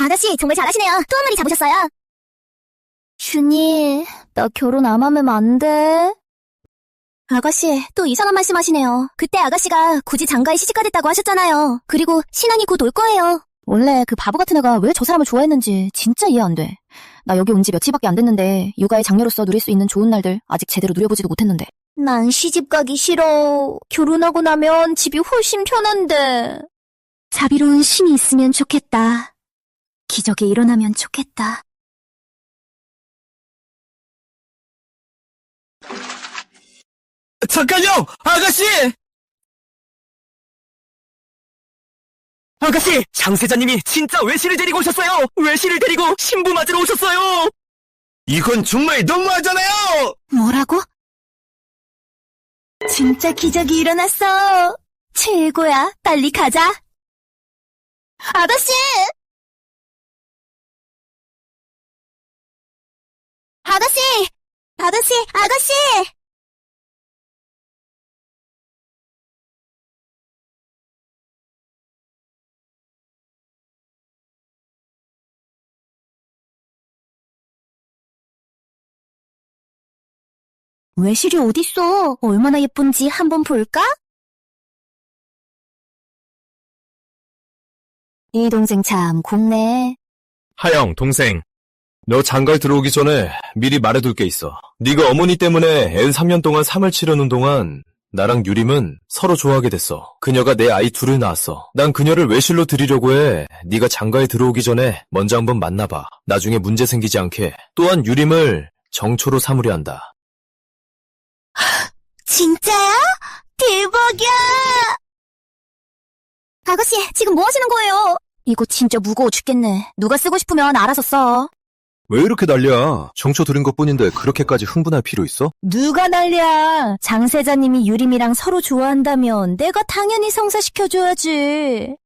아가씨, 정말 잘하시네요. 또 한 마리 잡으셨어요. 준이, 나 결혼 안 하면 안 돼? 아가씨, 또 이상한 말씀하시네요. 그때 아가씨가 굳이 장가에 시집가겠다고 하셨잖아요. 그리고 신혼이 곧 올 거예요. 원래 그 바보 같은 애가 왜 저 사람을 좋아했는지 진짜 이해 안 돼. 나 여기 온 지 며칠밖에 안 됐는데 육아의 장녀로서 누릴 수 있는 좋은 날들 아직 제대로 누려보지도 못했는데. 난 시집 가기 싫어. 결혼하고 나면 집이 훨씬 편한데. 자비로운 신이 있으면 좋겠다. 기적이 일어나면 좋겠다. 잠깐요! 아가씨! 아가씨! 장세자님이 진짜 외실을 데리고 오셨어요! 외실을 데리고 신부 맞으러 오셨어요! 이건 정말 너무하잖아요! 뭐라고? 진짜 기적이 일어났어. 최고야. 빨리 가자. 아가씨! 아가씨! 아가씨! 아가씨! 외실이 어딨어? 얼마나 예쁜지 한번 볼까? 이 동생 참 곱네. 하영, 동생. 너 장가에 들어오기 전에 미리 말해둘 게 있어. 네가 어머니 때문에 애 3년 동안 삶을 치르는 동안 나랑 유림은 서로 좋아하게 됐어. 그녀가 내 아이 둘을 낳았어. 난 그녀를 외실로 드리려고 해. 네가 장가에 들어오기 전에 먼저 한번 만나봐. 나중에 문제 생기지 않게. 또한 유림을 정초로 삼으려 한다. 진짜야? 대박이야! 아가씨, 지금 뭐 하시는 거예요? 이거 진짜 무거워 죽겠네. 누가 쓰고 싶으면 알아서 써. 왜 이렇게 난리야? 정초 들은 것뿐인데 그렇게까지 흥분할 필요 있어? 누가 난리야? 장세자님이 유림이랑 서로 좋아한다면 내가 당연히 성사시켜줘야지.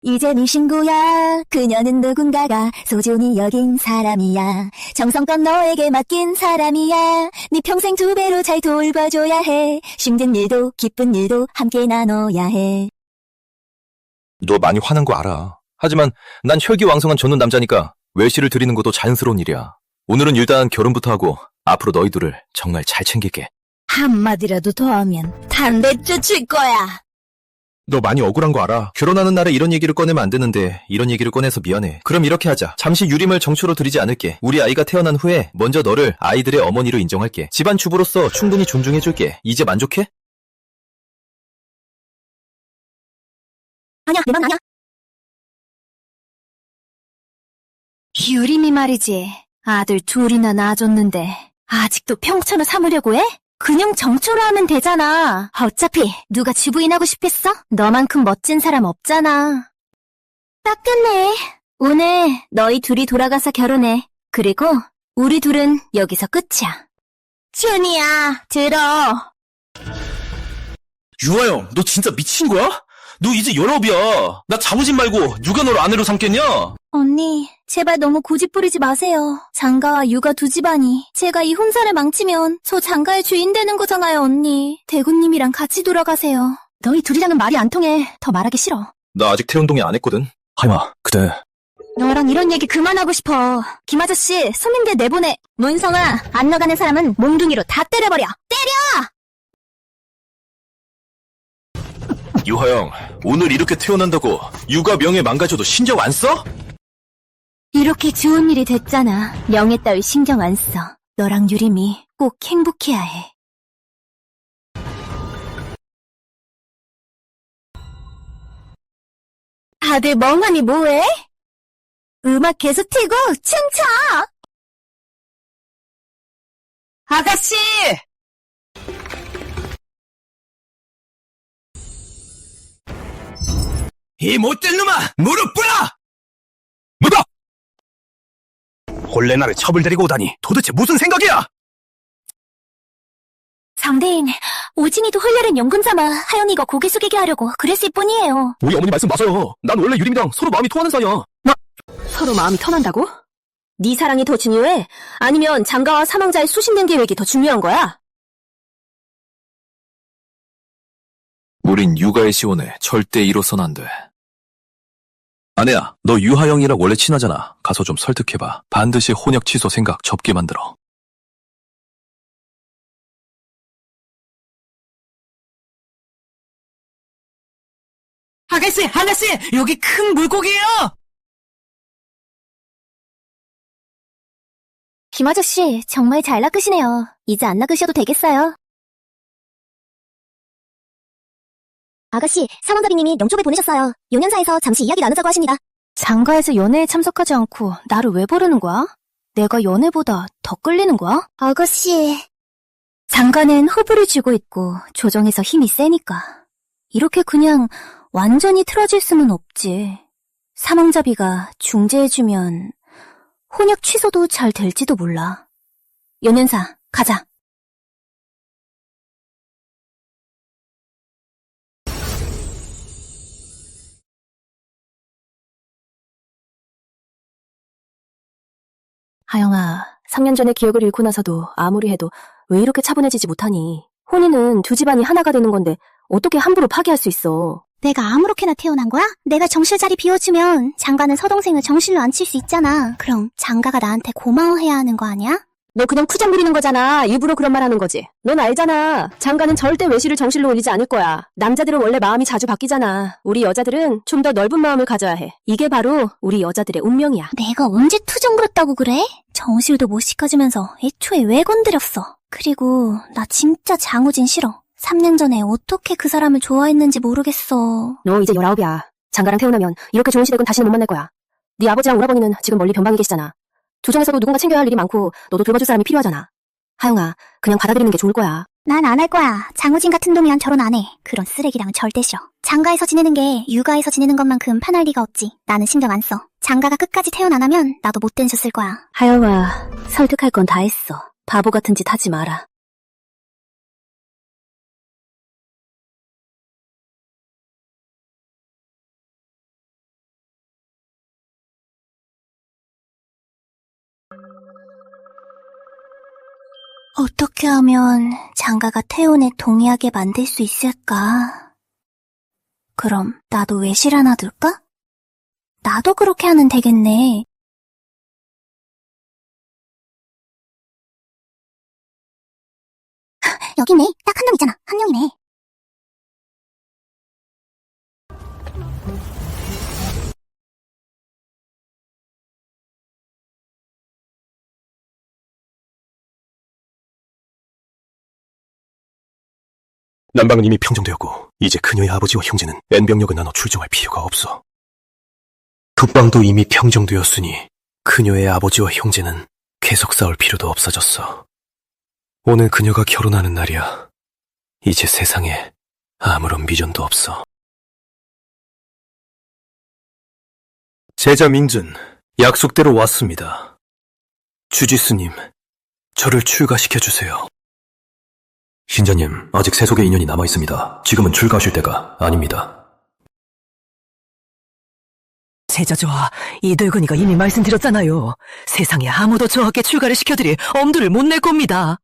이제 네 친구야. 그녀는 누군가가 소중히 여긴 사람이야. 정성껏 너에게 맡긴 사람이야. 네 평생 2배로 잘 돌봐줘야 해. 힘든 일도 기쁜 일도 함께 나눠야 해. 너 많이 화난 거 알아. 하지만 난 혈기왕성한 전문 남자니까 외실을 드리는 것도 자연스러운 일이야. 오늘은 일단 결혼부터 하고 앞으로 너희 둘을 정말 잘 챙길게. 한마디라도 더 하면 담배주 줄 거야. 너 많이 억울한 거 알아. 결혼하는 날에 이런 얘기를 꺼내면 안 되는데 이런 얘기를 꺼내서 미안해. 그럼 이렇게 하자. 잠시 유림을 정초로 드리지 않을게. 우리 아이가 태어난 후에 먼저 너를 아이들의 어머니로 인정할게. 집안 주부로서 충분히 존중해줄게. 이제 만족해? 아니야, 내 맘 아니야. 유림이 말이지. 아들 둘이나 낳아줬는데 아직도 평촌을 삼으려고 해? 그냥 정초로 하면 되잖아. 어차피 누가 주부인하고 싶겠어? 너만큼 멋진 사람 없잖아. 딱 끝내. 오늘 너희 둘이 돌아가서 결혼해. 그리고 우리 둘은 여기서 끝이야. 준이야, 들어. 유아영, 너 진짜 미친 거야? 너 이제 19이야. 나 자부심 말고 누가 널 아내로 삼겠냐? 언니, 제발 너무 고집 부리지 마세요. 장가와 육아 두 집안이 제가 이 혼사를 망치면 저 장가의 주인 되는 거잖아요, 언니. 대구님이랑 같이 돌아가세요. 너희 둘이랑은 말이 안 통해. 더 말하기 싫어. 나 아직 태운동이 안 했거든. 하임아, 그대. 너랑 이런 얘기 그만하고 싶어. 김아저씨, 손님들 내보내. 문성아, 안 나가는 사람은 몽둥이로 다 때려버려. 때려! 유하영, 오늘 이렇게 태어난다고 육아 명예 망가져도 신경 안 써? 이렇게 좋은 일이 됐잖아. 명예 따위 신경 안 써. 너랑 유림이 꼭 행복해야 해. 다들 멍하니 뭐해? 음악 계속 틀고 춤춰! 아가씨! 이 못된 놈아! 무릎 꿇어! 뭐다! 본래 나를 첩을 데리고 오다니 도대체 무슨 생각이야? 정대인, 오진이도 홀려른 연금 삼아 하영이가 고개 숙이게 하려고 그랬을 뿐이에요. 우리 어머니 말씀 맞아요. 난 원래 유림이랑 서로 마음이 통하는 사이야. 서로 마음이 통한다고? 네 사랑이 더 중요해? 아니면 장가와 사망자의 수신된 계획이 더 중요한 거야? 우린 육아의 시원에 절대 이로선 안 돼. 아내야, 너 유하영이랑 원래 친하잖아. 가서 좀 설득해봐. 반드시 혼역 취소 생각 접게 만들어. 아가씨, 여기 큰 물고기예요! 김 아저씨, 정말 잘 낚으시네요. 이제 안 낚으셔도 되겠어요. 아가씨, 사원가비님이 영쪽을 보내셨어요. 용연사에서 잠시 이야기 나누자고 하십니다. 장가에서 연애에 참석하지 않고 나를 왜 부르는 거야? 내가 연애보다 더 끌리는 거야? 아가씨. 장가는 호불을 쥐고 있고 조정에서 힘이 세니까. 이렇게 그냥 완전히 틀어질 수는 없지. 사망자비가 중재해주면 혼역 취소도 잘 될지도 몰라. 연연사, 가자. 하영아, 3년 전에 기억을 잃고 나서도 아무리 해도 왜 이렇게 차분해지지 못하니? 혼인은 두 집안이 하나가 되는 건데 어떻게 함부로 파기할 수 있어? 내가 아무렇게나 태어난 거야? 내가 정실 자리 비워주면 장가는 서동생을 정실로 앉힐 수 있잖아. 그럼 장가가 나한테 고마워해야 하는 거 아니야? 너 그냥 투정 부리는 거잖아. 일부러 그런 말 하는 거지. 넌 알잖아. 장가는 절대 외실을 정실로 올리지 않을 거야. 남자들은 원래 마음이 자주 바뀌잖아. 우리 여자들은 좀 더 넓은 마음을 가져야 해. 이게 바로 우리 여자들의 운명이야. 내가 언제 투정 부렸다고 그래? 정실도 못 시켜주면서 애초에 왜 건드렸어? 그리고 나 진짜 장우진 싫어. 3년 전에 어떻게 그 사람을 좋아했는지 모르겠어. 너 이제 19이야. 장가랑 태어나면 이렇게 좋은 시댁은 다시는 못 만날 거야. 네 아버지랑 오라버니는 지금 멀리 변방에 계시잖아. 조정에서도 누군가 챙겨야 할 일이 많고 너도 돌봐줄 사람이 필요하잖아. 하영아, 그냥 받아들이는 게 좋을 거야. 난 안 할 거야. 장우진 같은 놈이랑 결혼 안 해. 그런 쓰레기랑은 절대 싫어. 장가에서 지내는 게 육아에서 지내는 것만큼 편할 리가 없지. 나는 신경 안 써. 장가가 끝까지 태어나 나면 나도 못된 짓 쓸 거야. 하영아, 설득할 건 다 했어. 바보 같은 짓 하지 마라. 어떻게 하면 장가가 태혼에 동의하게 만들 수 있을까? 그럼 나도 외실 하나 둘까? 나도 그렇게 하면 되겠네. 여기 있네. 딱 한 명 있잖아. 한 명이네. 난방은 이미 평정되었고 이제 그녀의 아버지와 형제는 N병력을 나눠 출정할 필요가 없어. 북방도 이미 평정되었으니 그녀의 아버지와 형제는 계속 싸울 필요도 없어졌어. 오늘 그녀가 결혼하는 날이야. 이제 세상에 아무런 미련도 없어. 제자 민준, 약속대로 왔습니다. 주지스님, 저를 출가시켜주세요. 신자님, 아직 세속의 인연이 남아있습니다. 지금은 출가하실 때가 아닙니다. 제자 저하, 이 늙은이가 이미 말씀드렸잖아요. 세상에 아무도 저하께 출가를 시켜드릴 엄두를 못 낼 겁니다.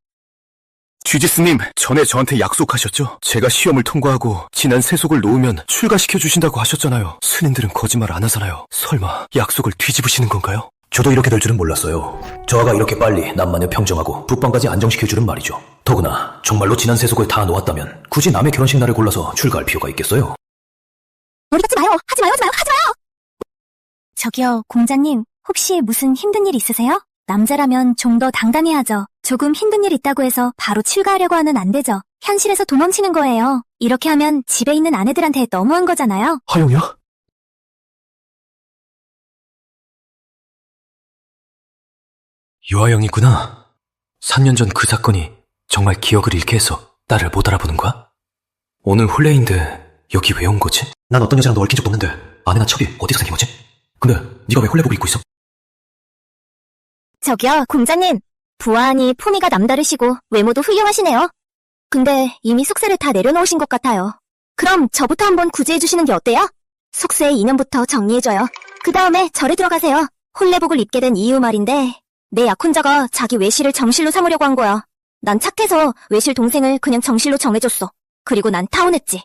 주지스님, 전에 저한테 약속하셨죠? 제가 시험을 통과하고 지난 세속을 놓으면 출가시켜주신다고 하셨잖아요. 스님들은 거짓말 안 하잖아요. 설마 약속을 뒤집으시는 건가요? 저도 이렇게 될 줄은 몰랐어요. 저하가 이렇게 빨리 남만을 평정하고 북방까지 안정시킬 줄은 말이죠. 더구나 정말로 지난 세속을 다 놓았다면 굳이 남의 결혼식 날을 골라서 출가할 필요가 있겠어요? 머리 받지 마요. 하지 마요. 저기요, 공자님, 혹시 무슨 힘든 일 있으세요? 남자라면 좀 더 당당해야죠. 조금 힘든 일 있다고 해서 바로 출가하려고 하면 안 되죠. 현실에서 도망치는 거예요. 이렇게 하면 집에 있는 아내들한테 너무한 거잖아요. 하영이야? 유하영이구나. 3년 전 그 사건이 정말 기억을 잃게 해서 나를 못 알아보는 거야? 오늘 혼례인데 여기 왜 온 거지? 난 어떤 여자랑 너 얽힌 적도 없는데 아내나 첩이 어디서 생긴 거지? 근데 네가 왜 혼례복을 입고 있어? 저기요, 공자님. 부하하니 품위가 남다르시고 외모도 훌륭하시네요. 근데 이미 숙세를 다 내려놓으신 것 같아요. 그럼 저부터 한번 구제해주시는 게 어때요? 숙세 2년부터 정리해줘요. 그 다음에 절에 들어가세요. 혼례복을 입게 된 이유 말인데 내 약혼자가 자기 외실을 정실로 삼으려고 한 거야. 난 착해서 외실 동생을 그냥 정실로 정해줬어. 그리고 난 타혼했지.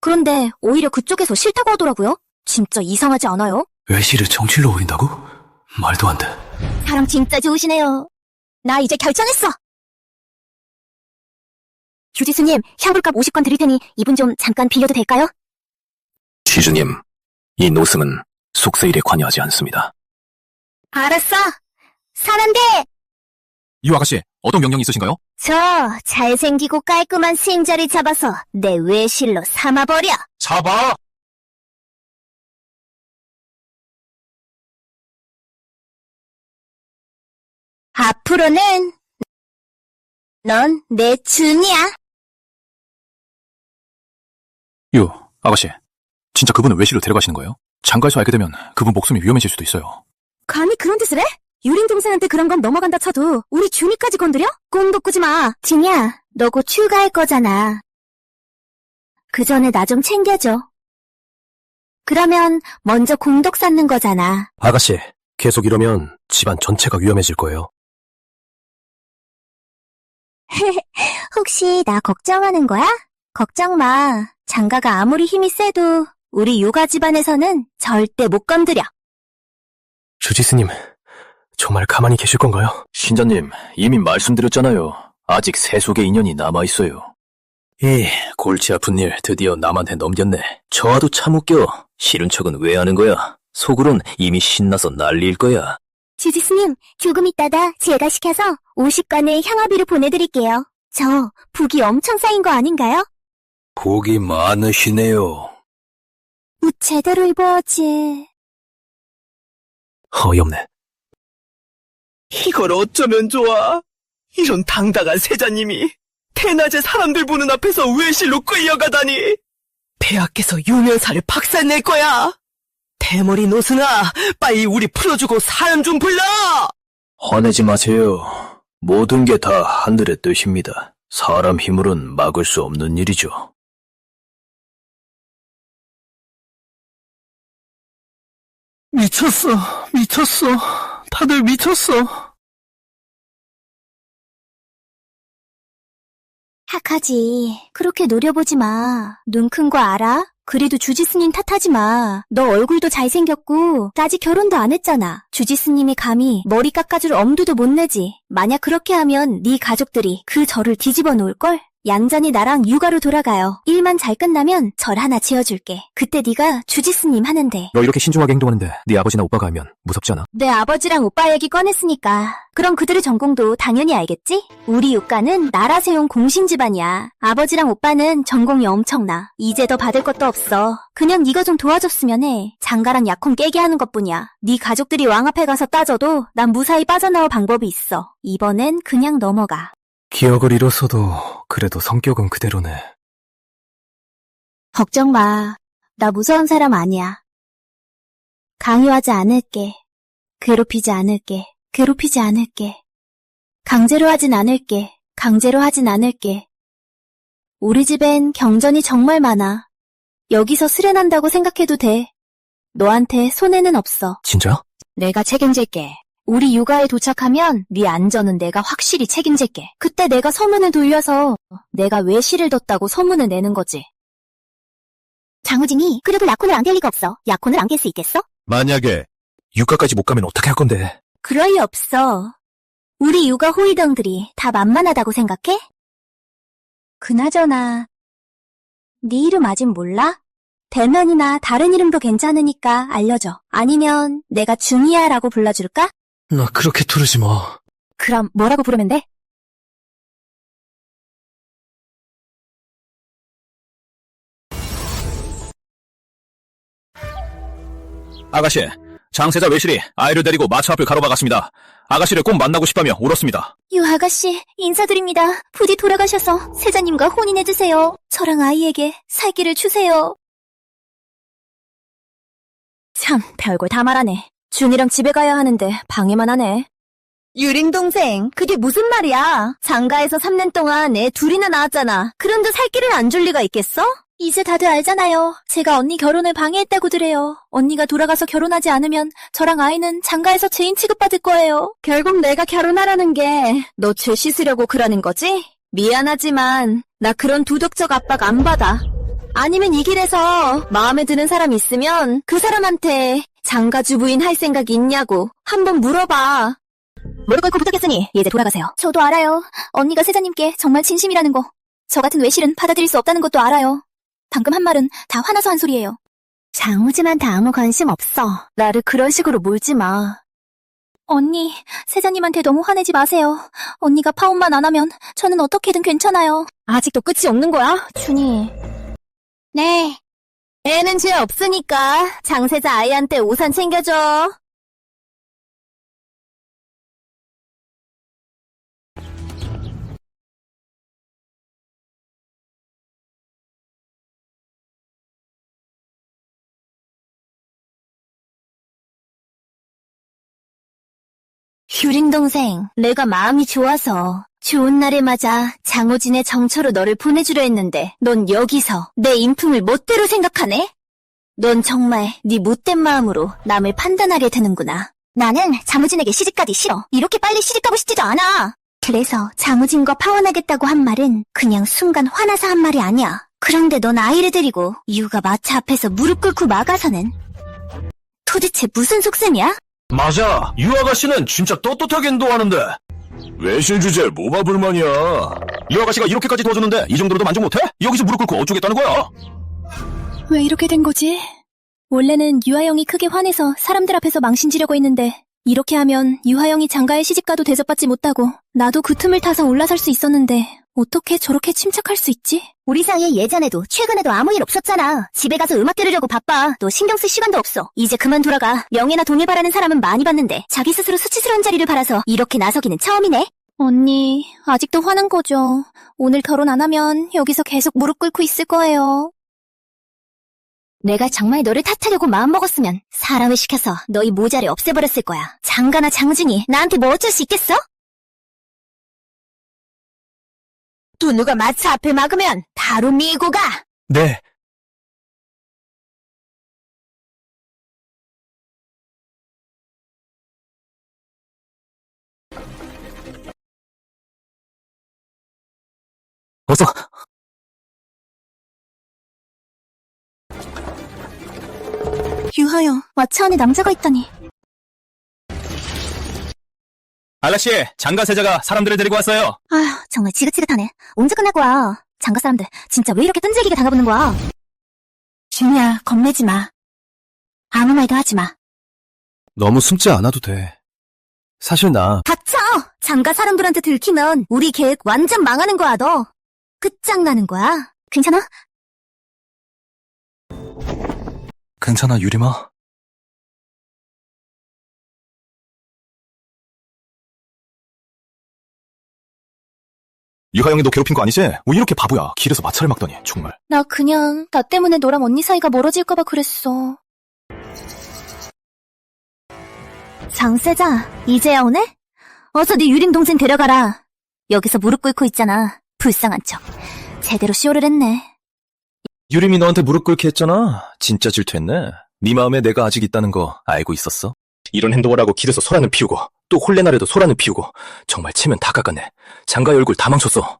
그런데 오히려 그쪽에서 싫다고 하더라고요. 진짜 이상하지 않아요? 외실을 정실로 오린다고? 말도 안 돼. 사람 진짜 좋으시네요. 나 이제 결정했어. 주지수님, 향불값 50건 드릴 테니 이분 좀 잠깐 빌려도 될까요? 지주님, 이 노승은 속세일에 관여하지 않습니다. 알았어. 사람들! 유 아가씨, 어떤 명령이 있으신가요? 저 잘생기고 깔끔한 승자를 잡아서 내 외실로 삼아버려. 잡아! 앞으로는 넌 내 준이야. 유 아가씨, 진짜 그분을 외실로 데려가시는 거예요? 장가에서 알게 되면 그분 목숨이 위험해질 수도 있어요. 감히 그런 뜻을 해? 유린 동생한테 그런 건 넘어간다 쳐도 우리 준이까지 건드려? 꿈도 꾸지 마. 준이야, 너 곧 출가할 거잖아. 그 전에 나 좀 챙겨줘. 그러면 먼저 공덕 쌓는 거잖아. 아가씨, 계속 이러면 집안 전체가 위험해질 거예요. 혹시 나 걱정하는 거야? 걱정 마. 장가가 아무리 힘이 세도 우리 유가 집안에서는 절대 못 건드려. 주지스님, 정말 가만히 계실 건가요? 신자님, 이미 말씀드렸잖아요. 아직 세속의 인연이 남아있어요. 이 골치 아픈 일 드디어 남한테 넘겼네. 저와도 참 웃겨. 싫은 척은 왜 하는 거야? 속으론 이미 신나서 난리일 거야. 주지스님, 조금 있다가 제가 시켜서 50관의 향화비를 보내드릴게요. 저 복이 엄청 쌓인 거 아닌가요? 복이 많으시네요. 제대로 입어야지. 어이없네. 이걸 어쩌면 좋아. 이런 당당한 세자님이 대낮에 사람들 보는 앞에서 외실로 끌려가다니. 폐하께서 유면사를 박살낼 거야. 대머리 노승아, 빨리 우리 풀어주고 사람 좀 불러! 화내지 마세요. 모든 게 다 하늘의 뜻입니다. 사람 힘으론 막을 수 없는 일이죠. 미쳤어. 다들 미쳤어. 착하지. 그렇게 노려보지 마. 눈 큰 거 알아? 그래도 주지스님 탓하지 마. 너 얼굴도 잘생겼고 아직 결혼도 안 했잖아. 주지스님이 감히 머리 깎아줄 엄두도 못 내지. 만약 그렇게 하면 네 가족들이 그 절을 뒤집어 놓을걸? 얌전히 나랑 육아로 돌아가요. 일만 잘 끝나면 절 하나 지어줄게. 그때 네가 주지스님 하는데. 너 이렇게 신중하게 행동하는데 네 아버지나 오빠가 알면 무섭지 않아? 내 아버지랑 오빠 얘기 꺼냈으니까 그럼 그들의 전공도 당연히 알겠지? 우리 육가는 나라 세운 공신 집안이야. 아버지랑 오빠는 전공이 엄청나. 이제 더 받을 것도 없어. 그냥 네가 좀 도와줬으면 해. 장가랑 약혼 깨게 하는 것뿐이야. 네 가족들이 왕 앞에 가서 따져도 난 무사히 빠져나올 방법이 있어. 이번엔 그냥 넘어가. 기억을 잃었어도 그래도 성격은 그대로네. 걱정 마. 나 무서운 사람 아니야. 강요하지 않을게. 괴롭히지 않을게. 괴롭히지 않을게. 강제로 하진 않을게. 강제로 하진 않을게. 우리 집엔 경전이 정말 많아. 여기서 수련한다고 생각해도 돼. 너한테 손해는 없어. 진짜? 내가 책임질게. 우리 육아에 도착하면 네 안전은 내가 확실히 책임질게. 그때 내가 서문을 돌려서 내가 외실을 뒀다고 소문을 내는 거지. 장우진이 그래도 약혼을 안 될 리가 없어. 약혼을 안 깰 수 있겠어? 만약에 육가까지 못 가면 어떻게 할 건데? 그럴 리 없어. 우리 육아 호위병들이 다 만만하다고 생각해? 그나저나 네 이름 아직 몰라? 대면이나 다른 이름도 괜찮으니까 알려줘. 아니면 내가 준이야라고 불러줄까? 나 그렇게 부르지 마. 그럼 뭐라고 부르면 돼? 아가씨, 장세자 외실이 아이를 데리고 마차 앞을 가로막았습니다. 아가씨를 꼭 만나고 싶다며 울었습니다. 유 아가씨, 인사드립니다. 부디 돌아가셔서 세자님과 혼인해주세요. 저랑 아이에게 살기를 주세요. 참, 별걸 다 말하네. 준이랑 집에 가야 하는데 방해만 하네. 유린 동생, 그게 무슨 말이야? 장가에서 3년 동안 애 둘이나 낳았잖아. 그런데 살 길을 안 줄 리가 있겠어? 이제 다들 알잖아요. 제가 언니 결혼을 방해했다고들 해요. 언니가 돌아가서 결혼하지 않으면 저랑 아이는 장가에서 죄인 취급받을 거예요. 결국 내가 결혼하라는 게 너 죄 씻으려고 그러는 거지? 미안하지만 나 그런 도덕적 압박 안 받아. 아니면 이 길에서 마음에 드는 사람 있으면 그 사람한테 장가주부인 할 생각이 있냐고 한번 물어봐. 무릎 꿇고 부탁했으니 이제 돌아가세요. 저도 알아요. 언니가 세자님께 정말 진심이라는 거. 저 같은 외실은 받아들일 수 없다는 것도 알아요. 방금 한 말은 다 화나서 한 소리예요. 장우진한테 아무 관심 없어. 나를 그런 식으로 몰지 마. 언니, 세자님한테 너무 화내지 마세요. 언니가 파혼만 안 하면 저는 어떻게든 괜찮아요. 아직도 끝이 없는 거야, 준이? 네. 애는 죄 없으니까 장세자 아이한테 우산 챙겨줘. 유린 동생, 내가 마음이 좋아서 좋은 날에 맞아 장호진의 정처로 너를 보내주려 했는데 넌 여기서 내 인품을 멋대로 생각하네? 넌 정말 네 못된 마음으로 남을 판단하게 되는구나. 나는 장호진에게 시집가기 싫어. 이렇게 빨리 시집가고 싶지도 않아. 그래서 장호진과 파혼하겠다고 한 말은 그냥 순간 화나서 한 말이 아니야. 그런데 넌 아이를 데리고 이유가 마차 앞에서 무릎 꿇고 막아서는 도대체 무슨 속셈이야? 맞아. 유 아가씨는 진짜 떳떳하게 행동하는데. 외실 주제에 뭐가 불만이야. 유 아가씨가 이렇게까지 도와줬는데 이 정도로도 만족 못해? 여기서 무릎 꿇고 어쩌겠다는 거야? 왜 이렇게 된 거지? 원래는 유하영이 크게 화내서 사람들 앞에서 망신지려고 했는데 이렇게 하면 유하영이 장가에 시집가도 대접받지 못하고 나도 그 틈을 타서 올라설 수 있었는데 어떻게 저렇게 침착할 수 있지? 우리 사이에 예전에도 최근에도 아무 일 없었잖아. 집에 가서 음악 들으려고 바빠. 너 신경 쓸 시간도 없어. 이제 그만 돌아가. 명예나 돈을 바라는 사람은 많이 봤는데 자기 스스로 수치스러운 자리를 바라서 이렇게 나서기는 처음이네. 언니, 아직도 화난 거죠? 오늘 결혼 안 하면 여기서 계속 무릎 꿇고 있을 거예요. 내가 정말 너를 탓하려고 마음먹었으면 사람을 시켜서 너희 모자를 없애버렸을 거야. 장가나 장진이 나한테 뭐 어쩔 수 있겠어? 또 누가 마차 앞에 막으면 바로 밀고 가! 네. 어서. 유하영, 마차 안에 남자가 있다니. 아가씨, 장가세자가 사람들을 데리고 왔어요. 아휴, 정말 지긋지긋하네. 언제 끝날 거야? 장가 사람들 진짜 왜 이렇게 끈질기게 당해보는 거야? 준이야, 겁내지 마. 아무 말도 하지 마. 너무 숨지 않아도 돼. 사실 나 닥쳐! 장가 사람들한테 들키면 우리 계획 완전 망하는 거야, 너. 끝장나는 거야. 괜찮아? 괜찮아, 유림아. 유하영이 너 괴롭힌 거 아니지? 왜 이렇게 바보야? 길에서 마차를 막더니 정말. 나 그냥 나 때문에 너랑 언니 사이가 멀어질까봐 그랬어. 장세자, 이제야 오네? 어서 네 유림 동생 데려가라. 여기서 무릎 꿇고 있잖아. 불쌍한 척. 제대로 쇼를 했네. 유림이 너한테 무릎 꿇게 했잖아. 진짜 질투했네. 네 마음에 내가 아직 있다는 거 알고 있었어? 이런 행동을 하고 길에서 소란을 피우고 또 홀레날에도 소란을 피우고 정말 체면 다 깎았네. 장가의 얼굴 다 망쳤어.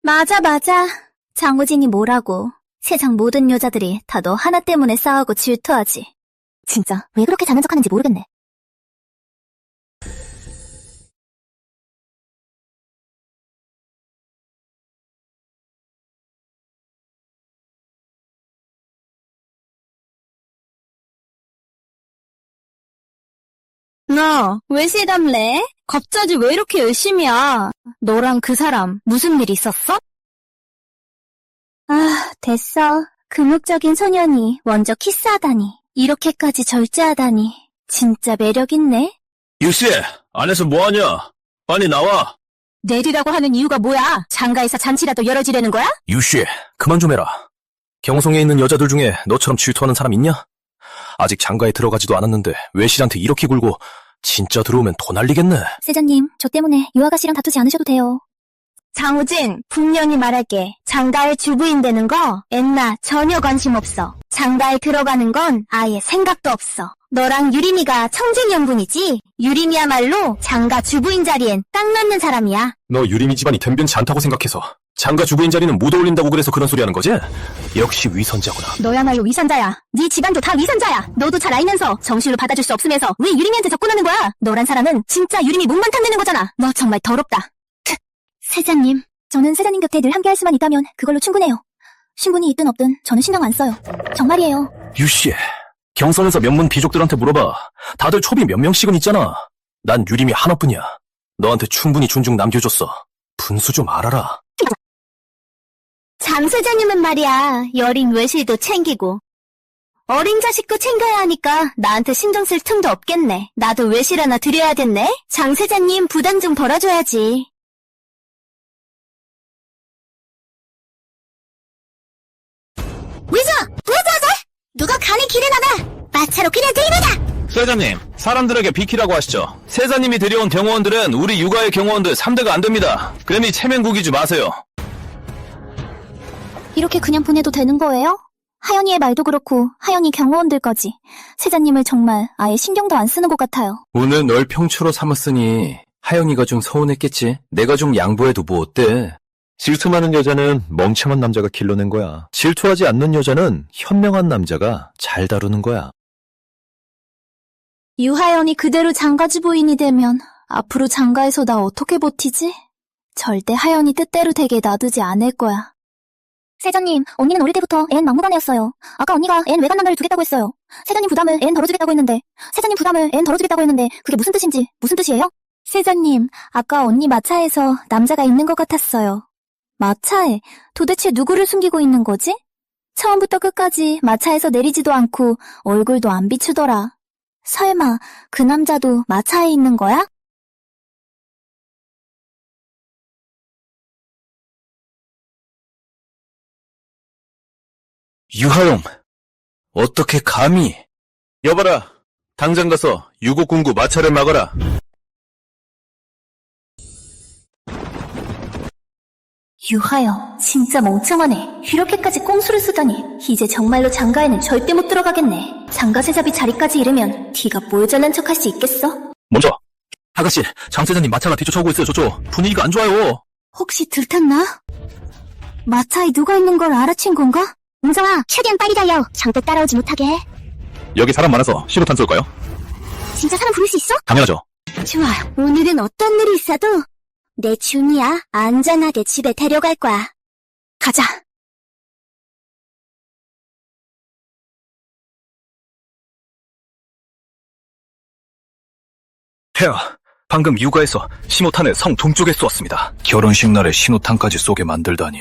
맞아. 장우진이 뭐라고. 세상 모든 여자들이 다 너 하나 때문에 싸우고 질투하지. 진짜 왜 그렇게 잘난 척하는지 모르겠네. 너 왜 시담래? 갑자기 왜 이렇게 열심히야? 너랑 그 사람 무슨 일 있었어? 아, 됐어. 금욕적인 소년이 먼저 키스하다니. 이렇게까지 절제하다니. 진짜 매력있네. 유씨, 안에서 뭐하냐? 빨리 나와. 내리라고 하는 이유가 뭐야? 장가에서 잔치라도 열어지려는 거야? 유씨, 그만 좀 해라. 경성에 있는 여자들 중에 너처럼 질투하는 사람 있냐? 아직 장가에 들어가지도 않았는데 외실한테 이렇게 굴고 진짜 들어오면 더 날리겠네. 세자님, 저 때문에 유 아가씨랑 다투지 않으셔도 돼요. 장우진, 분명히 말할게. 장가의 주부인 되는 거 엔나 전혀 관심 없어. 장가에 들어가는 건 아예 생각도 없어. 너랑 유림이가 청진연분이지? 유림이야말로 장가 주부인 자리엔 딱 맞는 사람이야. 너 유림이 집안이 덤변치 않다고 생각해서 장가 주부인 자리는 못 어울린다고 그래서 그런 소리 하는 거지? 역시 위선자구나. 너야말로 위선자야. 네 집안도 다 위선자야. 너도 잘 알면서 정식으로 받아줄 수 없으면서 왜 유림이한테 접근하는 거야? 너란 사람은 진짜 유림이 몸만 탐내는 거잖아. 너 정말 더럽다. 세자님, 저는 세자님 곁에 늘 함께 할 수만 있다면 그걸로 충분해요. 신분이 있든 없든 저는 신경 안 써요. 정말이에요. 유씨, 경성에서 명문 귀족들한테 물어봐. 다들 초비 몇 명씩은 있잖아. 난 유림이 하나뿐이야. 너한테 충분히 존중 남겨줬어. 분수 좀 알아라. 장 세자님은 말이야, 여린 외실도 챙기고 어린 자식도 챙겨야 하니까 나한테 신경 쓸 틈도 없겠네. 나도 외실 하나 드려야겠네. 장 세자님 부담 좀 덜어줘야지. 누가 간이 길에 나가! 마차로 그냥 들이받아! 세자님, 사람들에게 비키라고 하시죠. 세자님이 데려온 경호원들은 우리 육아의 경호원들 3대가 안 됩니다. 괜히 체면 구기지 마세요. 이렇게 그냥 보내도 되는 거예요? 하연이의 말도 그렇고 하연이 경호원들까지 세자님을 정말 아예 신경도 안 쓰는 것 같아요. 오늘 널 평초로 삼았으니 하영이가 좀 서운했겠지. 내가 좀 양보해도 뭐 어때? 질투 많은 여자는 멍청한 남자가 길러낸 거야. 질투하지 않는 여자는 현명한 남자가 잘 다루는 거야. 유하연이 그대로 장가지 부인이 되면 앞으로 장가에서 나 어떻게 버티지? 절대 하연이 뜻대로 되게 놔두지 않을 거야. 세자님, 언니는 어릴 때부터 앤 막무가내였어요. 아까 언니가 앤 외간 남자를 두겠다고 했어요. 세자님 부담을 앤 덜어주겠다고 했는데, 세자님 부담을 앤 덜어주겠다고 했는데 그게 무슨 뜻인지, 무슨 뜻이에요? 세자님, 아까 언니 마차에서 남자가 있는 것 같았어요. 마차에 도대체 누구를 숨기고 있는 거지? 처음부터 끝까지 마차에서 내리지도 않고 얼굴도 안 비추더라. 설마 그 남자도 마차에 있는 거야? 유하영, 어떻게 감히? 여봐라, 당장 가서 유곡군구 마차를 막아라. 유하영, 진짜 멍청하네. 이렇게까지 꼼수를 쓰다니. 이제 정말로 장가에는 절대 못 들어가겠네. 장가 세자비 자리까지 잃으면 네가 뭘 잘난 척할 수 있겠어? 먼저, 아가씨, 장세자님 마차가 뒤쫓아오고 있어요. 저쪽 분위기가 안 좋아요. 혹시 들켰나? 마차에 누가 있는 걸 알아챈 건가? 웅성아, 최대한 빨리 달려. 장대 따라오지 못하게 해. 여기 사람 많아서 신호탄 쏠까요? 진짜 사람 부를 수 있어? 당연하죠. 좋아. 오늘은 어떤 일이 있어도 내 준이야 안전하게 집에 데려갈 거야. 가자. 폐하, 방금 육아에서 신호탄을 성 동쪽에 쏘았습니다. 결혼식 날에 신호탄까지 쏘게 만들다니.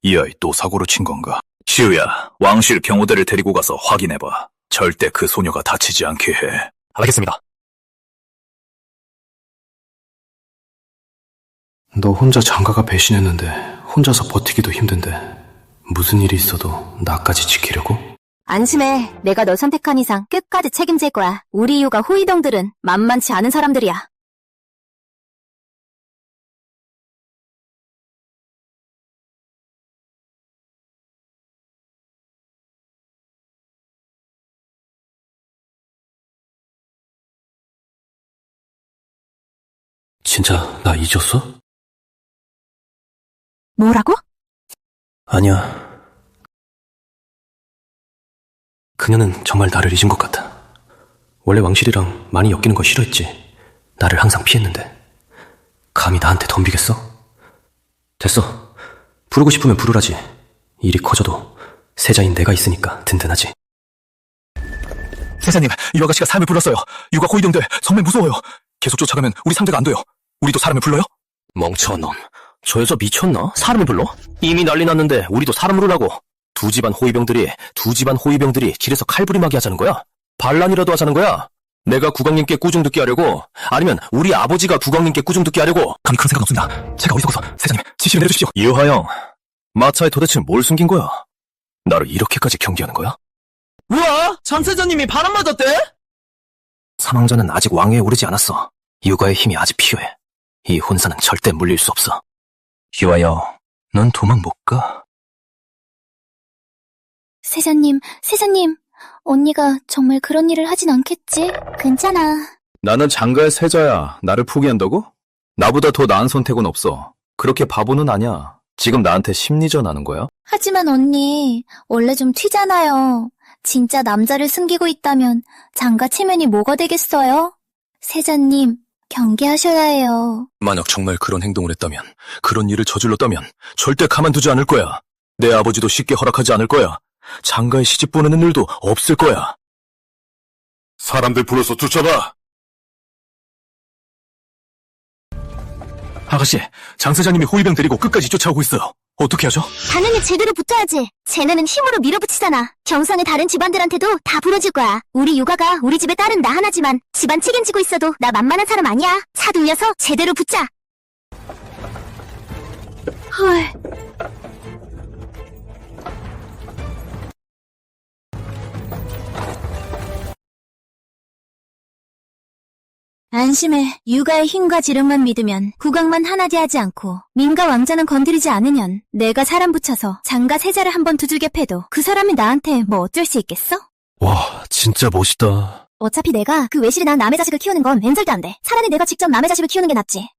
이 아이 또 사고로 친 건가? 시우야, 왕실 경호대를 데리고 가서 확인해봐. 절대 그 소녀가 다치지 않게 해. 알겠습니다. 너 혼자 장가가 배신했는데 혼자서 버티기도 힘든데 무슨 일이 있어도 나까지 지키려고? 안심해. 내가 널 선택한 이상 끝까지 책임질 거야. 우리 이유가 호위병들은 만만치 않은 사람들이야. 진짜 나 잊었어? 뭐라고? 아니야. 그녀는 정말 나를 잊은 것 같아. 원래 왕실이랑 많이 엮이는 거 싫어했지. 나를 항상 피했는데 감히 나한테 덤비겠어? 됐어. 부르고 싶으면 부르라지. 일이 커져도 세자인 내가 있으니까 든든하지. 세사님, 이 아가씨가 사람을 불렀어요. 육아 호위병들 정말 무서워요. 계속 쫓아가면 우리 상대가 안 돼요. 우리도 사람을 불러요? 멍청한 놈. 저 여자 미쳤나? 사람을 불러? 이미 난리 났는데 우리도 사람 부르라고. 두 집안 호위병들이 길에서 칼부림하게 하자는 거야? 반란이라도 하자는 거야? 내가 국왕님께 꾸중 듣게 하려고? 아니면 우리 아버지가 국왕님께 꾸중 듣게 하려고? 감히 그런 생각 없습니다. 제가 어리석어서 세자님 지시를 내려주십시오. 유하영, 마차에 도대체 뭘 숨긴 거야? 나를 이렇게까지 경계하는 거야? 우와! 장세자님이 바람 맞았대? 사망자는 아직 왕위에 오르지 않았어. 육아의 힘이 아직 필요해. 이 혼사는 절대 물릴 수 없어. 유하영, 넌 도망 못 가. 세자님, 언니가 정말 그런 일을 하진 않겠지? 괜찮아. 나는 장가의 세자야. 나를 포기한다고? 나보다 더 나은 선택은 없어. 그렇게 바보는 아니야. 지금 나한테 심리전 하는 거야? 하지만 언니, 원래 좀 튀잖아요. 진짜 남자를 숨기고 있다면 장가 체면이 뭐가 되겠어요? 세자님, 경계하셔야 해요. 만약 정말 그런 행동을 했다면, 그런 일을 저질렀다면 절대 가만두지 않을 거야. 내 아버지도 쉽게 허락하지 않을 거야. 장가에 시집 보내는 일도 없을 거야. 사람들 불러서 쫓아봐. 아가씨, 장 사장님이 호위병 데리고 끝까지 쫓아오고 있어요. 어떻게 하죠? 당연히 제대로 붙어야지. 쟤네는 힘으로 밀어붙이잖아. 경상의 다른 집안들한테도 다 부러질 거야. 우리 육아가 우리 집의 딸은 나 하나지만 집안 책임지고 있어도 나 만만한 사람 아니야. 차 돌려서 제대로 붙자. 헐. 안심해. 육아의 힘과 지력만 믿으면 국왕만 하나디 하지 않고 민가 왕자는 건드리지 않으면 내가 사람 붙여서 장가 세자를 한번 두들겨 패도 그 사람이 나한테 뭐 어쩔 수 있겠어? 와, 진짜 멋있다. 어차피 내가 그 외실이 난 남의 자식을 키우는 건 왠절도 안 돼. 차라리 내가 직접 남의 자식을 키우는 게 낫지.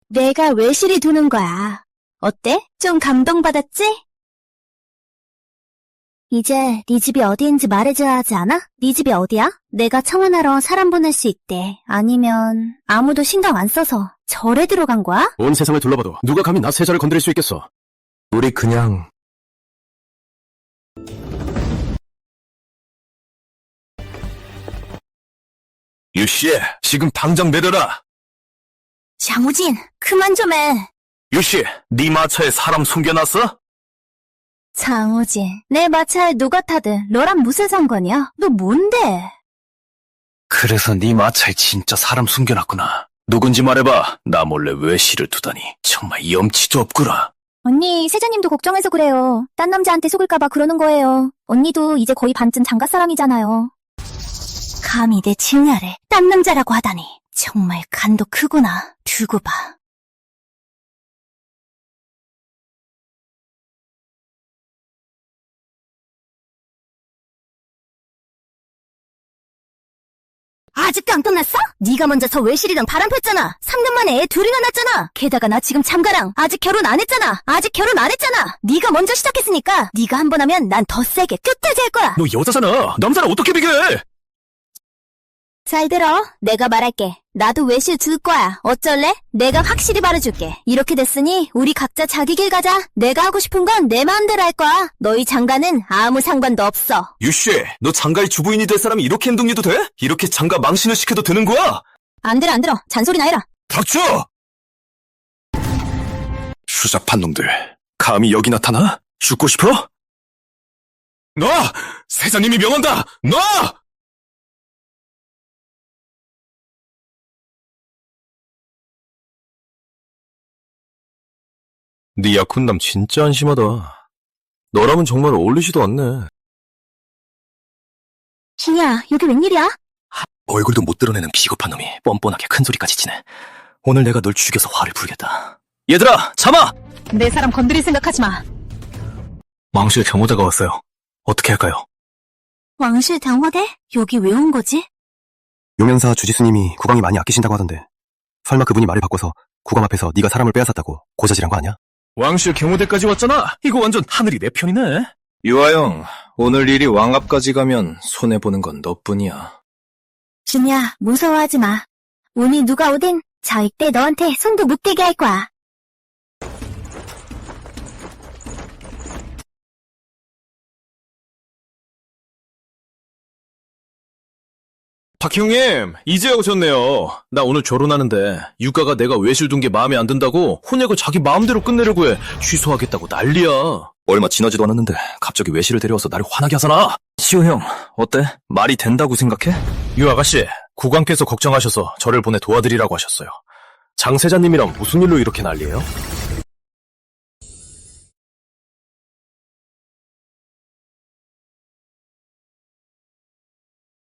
내가 외실이 두는 거야. 어때? 좀 감동받았지? 이제 네 집이 어디인지 말해줘야 하지 않아? 네 집이 어디야? 내가 청혼하러 사람 보낼 수 있대. 아니면 아무도 신경 안 써서 절에 들어간 거야? 온 세상을 둘러봐도 누가 감히 나 세자를 건드릴 수 있겠어. 우리 그냥... 유씨, 지금 당장 내려라. 장우진, 그만 좀 해. 유씨, 네 마차에 사람 숨겨놨어? 장우진, 내 마차에 누가 타든 너랑 무슨 상관이야? 너 뭔데? 그래서 네 마차에 진짜 사람 숨겨놨구나. 누군지 말해봐. 나 몰래 외실을 두다니. 정말 염치도 없구나. 언니, 세자님도 걱정해서 그래요. 딴 남자한테 속을까봐 그러는 거예요. 언니도 이제 거의 반쯤 장가사랑이잖아요. 감히 내 친야를 딴 남자라고 하다니. 정말 간도 크구나. 두고 봐. 아직도 안 끝났어? 네가 먼저 저 외실이랑 바람 폈잖아. 3년 만에 애 둘이나 낳았잖아. 게다가 나 지금 장가랑 아직 결혼 안 했잖아. 네가 먼저 시작했으니까 네가 한 번 하면 난 더 세게 끝까지 할 거야. 너 여자잖아. 남자랑 어떻게 비교해? 잘 들어. 내가 말할게. 나도 외실 둘 거야. 어쩔래? 내가 확실히 말해줄게. 이렇게 됐으니 우리 각자 자기 길 가자. 내가 하고 싶은 건 내 마음대로 할 거야. 너희 장가는 아무 상관도 없어. 유씨, 너 장가의 주부인이 될 사람이 이렇게 행동해도 돼? 이렇게 장가 망신을 시켜도 되는 거야? 안 들어. 잔소리나 해라. 닥쳐! 수작판 놈들, 감히 여기 나타나? 죽고 싶어? 너! 세자님이 명한다! 너! 네 약혼남 진짜 안심하다. 너라면 정말 어울리지도 않네. 신이야, 여기 웬일이야? 얼굴도 못 드러내는 비겁한 놈이 뻔뻔하게 큰 소리까지 치네. 오늘 내가 널 죽여서 화를 풀겠다. 얘들아, 참아! 내 사람 건드릴 생각하지 마. 왕실 경호자가 왔어요. 어떻게 할까요? 왕실 당화대? 여기 왜 온 거지? 용연사 주지스님이 국왕이 많이 아끼신다고 하던데 설마 그분이 말을 바꿔서 국왕 앞에서 네가 사람을 빼앗았다고 고자질한 거 아니야? 왕실 경호대까지 왔잖아. 이거 완전 하늘이 내 편이네. 유아영, 오늘 일이 왕 앞까지 가면 손해보는 건 너뿐이야. 준이야, 무서워하지 마. 운이 누가 오든 절대 너한테 손도 못 대게 할 거야. 박 형님, 이제 오셨네요. 나 오늘 결혼하는데 유가가 내가 외실 둔 게 마음에 안 든다고 혼약을 자기 마음대로 끝내려고 해. 취소하겠다고 난리야. 얼마 지나지도 않았는데 갑자기 외실을 데려와서 나를 화나게 하잖아. 시호 형, 어때? 말이 된다고 생각해? 유 아가씨, 국왕께서 걱정하셔서 저를 보내 도와드리라고 하셨어요. 장세자님이랑 무슨 일로 이렇게 난리예요?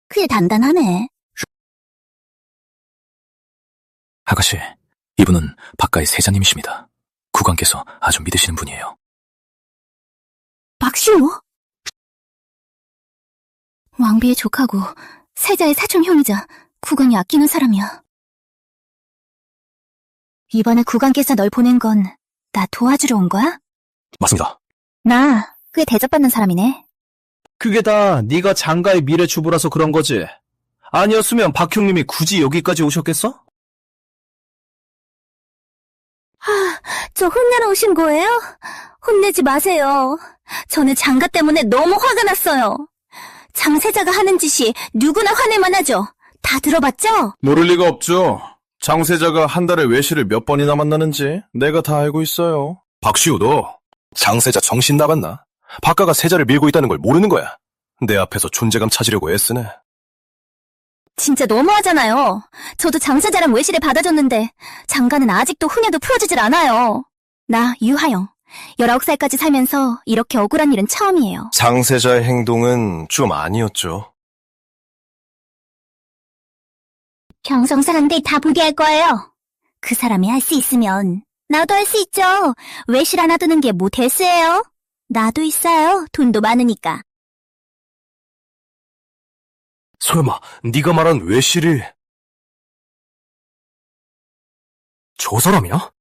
꽤 단단하네. 아가씨, 이분은 박가의 세자님이십니다. 국왕께서 아주 믿으시는 분이에요. 박시호? 왕비의 조카고 세자의 사촌 형이자 국왕이 아끼는 사람이야. 이번에 구관께서 널 보낸 건 나 도와주러 온 거야? 맞습니다. 나 꽤 대접받는 사람이네. 그게 다 네가 장가의 미래 주부라서 그런 거지. 아니었으면 박 형님이 굳이 여기까지 오셨겠어? 저 혼내러 오신 거예요? 혼내지 마세요. 저는 장가 때문에 너무 화가 났어요. 장세자가 하는 짓이 누구나 화낼만 하죠. 다 들어봤죠? 모를 리가 없죠. 장세자가 한 달에 외실을 몇 번이나 만나는지 내가 다 알고 있어요. 박시우, 너 장세자 정신 나갔나? 박가가 세자를 밀고 있다는 걸 모르는 거야. 내 앞에서 존재감 찾으려고 애쓰네. 진짜 너무하잖아요. 저도 장세자랑 외실을 받아줬는데 장가는 아직도 훈해도 풀어주질 않아요. 나 유하영. 19살까지 살면서 이렇게 억울한 일은 처음이에요. 장세자의 행동은 좀 아니었죠. 경성 사람들 다 보게 할 거예요. 그 사람이 할 수 있으면 나도 할 수 있죠. 외실 하나 두는 게 뭐 대수예요? 나도 있어요. 돈도 많으니까. 설마 네가 말한 외실이 저 사람이야?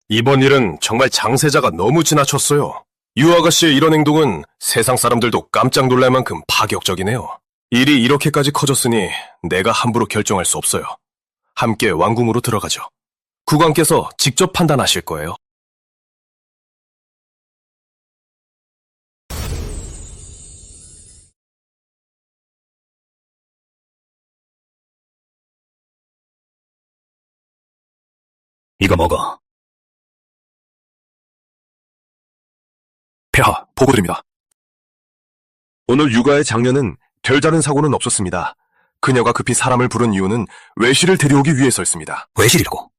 이번 일은 정말 장세자가 너무 지나쳤어요. 유 아가씨의 이런 행동은 세상 사람들도 깜짝 놀랄 만큼 파격적이네요. 일이 이렇게까지 커졌으니 내가 함부로 결정할 수 없어요. 함께 왕궁으로 들어가죠. 국왕께서 직접 판단하실 거예요. 이거 먹어. 폐하, 보고드립니다. 오늘 육아의 장녀는 별다른 사고는 없었습니다. 그녀가 급히 사람을 부른 이유는 외실을 데려오기 위해서였습니다. 외실이라고?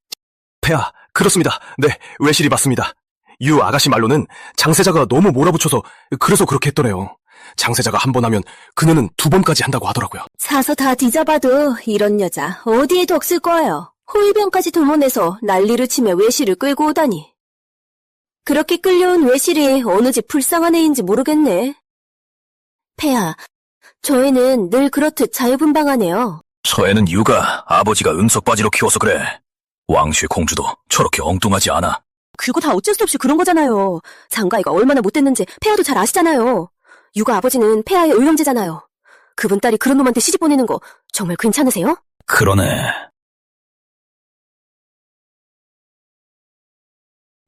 폐하, 그렇습니다. 네, 외실이 맞습니다. 유 아가씨 말로는 장세자가 너무 몰아붙여서 그래서 그렇게 했더래요. 장세자가 한 번 하면 그녀는 2번까지 한다고 하더라고요. 사서 다 뒤져봐도 이런 여자 어디에도 없을 거예요. 호위병까지 동원해서 난리를 치며 외실을 끌고 오다니. 그렇게 끌려온 외실이 어느 집 불쌍한 애인지 모르겠네. 폐하, 저 애는 늘 그렇듯 자유분방하네요. 저 애는 유가 아버지가 응석바지로 키워서 그래. 왕실 공주도 저렇게 엉뚱하지 않아. 그거 다 어쩔 수 없이 그런 거잖아요. 장가이가 얼마나 못됐는지 폐하도 잘 아시잖아요. 유가 아버지는 폐하의 의형제잖아요. 그분 딸이 그런 놈한테 시집 보내는 거 정말 괜찮으세요? 그러네.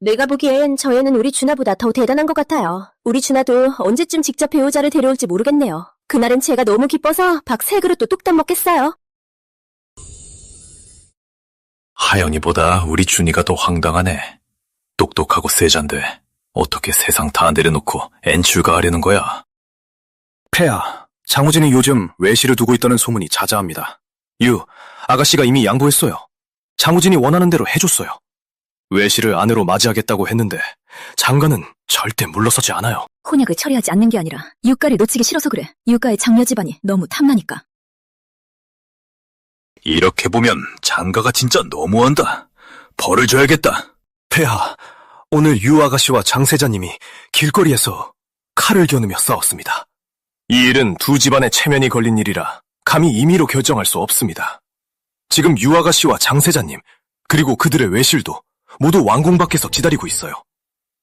내가 보기엔 저 애는 우리 준하보다 더 대단한 것 같아요. 우리 준하도 언제쯤 직접 배우자를 데려올지 모르겠네요. 그날은 제가 너무 기뻐서 밥 3그릇도 뚝딱 먹겠어요. 하영이보다 우리 준이가 더 황당하네. 똑똑하고 세잔데 어떻게 세상 다 내려놓고 엔출가 하려는 거야? 폐하, 장우진이 요즘 외실을 두고 있다는 소문이 자자합니다. 유, 아가씨가 이미 양보했어요. 장우진이 원하는 대로 해줬어요. 외실을 아내로 맞이하겠다고 했는데 장가는 절대 물러서지 않아요. 혼약을 처리하지 않는 게 아니라 유가를 놓치기 싫어서 그래. 유가의 장녀 집안이 너무 탐나니까. 이렇게 보면 장가가 진짜 너무한다. 벌을 줘야겠다. 폐하, 오늘 유 아가씨와 장세자님이 길거리에서 칼을 겨누며 싸웠습니다. 이 일은 두 집안의 체면이 걸린 일이라 감히 임의로 결정할 수 없습니다. 지금 유 아가씨와 장세자님, 그리고 그들의 외실도 모두 왕궁 밖에서 기다리고 있어요.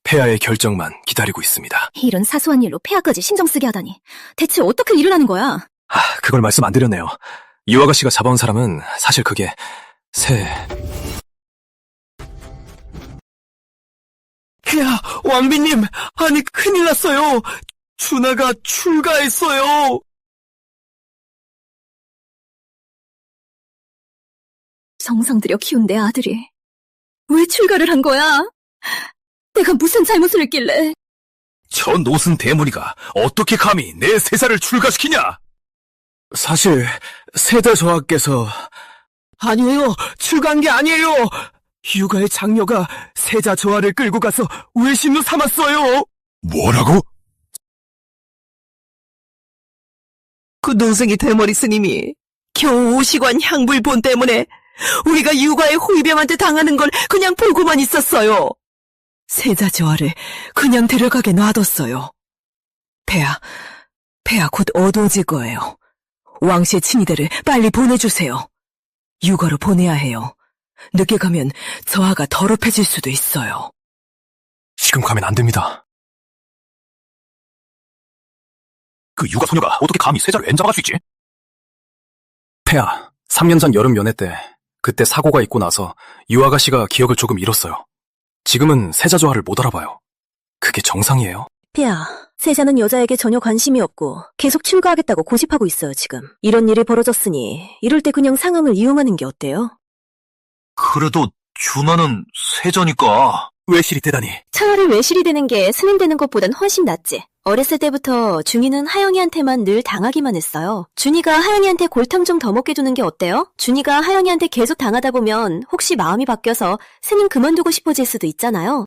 폐하의 결정만 기다리고 있습니다. 이런 사소한 일로 폐하까지 신경 쓰게 하다니. 대체 어떻게 일을 하는 거야? 그걸 말씀 안 드렸네요. 유 아가씨가 잡아온 사람은 사실 그게 야, 왕비님, 아니 큰일 났어요. 준하가 출가했어요. 정성 들여 키운 내 아들이 왜 출가를 한 거야? 내가 무슨 잘못을 했길래? 저 노슨 대머리가 어떻게 감히 내 세자를 출가시키냐? 사실 세대 저하께서 아니에요. 출가한 게 아니에요. 유가의 장녀가 세자 저하를 끌고 가서 외신으로 삼았어요. 뭐라고? 그 동생이 대머리 스님이 겨우 50관 향불본 때문에 우리가 유가의 호위병한테 당하는 걸 그냥 보고만 있었어요. 세자 저하를 그냥 데려가게 놔뒀어요. 폐하, 폐하 곧 어두워질 거예요. 왕실 친위대를 빨리 보내주세요. 육아로 보내야 해요. 늦게 가면 저하가 더럽혀질 수도 있어요. 지금 가면 안 됩니다. 그 육아 소녀가 어떻게 감히 세자를 엔잡아갈 수 있지? 폐하, 3년 전 여름 연회 때 그때 사고가 있고 나서 유아가씨가 기억을 조금 잃었어요. 지금은 세자 조화를 못 알아봐요. 그게 정상이에요? 폐하, 세자는 여자에게 전혀 관심이 없고 계속 출가하겠다고 고집하고 있어요, 지금. 이런 일이 벌어졌으니 이럴 때 그냥 상황을 이용하는 게 어때요? 그래도 준하는 세자니까. 외실이 되다니. 차라리 외실이 되는 게 스님되는 것보단 훨씬 낫지. 어렸을 때부터 준이는 하영이한테만 늘 당하기만 했어요. 준이가 하영이한테 골탕 좀 더 먹게 두는 게 어때요? 준이가 하영이한테 계속 당하다 보면 혹시 마음이 바뀌어서 스님 그만두고 싶어질 수도 있잖아요.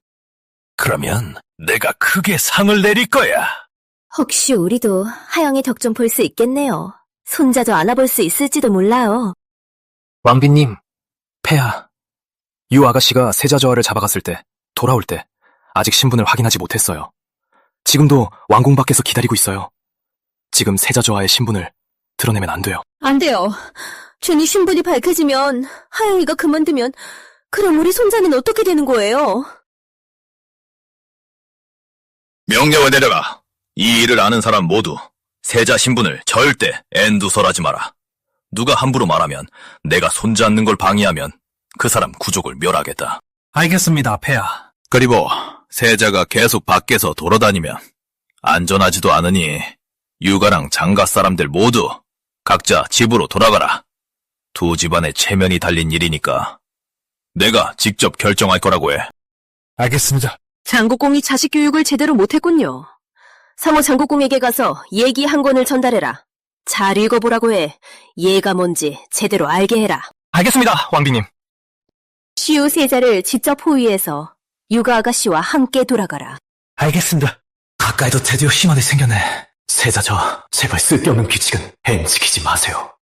그러면 내가 크게 상을 내릴 거야. 혹시 우리도 하영이 덕 좀 볼 수 있겠네요. 손자도 안아볼 수 있을지도 몰라요. 왕비님, 폐하. 유 아가씨가 세자 저하를 잡아갔을 때, 돌아올 때 아직 신분을 확인하지 못했어요. 지금도 왕궁 밖에서 기다리고 있어요. 지금 세자 저하의 신분을 드러내면 안 돼요. 안 돼요. 준이 신분이 밝혀지면 하영이가 그만두면 그럼 우리 손자는 어떻게 되는 거예요? 명령을 내려라. 이 일을 아는 사람 모두 세자 신분을 절대 엔두설하지 마라. 누가 함부로 말하면 내가 손자 않는 걸 방해하면 그 사람 구족을 멸하겠다. 알겠습니다, 폐하. 그리고 세자가 계속 밖에서 돌아다니면 안전하지도 않으니 유가랑 장가 사람들 모두 각자 집으로 돌아가라. 두 집안의 체면이 달린 일이니까 내가 직접 결정할 거라고 해. 알겠습니다. 장국공이 자식 교육을 제대로 못했군요. 상호 장국공에게 가서 예기 한 권을 전달해라. 잘 읽어보라고 해. 예가 뭔지 제대로 알게 해라. 알겠습니다, 왕비님. 시우 세자를 직접 호위해서 유가 아가씨와 함께 돌아가라. 알겠습니다. 가까이도 드디어 힘안이 생겼네. 세자 저 제발 쓸데없는 규칙은 지키지 마세요.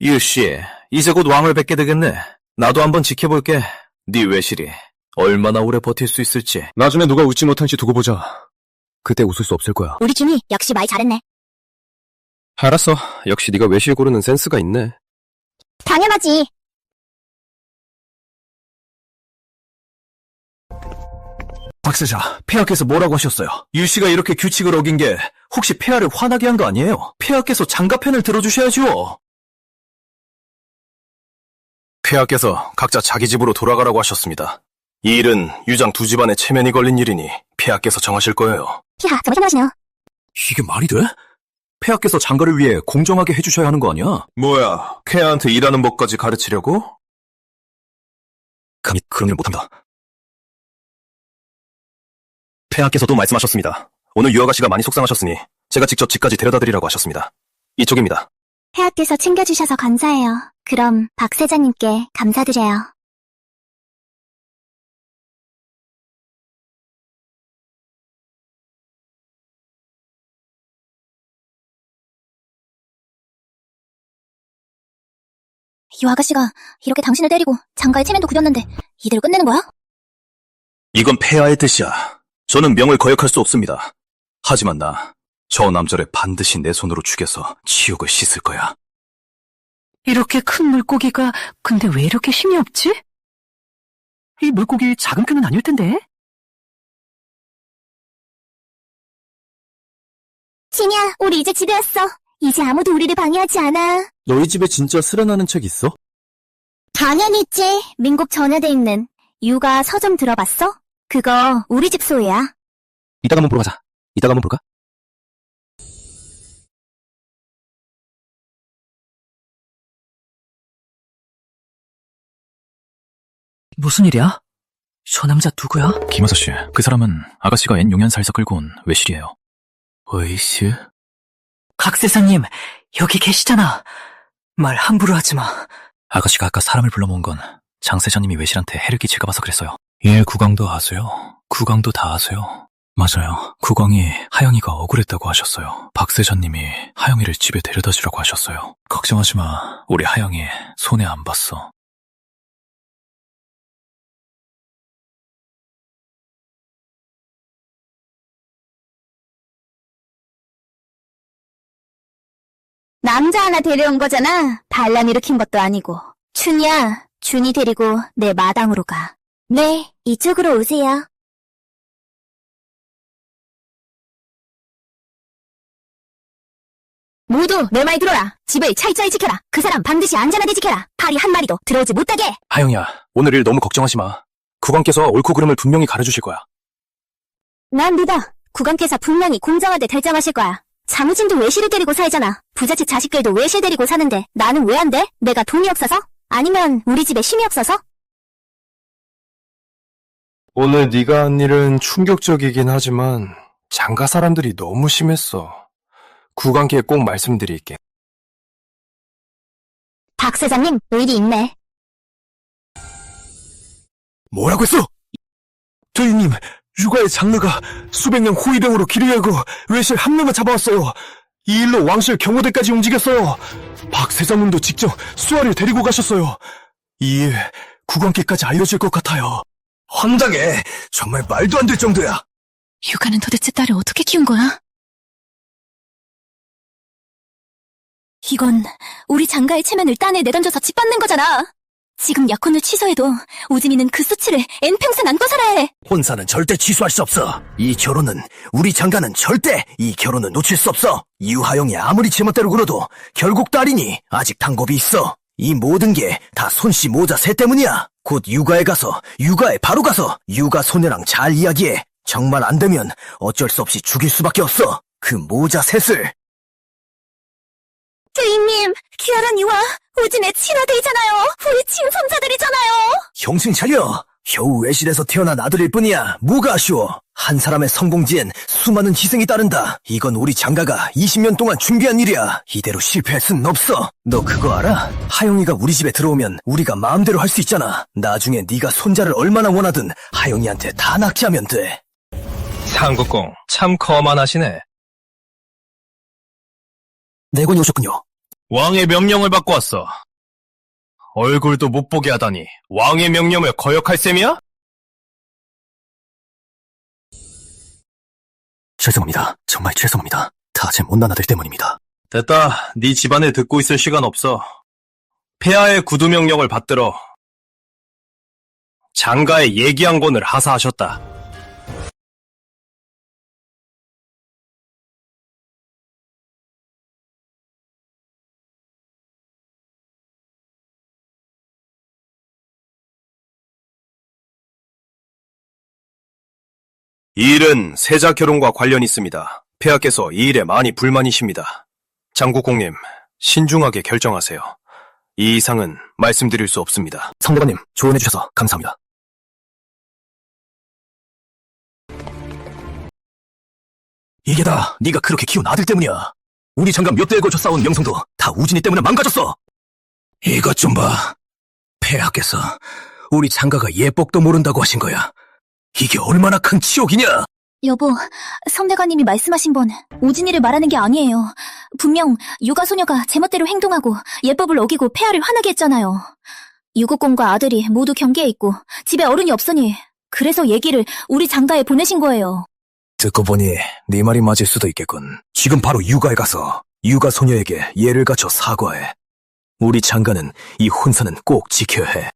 유씨, 이제 곧 왕을 뵙게 되겠네. 나도 한번 지켜볼게. 네 외실이 얼마나 오래 버틸 수 있을지. 나중에 누가 웃지 못할지 두고 보자. 그때 웃을 수 없을 거야. 우리 준이 역시 말 잘했네. 알았어. 역시 네가 외실 고르는 센스가 있네. 당연하지. 박세자, 폐하께서 뭐라고 하셨어요? 유씨가 이렇게 규칙을 어긴 게 혹시 폐하를 화나게 한 거 아니에요? 폐하께서 장가편을 들어주셔야죠. 폐하께서 각자 자기 집으로 돌아가라고 하셨습니다. 이 일은 유장 두 집안의 체면이 걸린 일이니 폐하께서 정하실 거예요. 폐하, 정말 생각하시네요. 이게 말이 돼? 폐하께서 장가를 위해 공정하게 해주셔야 하는 거 아니야? 뭐야, 폐하한테 일하는 법까지 가르치려고? 감히 그런 일 못한다. 폐하께서도 말씀하셨습니다. 오늘 유아가씨가 많이 속상하셨으니 제가 직접 집까지 데려다 드리라고 하셨습니다. 이쪽입니다. 폐하께서 챙겨주셔서 감사해요. 그럼 박 세자님께 감사드려요. 이 아가씨가 이렇게 당신을 때리고 장가의 체면도 구겼는데 이대로 끝내는 거야? 이건 폐하의 뜻이야. 저는 명을 거역할 수 없습니다. 하지만 저 남자를 반드시 내 손으로 죽여서 치욕을 씻을 거야. 이렇게 큰 물고기가 근데 왜 이렇게 힘이 없지? 이 물고기 작은 편은 아닐 텐데. 진이야, 우리 이제 집에 왔어. 이제 아무도 우리를 방해하지 않아. 너희 집에 진짜 수련하는 책 있어? 당연히 있지. 민국 전야돼 있는 유가 서점 들어봤어? 그거 우리 집 소유야. 이따가 한번 보러 가자. 이따가 한번 볼까? 무슨 일이야? 저 남자 누구야? 김아저씨, 그 사람은 아가씨가 앤 용연사에서 끌고 온 외실이에요. 외실? 각세사님, 여기 계시잖아. 말 함부로 하지 마. 아가씨가 아까 사람을 불러 모은 건 장세자님이 외실한테 해를 끼칠까 봐서 그랬어요. 예, 국왕도 아세요? 국왕도 다 아세요? 맞아요. 국왕이 하영이가 억울했다고 하셨어요. 박세자님이 하영이를 집에 데려다 주라고 하셨어요. 걱정하지 마. 우리 하영이 손해 안 봤어. 남자 하나 데려온 거잖아. 반란 일으킨 것도 아니고. 춘이야, 준이 데리고 내 마당으로 가. 네, 이쪽으로 오세요. 모두 내 말 들어라. 집을 철저히 지켜라. 그 사람 반드시 안전하게 지켜라. 파리 한 마리도 들어오지 못하게. 하영이야, 오늘 일 너무 걱정하지 마. 국왕께서 옳고 그름을 분명히 가르쳐주실 거야. 난 믿어. 국왕께서 분명히 공정하게 결정하실 거야. 장우진도 외실을 데리고 살잖아. 부잣집 자식들도 외실 데리고 사는데 나는 왜 안 돼? 내가 돈이 없어서? 아니면 우리 집에 힘이 없어서? 오늘 네가 한 일은 충격적이긴 하지만 장가 사람들이 너무 심했어. 국왕께 꼭 말씀드릴게. 박 사장님, 의리 있네. 뭐라고 했어? 저희님, 육아의 장르가 수백 명 호위병으로 길을 열고 외실 한 명을 잡아왔어요. 이 일로 왕실 경호대까지 움직였어요. 박 세자님도 직접 수아를 데리고 가셨어요. 이 일 국왕께까지 알려질 것 같아요. 황당해. 정말 말도 안 될 정도야. 육아는 도대체 딸을 어떻게 키운 거야? 이건 우리 장가의 체면을 딴에 내던져서 짓밟는 거잖아. 지금 약혼을 취소해도 우진이는 그 수치를 N평생 안고 살아야 해. 혼사는 절대 취소할 수 없어. 이 결혼은, 우리 장가는 절대 이 결혼을 놓칠 수 없어. 유하영이 아무리 제멋대로 굴어도 결국 딸이니 아직 단겁이 있어. 이 모든 게 다 손씨 모자 새 때문이야. 곧 육아에 가서, 육아에 바로 가서 육아 소녀랑 잘 이야기해. 정말 안 되면 어쩔 수 없이 죽일 수밖에 없어. 그 모자 셋을. 주인님, 귀하란 이와 우진의 친아들이잖아요. 우리 친손자들이잖아요. 정신 차려. 겨우 외실에서 태어난 아들일 뿐이야. 뭐가 아쉬워. 한 사람의 성공지엔 수많은 희생이 따른다. 이건 우리 장가가 20년 동안 준비한 일이야. 이대로 실패할 순 없어. 너 그거 알아? 하영이가 우리 집에 들어오면 우리가 마음대로 할 수 있잖아. 나중에 네가 손자를 얼마나 원하든 하영이한테 다 납치하면 돼. 상국공 참 거만하시네. 내건이 오셨군요. 왕의 명령을 받고 왔어. 얼굴도 못 보게 하다니 왕의 명령을 거역할 셈이야? 죄송합니다. 정말 죄송합니다. 다 제 못난 아들 때문입니다. 됐다. 네 집안을 듣고 있을 시간 없어. 폐하의 구두 명령을 받들어 장가의 예기양권을 하사하셨다. 이 일은 세자 결혼과 관련이 있습니다. 폐하께서 이 일에 많이 불만이십니다. 장국공님, 신중하게 결정하세요. 이 이상은 말씀드릴 수 없습니다. 성대관님, 조언해주셔서 감사합니다. 이게 다 네가 그렇게 키운 아들 때문이야. 우리 장가 몇 대에 걸쳐 쌓아온 명성도 다 우진이 때문에 망가졌어. 이것 좀 봐. 폐하께서 우리 장가가 예복도 모른다고 하신 거야. 이게 얼마나 큰 치욕이냐? 여보, 성대관님이 말씀하신 건 우진이를 말하는 게 아니에요. 분명 육아소녀가 제멋대로 행동하고 예법을 어기고 폐하를 화나게 했잖아요. 유국공과 아들이 모두 경계에 있고 집에 어른이 없으니 그래서 얘기를 우리 장가에 보내신 거예요. 듣고 보니 네 말이 맞을 수도 있겠군. 지금 바로 육아에 가서 육아 소녀에게 예를 갖춰 사과해. 우리 장가는 이 혼사는 꼭 지켜야 해.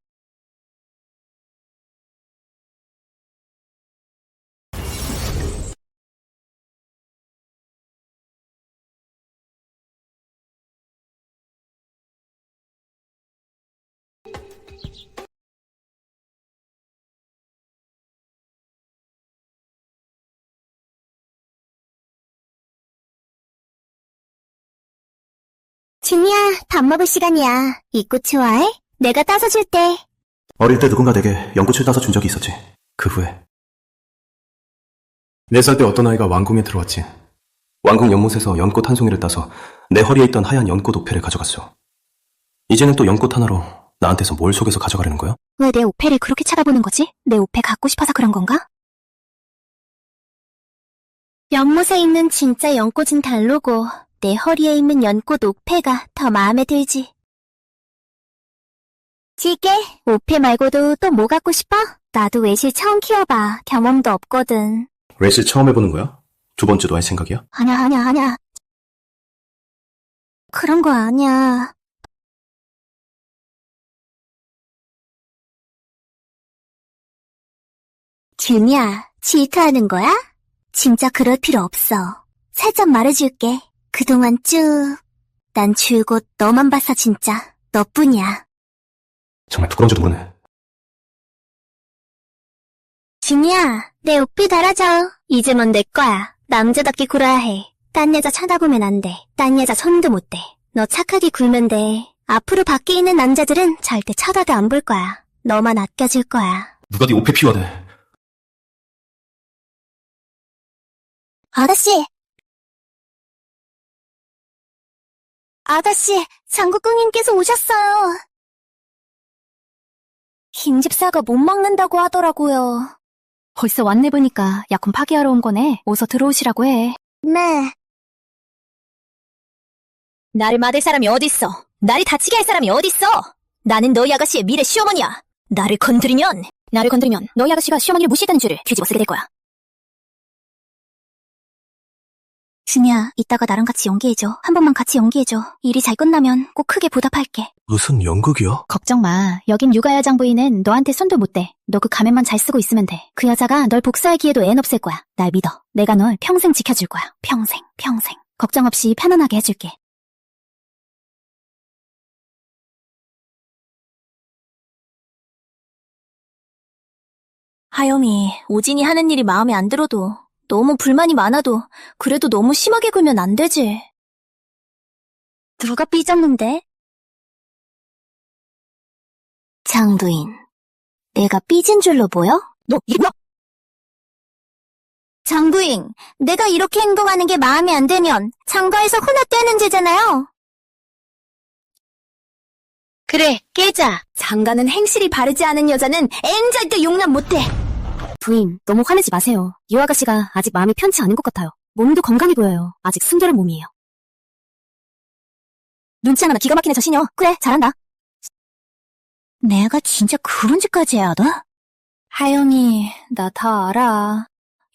준이야, 밥 먹을 시간이야. 이 꽃 좋아해? 내가 따서 줄게. 어릴 때 누군가 내게 연꽃을 따서 준 적이 있었지. 그 후에 4살 때 어떤 아이가 왕궁에 들어왔지. 왕궁 연못에서 연꽃 한 송이를 따서 내 허리에 있던 하얀 연꽃 옥패를 가져갔어. 이제는 또 연꽃 하나로 나한테서 뭘 속여서 가져가려는 거야? 왜 내 오페를 그렇게 쳐다보는 거지? 내 오페 갖고 싶어서 그런 건가? 연못에 있는 진짜 연꽃은 다르고 내 허리에 있는 연꽃 옥패가 더 마음에 들지. 지게, 오페 말고도 또 뭐 갖고 싶어? 나도 외실 처음 키워봐. 경험도 없거든. 외실 처음 해보는 거야? 두 번째도 할 생각이야? 아냐. 그런 거 아니야. 준이야, 질투하는 거야? 진짜 그럴 필요 없어. 살짝 말해줄게. 그동안 쭉 난 줄곧 너만 봤어 진짜. 너뿐이야. 정말 부끄러운지도 모르네. 준이야, 내 옷비 달아줘. 이제 넌 내 거야. 남자답게 굴어야 해. 딴 여자 쳐다보면 안 돼. 딴 여자 손도 못 대. 너 착하게 굴면 돼. 앞으로 밖에 있는 남자들은 절대 쳐다도 안 볼 거야. 너만 아껴줄 거야. 누가 네 옷에 피워대. 아가씨! 아가씨, 장국궁님께서 오셨어요. 김집사가 못 막는다고 하더라고요. 벌써 왔네 보니까 약혼 파기하러 온 거네. 어서 들어오시라고 해. 네. 나를 막을 사람이 어딨어? 나를 다치게 할 사람이 어딨어? 나는 너희 아가씨의 미래 시어머니야. 나를 건드리면 너희 아가씨가 시어머니를 무시했다는 줄을 뒤집어 쓰게 될 거야. 준이야, 이따가 나랑 같이 연기해줘. 한 번만 같이 연기해줘. 일이 잘 끝나면 꼭 크게 보답할게. 무슨 연극이야? 걱정 마. 여긴 육아야 장부인은 너한테 손도 못 대. 너 그 가면만 잘 쓰고 있으면 돼. 그 여자가 널 복수할 기회도 앤 없을 거야. 날 믿어. 내가 널 평생 지켜줄 거야. 평생. 걱정 없이 편안하게 해줄게. 하염이, 오진이 하는 일이 마음에 안 들어도, 너무 불만이 많아도, 그래도 너무 심하게 굴면 안 되지. 누가 삐졌는데? 장부인, 내가 삐진 줄로 보여? 너 장부인, 내가 이렇게 행동하는 게 마음에 안 들면 장가에서 혼합되는 죄잖아요. 그래, 깨자. 장가는 행실이 바르지 않은 여자는 엔 절대 용납 못해. 부인, 너무 화내지 마세요. 이 아가씨가 아직 마음이 편치 않은 것 같아요. 몸도 건강해 보여요. 아직 순결한 몸이에요. 눈치 하나 기가 막히네 저 시녀. 그래, 잘한다. 내가 진짜 그런 짓까지 해야 돼? 하영이, 나 다 알아.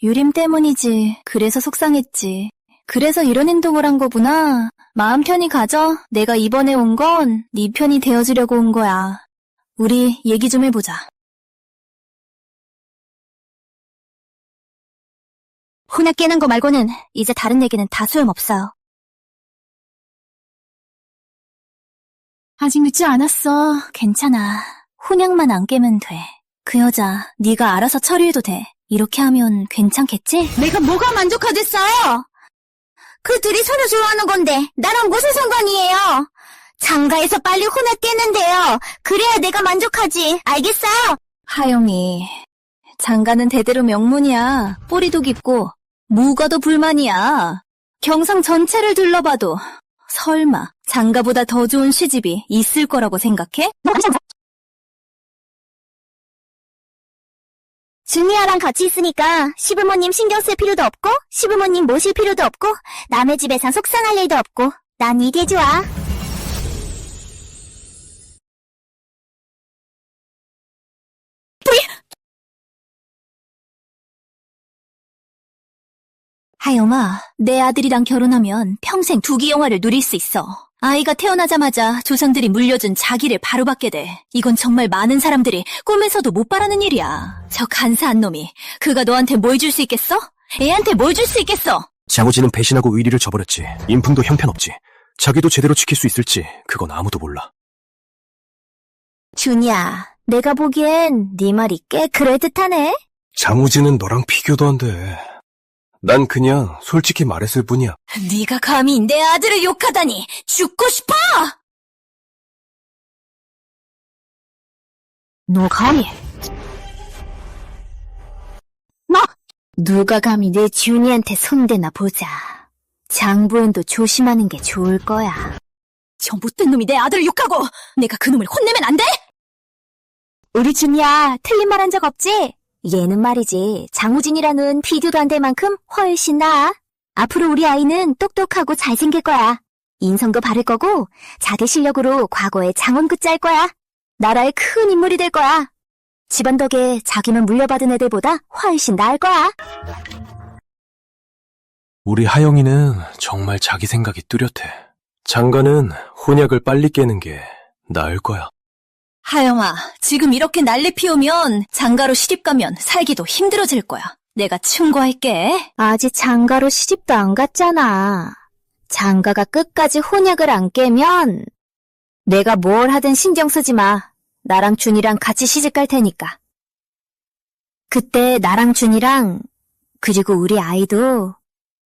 유림 때문이지. 그래서 속상했지. 그래서 이런 행동을 한 거구나. 마음 편히 가져. 내가 이번에 온 건 네 편이 되어주려고 온 거야. 우리 얘기 좀 해보자. 혼합 깨는 거 말고는 이제 다른 얘기는 다 소용없어요. 아직 늦지 않았어. 괜찮아. 혼약만 안 깨면 돼. 그 여자 네가 알아서 처리해도 돼. 이렇게 하면 괜찮겠지? 내가 뭐가 만족하겠어요? 그 둘이 서로 좋아하는 건데 나랑 무슨 상관이에요? 장가에서 빨리 혼합 깨는데요. 그래야 내가 만족하지. 알겠어요? 하영이, 장가는 대대로 명문이야. 뿌리도 깊고 뭐가 더 불만이야. 경상 전체를 둘러봐도 설마 장가보다 더 좋은 시집이 있을 거라고 생각해? 준이야랑 같이 있으니까 시부모님 신경 쓸 필요도 없고 시부모님 모실 필요도 없고 남의 집에서 속상할 일도 없고 난 이게 좋아. 하영아, 내 아들이랑 결혼하면 평생 두기 영화를 누릴 수 있어. 아이가 태어나자마자 조상들이 물려준 자기를 바로 받게 돼. 이건 정말 많은 사람들이 꿈에서도 못 바라는 일이야. 저 간사한 놈이 그가 너한테 뭘 줄 수 있겠어? 애한테 뭘 줄 수 있겠어? 장우진은 배신하고 의리를 저버렸지. 인품도 형편없지. 자기도 제대로 지킬 수 있을지 그건 아무도 몰라. 준이야, 내가 보기엔 네 말이 꽤 그럴듯하네. 장우진은 너랑 비교도 안 돼. 난 그냥 솔직히 말했을 뿐이야. 네가 감히 내 아들을 욕하다니 죽고 싶어! 너 감히 누가 감히 내 준이한테 손대나 보자. 장부인도 조심하는 게 좋을 거야. 저 못된 놈이 내 아들을 욕하고 내가 그 놈을 혼내면 안 돼? 우리 준이야, 틀린 말 한 적 없지? 얘는 말이지, 장우진이랑은 비교도 안 될 만큼 훨씬 나아. 앞으로 우리 아이는 똑똑하고 잘생길 거야. 인성도 바를 거고 자기 실력으로 과거에 장원굿 짤 거야. 나라의 큰 인물이 될 거야. 집안 덕에 자기만 물려받은 애들보다 훨씬 나을 거야. 우리 하영이는 정말 자기 생각이 뚜렷해. 장가는 혼약을 빨리 깨는 게 나을 거야. 하영아, 지금 이렇게 난리 피우면 장가로 시집 가면 살기도 힘들어질 거야. 내가 충고할게. 아직 장가로 시집도 안 갔잖아. 장가가 끝까지 혼약을 안 깨면 내가 뭘 하든 신경 쓰지 마. 나랑 준이랑 같이 시집 갈 테니까. 그때 나랑 준이랑 그리고 우리 아이도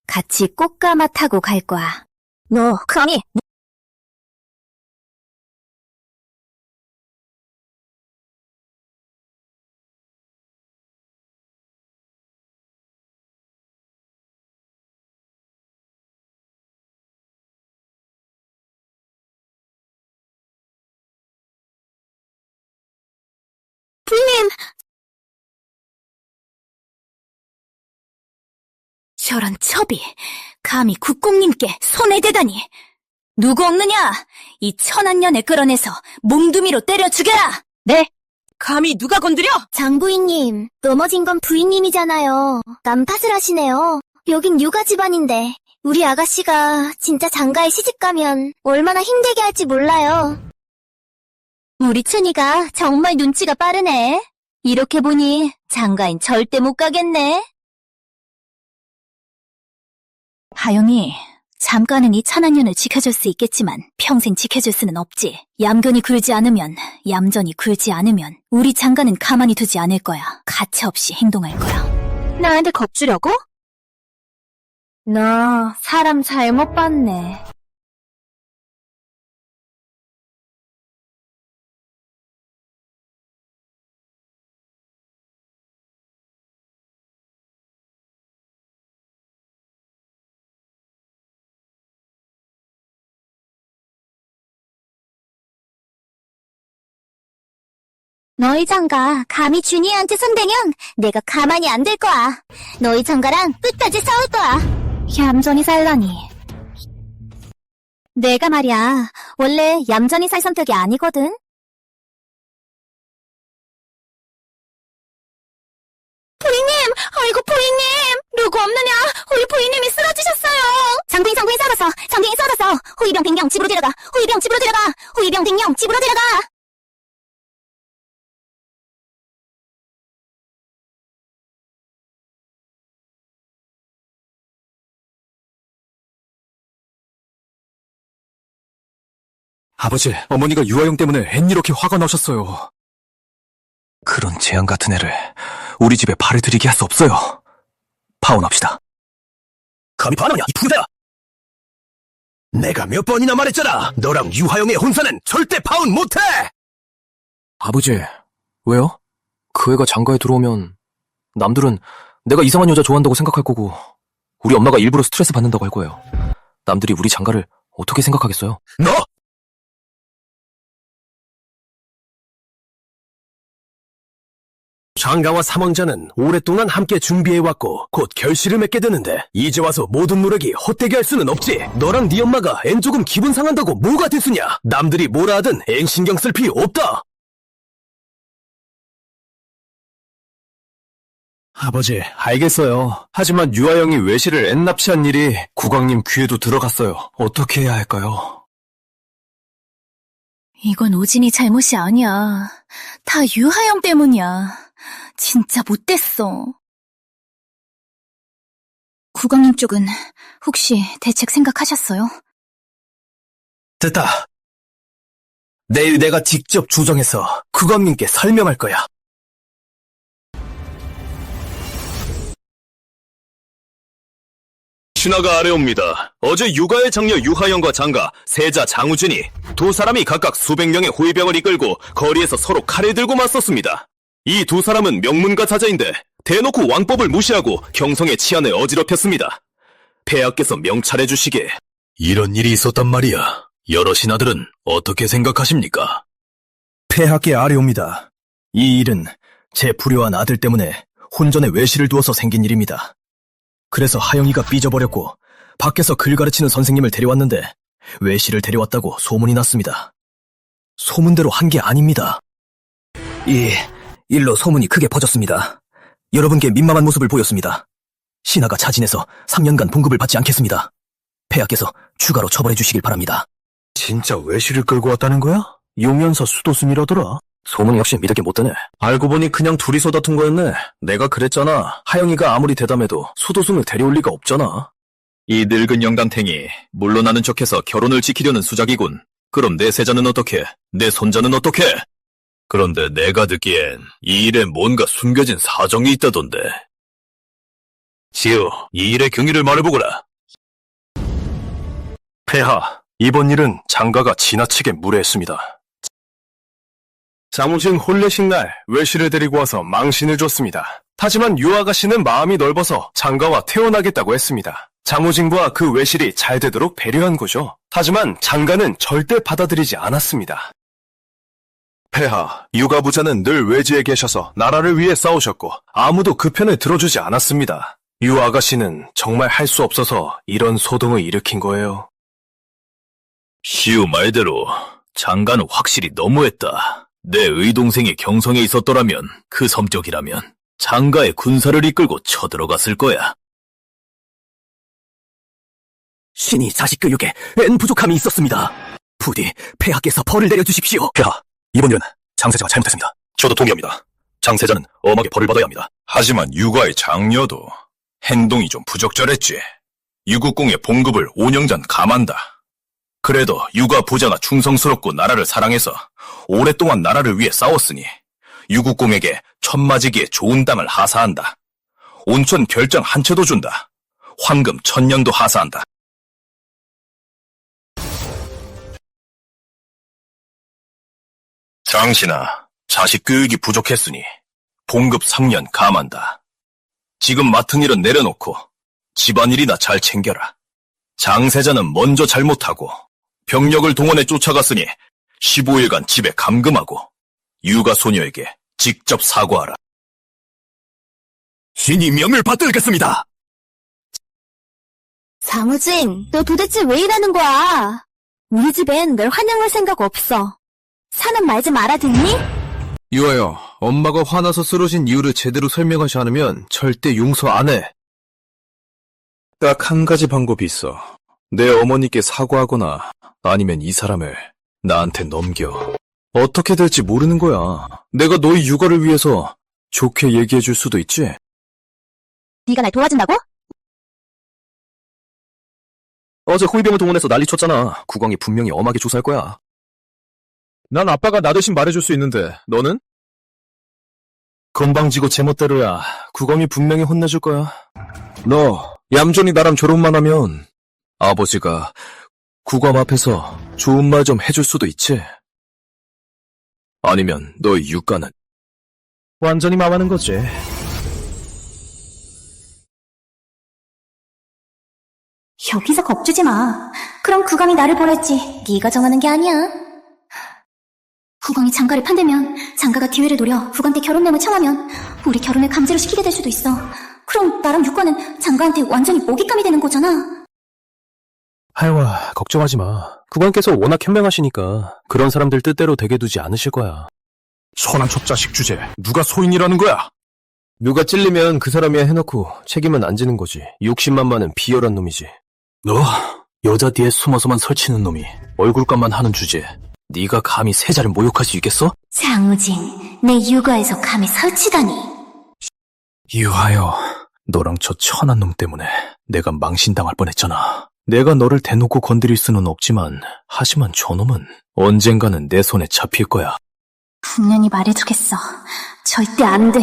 같이 꽃가마 타고 갈 거야. 너 감히 저런 첩이 감히 국공님께 손에 대다니. 누구 없느냐? 이 천한년에 끌어내서 몽두미로 때려 죽여라. 네. 감히 누가 건드려? 장부인님, 넘어진 건 부인님이잖아요. 난팟을 하시네요. 여긴 육아 집안인데 우리 아가씨가 진짜 장가에 시집가면 얼마나 힘들게 할지 몰라요. 우리 춘이가 정말 눈치가 빠르네. 이렇게 보니 장가엔 절대 못 가겠네. 하영이, 잠깐은 이 천한년을 지켜줄 수 있겠지만 평생 지켜줄 수는 없지. 얌전히 굴지 않으면 우리 장가는 가만히 두지 않을 거야. 가차없이 행동할 거야. 나한테 겁주려고? 너 사람 잘못 봤네. 너희 장가 감히 준이한테 손대면 내가 가만히 안 될 거야. 너희 장가랑 끝까지 싸울 거야. 얌전히 살라니. 내가 말이야, 원래 얌전히 살 성격이 아니거든. 부인님! 아이고 부인님! 누구 없느냐? 우리 부인님이 쓰러지셨어요! 장부인 썰어서! 호위병 100명 집으로 데려가! 호위병 100명 집으로 데려가! 아버지, 어머니가 유아용 때문에 웬 이렇게 화가 나셨어요. 그런 재앙 같은 애를 우리 집에 발을 들이게 할 수 없어요. 파혼합시다. 감히 반하냐, 이 부자야! 내가 몇 번이나 말했잖아! 너랑 유하영의 혼사는 절대 파혼 못해! 아버지, 왜요? 그 애가 장가에 들어오면 남들은 내가 이상한 여자 좋아한다고 생각할 거고 우리 엄마가 일부러 스트레스 받는다고 할 거예요. 남들이 우리 장가를 어떻게 생각하겠어요? 너! 장가와 삼왕자는 오랫동안 함께 준비해왔고 곧 결실을 맺게 되는데 이제 와서 모든 노력이 헛되게 할 수는 없지. 너랑 네 엄마가 앤 조금 기분 상한다고 뭐가 됐으냐. 남들이 뭐라 하든 앤 신경 쓸 필요 없다. 아버지, 알겠어요. 하지만 유아영이 외실을 앤납치한 일이 국왕님 귀에도 들어갔어요. 어떻게 해야 할까요? 이건 오진이 잘못이 아니야. 다 유하영 때문이야. 진짜 못됐어. 국왕님 쪽은 혹시 대책 생각하셨어요? 됐다. 내일 내가 직접 조정해서 국왕님께 설명할 거야. 신하가 아래옵니다. 어제 육아의 장녀 유하영과 장가, 세자 장우준이 두 사람이 각각 수백 명의 호위병을 이끌고 거리에서 서로 칼을 들고 맞섰습니다. 이 두 사람은 명문가 자자인데 대놓고 왕법을 무시하고 경성의 치안을 어지럽혔습니다. 폐하께서 명찰해 주시게. 이런 일이 있었단 말이야. 여러 신하들은 어떻게 생각하십니까? 폐하께 아뢰옵니다. 이 일은 제 불효한 아들 때문에 혼전에 외실을 두어서 생긴 일입니다. 그래서 하영이가 삐져버렸고 밖에서 글 가르치는 선생님을 데려왔는데 외실을 데려왔다고 소문이 났습니다. 소문대로 한 게 아닙니다. 이 일로 소문이 크게 퍼졌습니다. 여러분께 민망한 모습을 보였습니다. 신하가 자진해서 3년간 봉급을 받지 않겠습니다. 폐하께서 추가로 처벌해 주시길 바랍니다. 진짜 외실을 끌고 왔다는 거야? 용연사 수도승이라더라. 소문 역시 믿을 게 못 되네. 알고 보니 그냥 둘이서 다툰 거였네. 내가 그랬잖아. 하영이가 아무리 대담해도 수도승을 데려올 리가 없잖아. 이 늙은 영감탱이 물러나는 척해서 결혼을 지키려는 수작이군. 그럼 내 세자는 어떻게? 내 손자는 어떻게? 그런데 내가 듣기엔 이 일에 뭔가 숨겨진 사정이 있다던데. 지우, 이 일의 경위를 말해보거라. 폐하, 이번 일은 장가가 지나치게 무례했습니다. 장우진 혼례식 날 외실을 데리고 와서 망신을 줬습니다. 하지만 유아가씨는 마음이 넓어서 장가와 태어나겠다고 했습니다. 장우진과 그 외실이 잘 되도록 배려한 거죠. 하지만 장가는 절대 받아들이지 않았습니다. 폐하, 유가부자는 늘 외지에 계셔서 나라를 위해 싸우셨고 아무도 그 편을 들어주지 않았습니다. 유아가씨는 정말 할 수 없어서 이런 소동을 일으킨 거예요. 시우 말대로 장가는 확실히 너무했다. 내 의동생이 경성에 있었더라면, 그 성격이라면 장가의 군사를 이끌고 쳐들어갔을 거야. 신이 자식 교육에 N 부족함이 있었습니다. 부디 폐하께서 벌을 내려주십시오. 폐하, 이번 일은 장세자가 잘못했습니다. 저도 동의합니다. 장세자는 엄하게 벌을 받아야 합니다. 하지만 유가의 장녀도 행동이 좀 부적절했지. 유국공의 봉급을 5년 전 감한다. 그래도 유가 부자가 충성스럽고 나라를 사랑해서 오랫동안 나라를 위해 싸웠으니 유국공에게 천마지기에 좋은 땅을 하사한다. 온천 별장 한 채도 준다. 황금 1000냥도 하사한다. 장신아, 자식 교육이 부족했으니 봉급 3년 감한다. 지금 맡은 일은 내려놓고 집안일이나 잘 챙겨라. 장세자는 먼저 잘못하고 병력을 동원해 쫓아갔으니 15일간 집에 감금하고 유가 소녀에게 직접 사과하라. 신이 명을 받들겠습니다. 장우진, 너 도대체 왜 이러는 거야? 우리 집엔 널 환영할 생각 없어. 사는 말 좀 알아듣니? 유아여, 엄마가 화나서 쓰러진 이유를 제대로 설명하지 않으면 절대 용서 안 해. 딱 한 가지 방법이 있어. 내 어머니께 사과하거나 아니면 이 사람을 나한테 넘겨. 어떻게 될지 모르는 거야. 내가 너희 육아를 위해서 좋게 얘기해줄 수도 있지. 네가 날 도와준다고? 어제 호위병을 동원해서 난리 쳤잖아. 국왕이 분명히 엄하게 조사할 거야. 난 아빠가 나 대신 말해줄 수 있는데 너는? 건방지고 제멋대로야. 국왕이 분명히 혼내줄 거야. 너 얌전히 나랑 결혼만 하면 아버지가 국왕 앞에서 좋은 말 좀 해줄 수도 있지. 아니면 너의 육가는 완전히 망하는 거지. 여기서 겁주지 마. 그럼 국왕이 나를 보낼지 네가 정하는 게 아니야. 국왕이 장가를 판대면 장가가 기회를 노려 국왕한테 결혼명을 청하면 우리 결혼을 강제로 시키게 될 수도 있어. 그럼 나랑 육가는 장가한테 완전히 먹잇감이 되는 거잖아. 하영아, 걱정하지 마. 국왕께서 워낙 현명하시니까 그런 사람들 뜻대로 되게 두지 않으실 거야. 천한첩 자식 주제. 누가 소인이라는 거야? 누가 찔리면 그 사람이야 해놓고 책임은 안 지는 거지. 욕심만만은 비열한 놈이지. 너 여자 뒤에 숨어서만 설치는 놈이 얼굴값만 하는 주제. 네가 감히 세자를 모욕할 수 있겠어? 장우진, 내 육아에서 감히 설치다니. 유하여, 너랑 저 천한 놈 때문에 내가 망신당할 뻔했잖아. 내가 너를 대놓고 건드릴 수는 없지만 하지만 저놈은 언젠가는 내 손에 잡힐 거야. 분명히 말해주겠어. 절대 안 돼.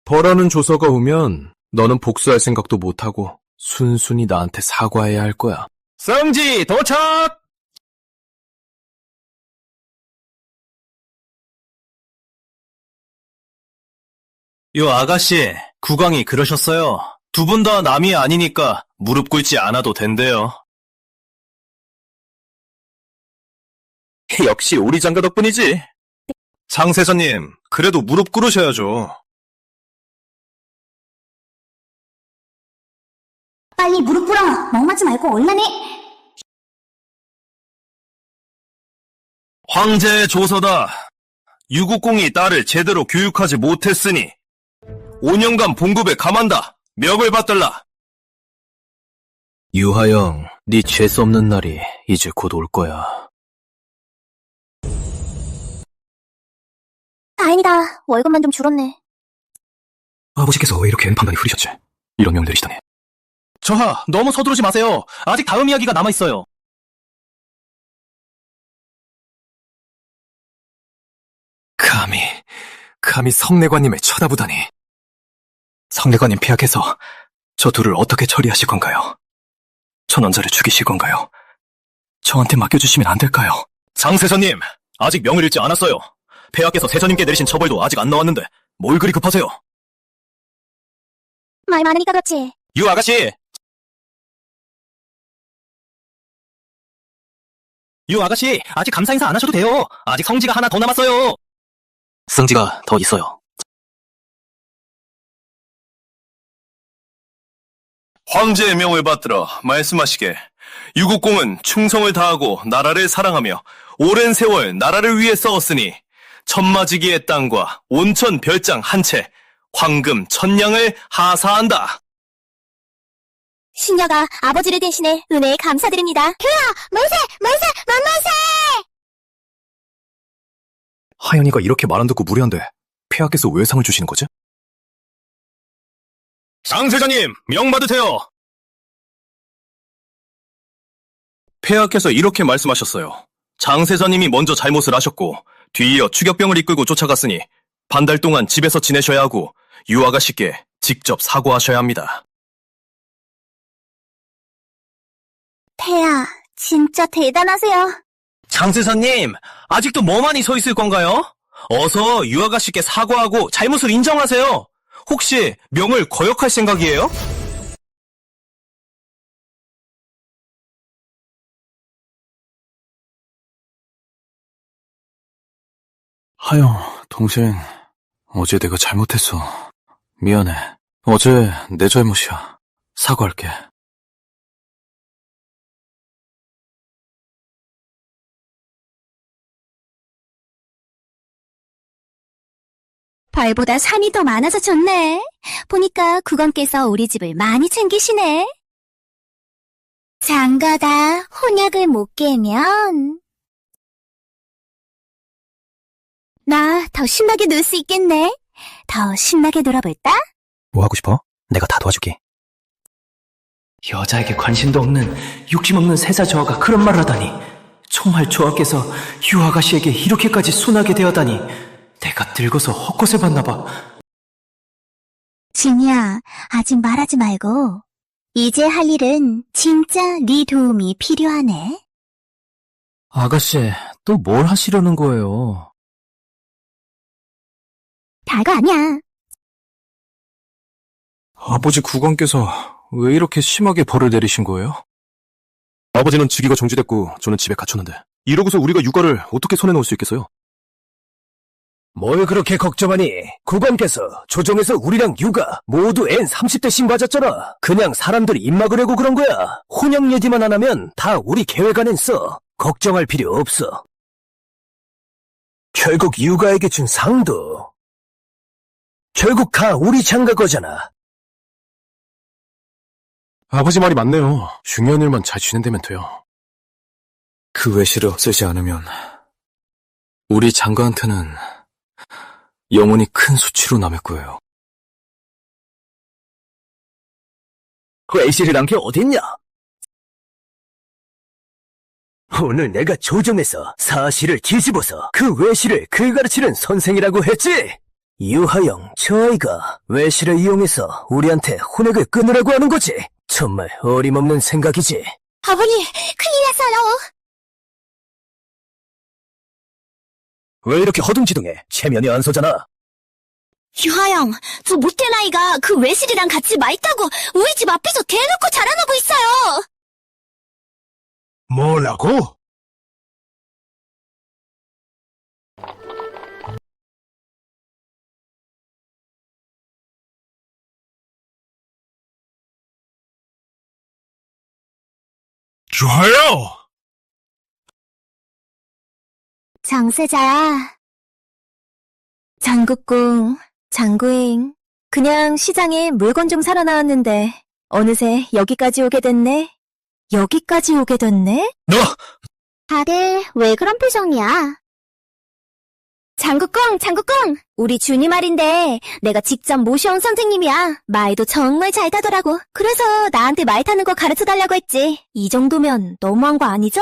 벌하는 조서가 오면 너는 복수할 생각도 못하고 순순히 나한테 사과해야 할 거야. 성지 도착! 요 아가씨, 국왕이 그러셨어요. 두 분 다 남이 아니니까 무릎 꿇지 않아도 된대요. 역시 우리 장가 덕분이지. 장세자님, 그래도 무릎 꿇으셔야죠. 빨리 무릎 꿇어. 멍맞지 말고 얼라네. 황제의 조서다. 유국공이 딸을 제대로 교육하지 못했으니 5년간 봉급에 감한다. 멱을 받들라. 유하영, 네 죄수 없는 날이 이제 곧 올 거야. 다행이다. 월급만 좀 줄었네. 아버지께서 왜 이렇게 N판단이 흐리셨지? 이런 명 내리시다니. 저하, 너무 서두르지 마세요. 아직 다음 이야기가 남아있어요. 감히 성내관님을 쳐다보다니. 성내관님 폐하께서 저 둘을 어떻게 처리하실 건가요? 천원자를 죽이실 건가요? 저한테 맡겨주시면 안 될까요? 장세자님, 아직 명을 잃지 않았어요. 폐하께서 세자님께 내리신 처벌도 아직 안 나왔는데 뭘 그리 급하세요? 말 많으니까 그렇지. 유 아가씨! 유 아가씨, 아직 감사 인사 안 하셔도 돼요. 아직 성지가 하나 더 남았어요. 성지가 더 있어요. 황제의 명을 받들어 말씀하시게. 유국공은 충성을 다하고 나라를 사랑하며 오랜 세월 나라를 위해 싸웠으니 천마지기의 땅과 온천 별장 한 채, 황금 1000냥을 하사한다. 신녀가 아버지를 대신해 은혜에 감사드립니다. 교야! 만세! 만세! 만만세! 하연이가 이렇게 말 안 듣고 무례한데 폐하께서 왜 상을 주시는 거지? 장세자님, 명 받으세요. 폐하께서 이렇게 말씀하셨어요. 장세자님이 먼저 잘못을 하셨고 뒤이어 추격병을 이끌고 쫓아갔으니 반달 동안 집에서 지내셔야 하고 유아가씨께 직접 사과하셔야 합니다. 폐하, 진짜 대단하세요. 장세자님, 아직도 멍하니 서 있을 건가요? 어서 유아가씨께 사과하고 잘못을 인정하세요. 혹시 명을 거역할 생각이에요? 하영, 동생, 어제 내가 잘못했어. 미안해. 어제 내 잘못이야. 사과할게. 벌보다 산이 더 많아서 좋네. 보니까 국왕께서 우리 집을 많이 챙기시네. 장가다 혼약을 못 깨면 나 더 신나게 놀 수 있겠네. 더 신나게 놀아볼까? 뭐 하고 싶어? 내가 다 도와줄게. 여자에게 관심도 없는 욕심 없는 세자 저하가 그런 말을 하다니. 정말 저하께서 유아가씨에게 이렇게까지 순하게 대하다니. 내가 늙어서 헛것을 봤나 봐. 진이야, 아직 말하지 말고 이제 할 일은 진짜 네 도움이 필요하네. 아가씨, 또 뭘 하시려는 거예요? 다가 아니야. 아버지 국왕께서 왜 이렇게 심하게 벌을 내리신 거예요? 아버지는 즉위가 정지됐고 저는 집에 갇혔는데 이러고서 우리가 육아를 어떻게 손에 넣을 수 있겠어요? 뭘 그렇게 걱정하니? 국왕께서 조정에서 우리랑 육아 모두 앤 30대 신 맞았잖아. 그냥 사람들이 입 막으려고 그런 거야. 혼영 얘기만 안 하면 다 우리 계획 안엔 써. 걱정할 필요 없어. 결국 육아에게 준 상도 결국 다 우리 장가 거잖아. 아버지 말이 맞네요. 중요한 일만 잘 진행되면 돼요. 그 외실을 없애지 않으면 우리 장가한테는 영원히 큰 수치로 남을 거예요. 외실이란 게 어딨냐? 오늘 내가 조정에서 사실을 뒤집어서 그 외실을 글가르치는 선생이라고 했지? 유하영, 저 아이가 외실을 이용해서 우리한테 혼액을 끊으라고 하는 거지? 정말 어림없는 생각이지. 아버님, 큰일 났어요. 왜 이렇게 허둥지둥해? 체면이 안 서잖아. 유하영, 저 못된 아이가 그 외실이랑 같이 말 타고 우리 집 앞에서 대놓고 자랑하고 있어요. 뭐라고? 좋아요! 장세자야. 장국공, 장구잉. 그냥 시장에 물건 좀 사러 나왔는데 어느새 여기까지 오게 됐네. 여기까지 오게 됐네? 너! 다들 왜 그런 표정이야? 장국公, 장국공! 우리 준이 말인데 내가 직접 모셔온 선생님이야. 말도 정말 잘 타더라고. 그래서 나한테 말 타는 거 가르쳐달라고 했지. 이 정도면 너무한 거 아니죠?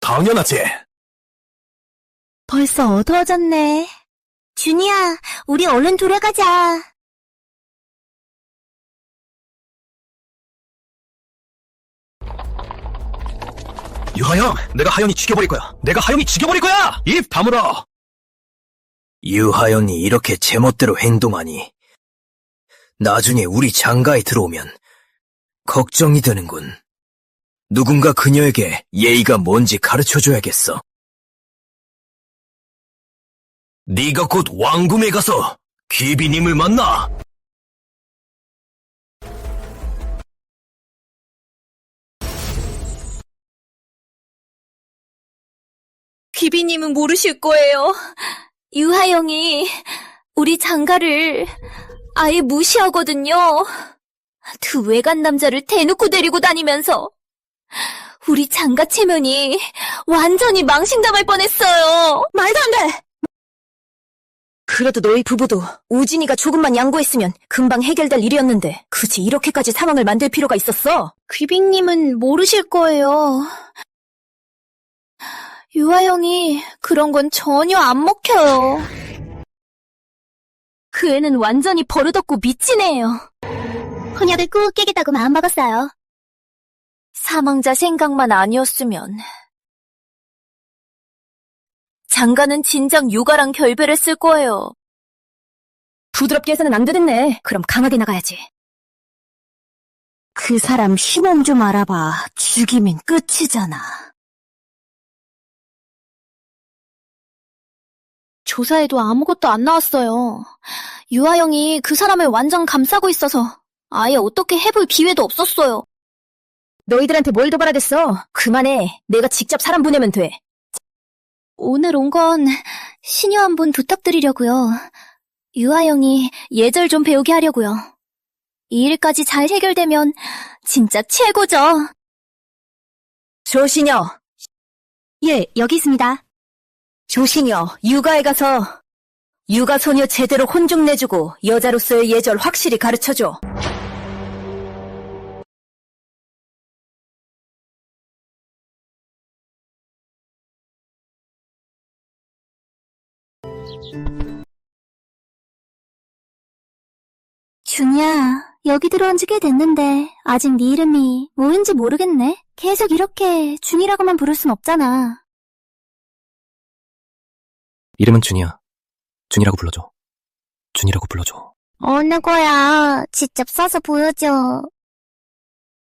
당연하지. 벌써 어두워졌네. 준이야, 우리 얼른 돌아가자. 유하영, 내가 하영이 죽여버릴 거야. 내가 하영이 죽여버릴 거야! 입 다물어! 유하영이 이렇게 제멋대로 행동하니 나중에 우리 장가에 들어오면 걱정이 되는군. 누군가 그녀에게 예의가 뭔지 가르쳐줘야겠어. 네가 곧 왕궁에 가서 귀비님을 만나! 귀비님은 모르실 거예요. 유하영이 우리 장가를 아예 무시하거든요. 두 외간 남자를 대놓고 데리고 다니면서 우리 장가 체면이 완전히 망신당할 뻔했어요. 말도 안 돼! 그래도 너희 부부도 우진이가 조금만 양보했으면 금방 해결될 일이었는데 굳이 이렇게까지 상황을 만들 필요가 있었어? 귀빈님은 모르실 거예요. 유하영이 그런 건 전혀 안 먹혀요. 그 애는 완전히 버릇없고 미친 애예요. 혼약을 꾹 깨겠다고 마음먹었어요. 사망자 생각만 아니었으면 장가는 진작 요가랑 결별을 쓸 거예요. 부드럽게 해서는 안 되겠네. 그럼 강하게 나가야지. 그 사람 힘몸 좀 알아봐. 죽이면 끝이잖아. 조사에도 아무것도 안 나왔어요. 유하영이 그 사람을 완전 감싸고 있어서 아예 어떻게 해볼 기회도 없었어요. 너희들한테 뭘 도발하겠어? 그만해. 내가 직접 사람 보내면 돼. 오늘 온 건 시녀 한 분 부탁드리려고요. 유하영이 예절 좀 배우게 하려고요. 이 일까지 잘 해결되면 진짜 최고죠. 조시녀. 예, 여기 있습니다. 조시녀, 육아에 가서 육아 소녀 제대로 혼 좀 내주고 여자로서의 예절 확실히 가르쳐줘. 준이야, 여기 들어온 지 꽤 됐는데 아직 네 이름이 뭐인지 모르겠네. 계속 이렇게 준이라고만 부를 순 없잖아. 이름은 준이야. 준이라고 불러줘. 준이라고 불러줘. 어느 거야? 직접 써서 보여줘.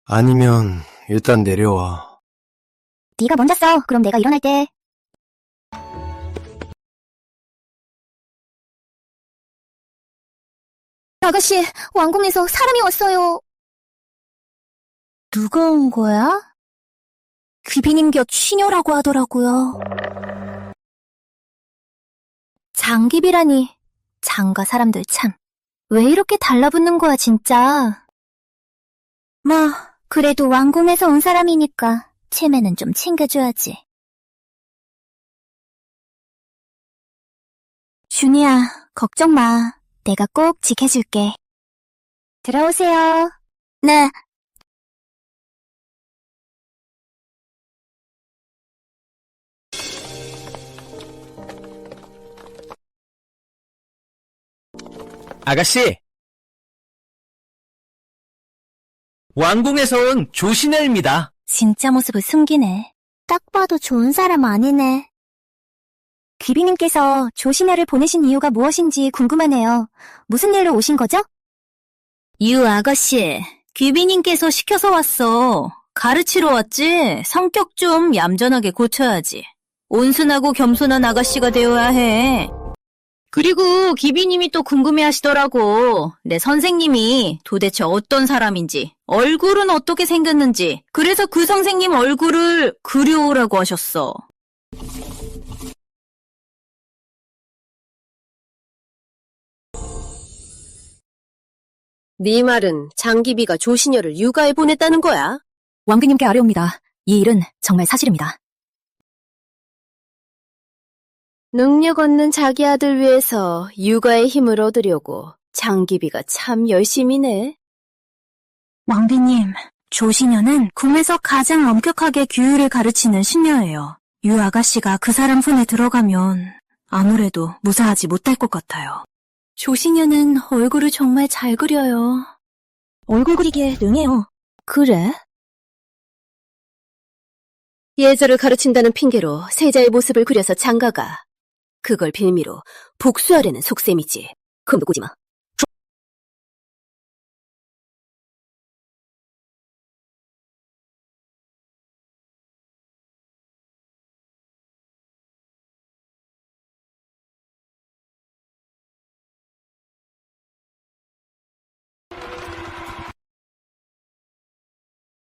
아니면 일단 내려와. 네가 먼저 써. 그럼 내가 일어날 때. 아가씨, 왕궁에서 사람이 왔어요. 누가 온 거야? 귀비님 곁 취녀라고 하더라고요. 장기비라니, 장가 사람들 참. 왜 이렇게 달라붙는 거야, 진짜. 뭐, 그래도 왕궁에서 온 사람이니까 체면은 좀 챙겨줘야지. 준이야, 걱정 마. 내가 꼭 지켜줄게. 들어오세요. 네. 아가씨! 왕궁에서 온 조신혜입니다. 진짜 모습을 숨기네. 딱 봐도 좋은 사람 아니네. 귀비님께서 조신혜를 보내신 이유가 무엇인지 궁금하네요. 무슨 일로 오신 거죠? 유 아가씨, 귀비님께서 시켜서 왔어. 가르치러 왔지? 성격 좀 얌전하게 고쳐야지. 온순하고 겸손한 아가씨가 되어야 해. 그리고 귀비님이 또 궁금해하시더라고. 내 선생님이 도대체 어떤 사람인지, 얼굴은 어떻게 생겼는지. 그래서 그 선생님 얼굴을 그려오라고 하셨어. 네 말은 장기비가 조시녀를 육아에 보냈다는 거야? 왕비님께 아뢰옵니다. 이 일은 정말 사실입니다. 능력 없는 자기 아들 위해서 육아의 힘을 얻으려고 장기비가 참 열심이네. 왕비님, 조신녀는 궁에서 가장 엄격하게 규율을 가르치는 신녀예요. 유 아가씨가 그 사람 손에 들어가면 아무래도 무사하지 못할 것 같아요. 조신녀는 얼굴을 정말 잘 그려요. 얼굴 그리기에 능해요. 그래? 예절을 가르친다는 핑계로 세자의 모습을 그려서 장가가. 그걸 빌미로 복수하려는 속셈이지. 그럼 누구지 마.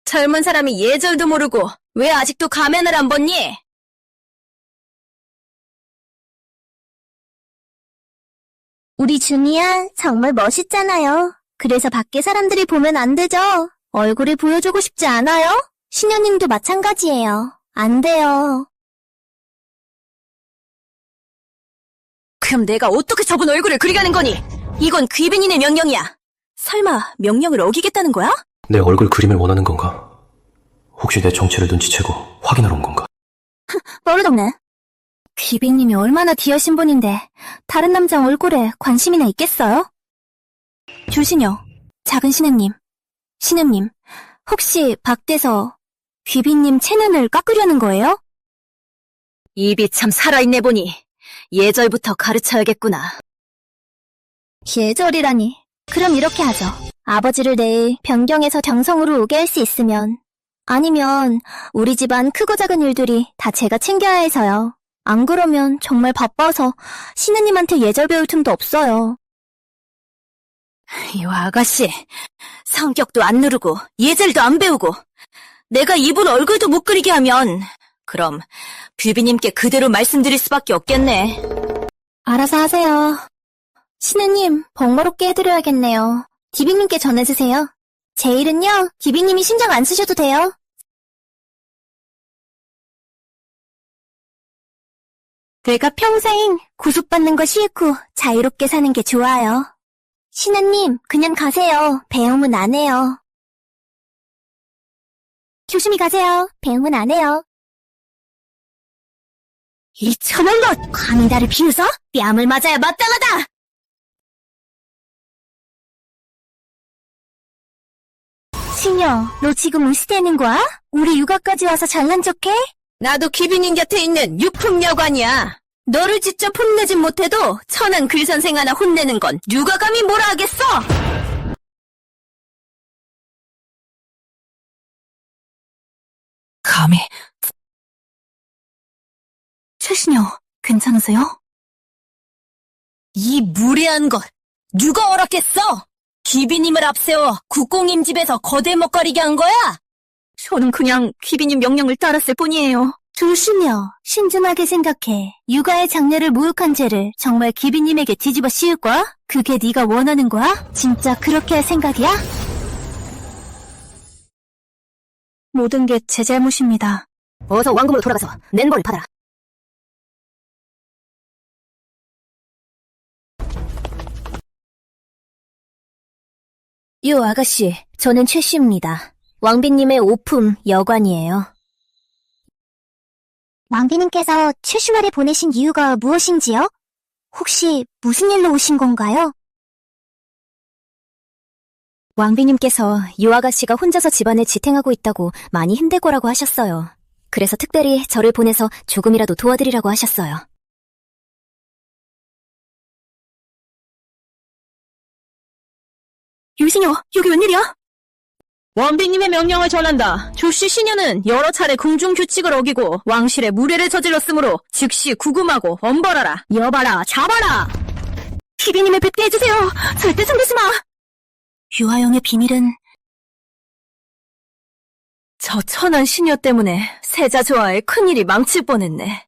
젊은 사람이 예절도 모르고 왜 아직도 가면을 안 벗니? 우리 준이야 정말 멋있잖아요. 그래서 밖에 사람들이 보면 안 되죠. 얼굴을 보여주고 싶지 않아요? 신녀님도 마찬가지예요. 안 돼요. 그럼 내가 어떻게 저분 얼굴을 그리라는 거니? 이건 귀빈인의 명령이야. 설마 명령을 어기겠다는 거야? 내 얼굴 그림을 원하는 건가? 혹시 내 정체를 눈치채고 확인하러 온 건가? 모르겠네. 귀빈님이 얼마나 귀하신 분인데 다른 남자 얼굴에 관심이나 있겠어요? 조신여, 작은 신우님, 신우님, 혹시 밖에서 귀빈님 체면을 깎으려는 거예요? 입이 참 살아있네 보니 예절부터 가르쳐야겠구나. 예절이라니. 그럼 이렇게 하죠. 아버지를 내일 변경해서 정성으로 오게 할 수 있으면, 아니면 우리 집안 크고 작은 일들이 다 제가 챙겨야 해서요. 안 그러면 정말 바빠서 신우님한테 예절 배울 틈도 없어요. 이 아가씨, 성격도 안 누르고 예절도 안 배우고 내가 이분 얼굴도 못 그리게 하면 그럼 뷰비님께 그대로 말씀드릴 수밖에 없겠네. 알아서 하세요. 신우님, 번거롭게 해드려야겠네요. 디비님께 전해주세요. 제 일은요, 디비님이 신경 안 쓰셔도 돼요. 내가 평생 구속받는 거 싫고 자유롭게 사는 게 좋아요. 신우님, 그냥 가세요. 배웅은 안 해요. 조심히 가세요. 배웅은 안 해요. 이 천원것! 감히 나를 비웃어? 뺨을 맞아야 마땅하다! 신여, 너 지금 무시되는 거야? 우리 육아까지 와서 잘난 척해? 나도 귀빈인 곁에 있는 유품여관이야. 너를 직접 혼내진 못해도 천한 글선생 하나 혼내는 건 누가 감히 뭐라 하겠어? 감히. 최신여, 괜찮으세요? 이 무례한 것 누가 허락했어? 귀빈님을 앞세워 국공임 집에서 거대 먹거리게 한 거야? 저는 그냥 귀비님 명령을 따랐을 뿐이에요. 조심여, 신중하게 생각해. 육아의 장례를 모욕한 죄를 정말 귀비님에게 뒤집어 씌울 거야? 그게 네가 원하는 거야? 진짜 그렇게 할 생각이야? 모든 게 제 잘못입니다. 어서 왕궁으로 돌아가서 낸벌을 받아라. 유 아가씨, 저는 최씨입니다. 왕비님의 오품 여관이에요. 왕비님께서 최씨와를 보내신 이유가 무엇인지요? 혹시 무슨 일로 오신 건가요? 왕비님께서 유 아가씨가 혼자서 집안을 지탱하고 있다고 많이 힘들 거라고 하셨어요. 그래서 특별히 저를 보내서 조금이라도 도와드리라고 하셨어요. 유신여, 여기 웬일이야? 왕비님의 명령을 전한다. 조씨 신녀는 여러 차례 궁중 규칙을 어기고 왕실에 무례를 저질렀으므로 즉시 구금하고 엄벌하라. 여봐라, 잡아라. 희비님을 뵙게 해주세요. 절대 손대지 마. 유아영의 비밀은 저 천한 신녀 때문에 세자 조화에 큰일이 망칠 뻔했네.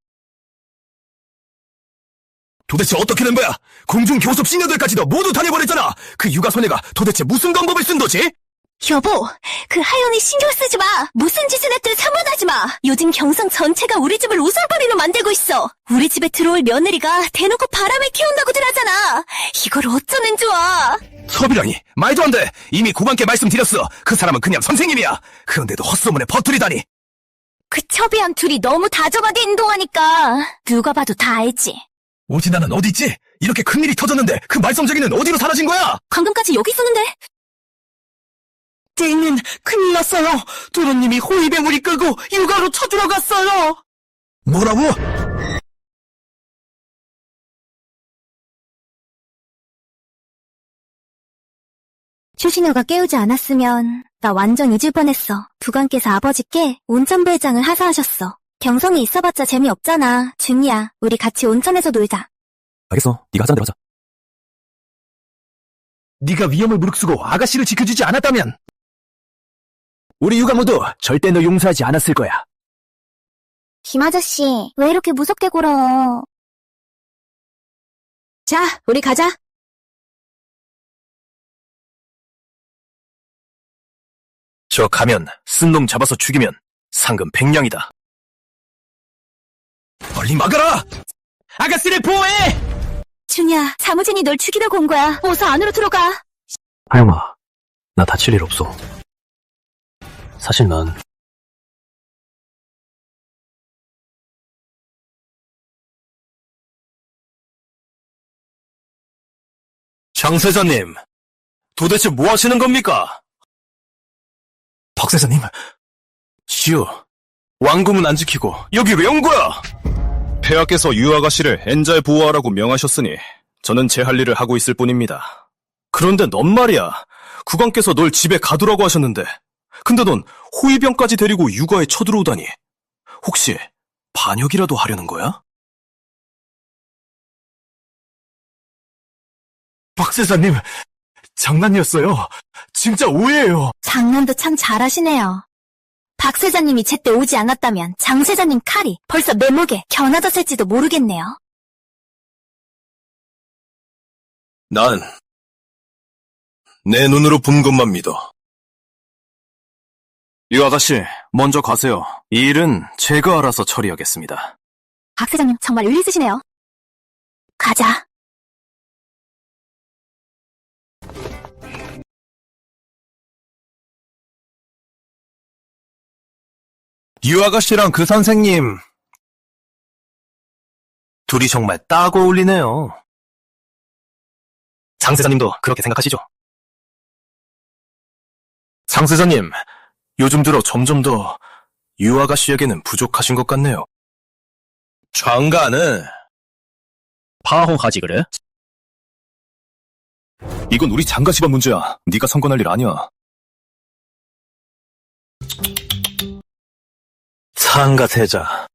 도대체 어떻게 된 거야? 궁중 교섭 신녀들까지도 모두 다녀버렸잖아. 그 육아 소녀가 도대체 무슨 방법을 쓴 거지? 여보, 그 하연이 신경 쓰지 마. 무슨 짓을 했든 상관하지 마. 요즘 경성 전체가 우리 집을 우상벌이로 만들고 있어. 우리 집에 들어올 며느리가 대놓고 바람을 키운다고들 하잖아. 이걸 어쩌면 좋아. 서비라니, 말도 안 돼. 이미 고관께 말씀드렸어. 그 사람은 그냥 선생님이야. 그런데도 헛소문에 퍼뜨리다니. 그 처비한 둘이 너무 다정하게 행동하니까 누가 봐도 다 알지. 오진아는 어디 있지? 이렇게 큰일이 터졌는데 그 말썽쟁이는 어디로 사라진 거야? 방금까지 여기 있었는데. 띵님, 큰일 났어요. 도련님이 호위병을 이끌고 육아로 쳐들어 갔어요. 뭐라고? 추신호가 깨우지 않았으면 나 완전 잊을 뻔했어. 부관께서 아버지께 온천배장을 하사하셨어. 경성에 있어봤자 재미없잖아. 준이야, 우리 같이 온천에서 놀자. 알겠어. 네가 하자는 대로 하자. 네가 위험을 무릅쓰고 아가씨를 지켜주지 않았다면 우리 육아 모두 절대 너 용서하지 않았을 거야. 김아저씨, 왜 이렇게 무섭게 굴어? 자, 우리 가자. 저 가면 쓴 놈 잡아서 죽이면 상금 100냥이다. 빨리 막아라! 아가씨를 보호해! 준이야, 자무진이 널 죽이려고 온 거야. 어서 안으로 들어가. 하영아, 나 다칠 일 없어. 사실 난 장세자님, 도대체 뭐 하시는 겁니까? 박세자님, 시우, 왕궁은 안 지키고 여기 왜 온 거야? 폐하께서 유아가씨를 엔잘 보호하라고 명하셨으니 저는 제 할 일을 하고 있을 뿐입니다. 그런데 넌 말이야, 국왕께서 널 집에 가두라고 하셨는데 근데 넌 호위병까지 데리고 육아에 쳐들어오다니. 혹시 반역이라도 하려는 거야? 박세자님, 장난이었어요. 진짜 오해예요. 장난도 참 잘하시네요. 박 세자님이 제때 오지 않았다면 장 세자님 칼이 벌써 내 목에 겨나졌을지도 모르겠네요. 난 내 눈으로 본 것만 믿어. 유아가씨, 먼저 가세요. 이 일은 제가 알아서 처리하겠습니다. 박 세자님 정말 의리 있으시네요. 가자. 유아가씨랑 그 선생님, 둘이 정말 딱 어울리네요. 장세자님도 그렇게 생각하시죠? 장세자님, 요즘 들어 점점 더 유아가씨에게는 부족하신 것 같네요. 장가는 파호하지 그래? 이건 우리 장가 집안 문제야. 네가 선권할 일 아니야. 상가세자,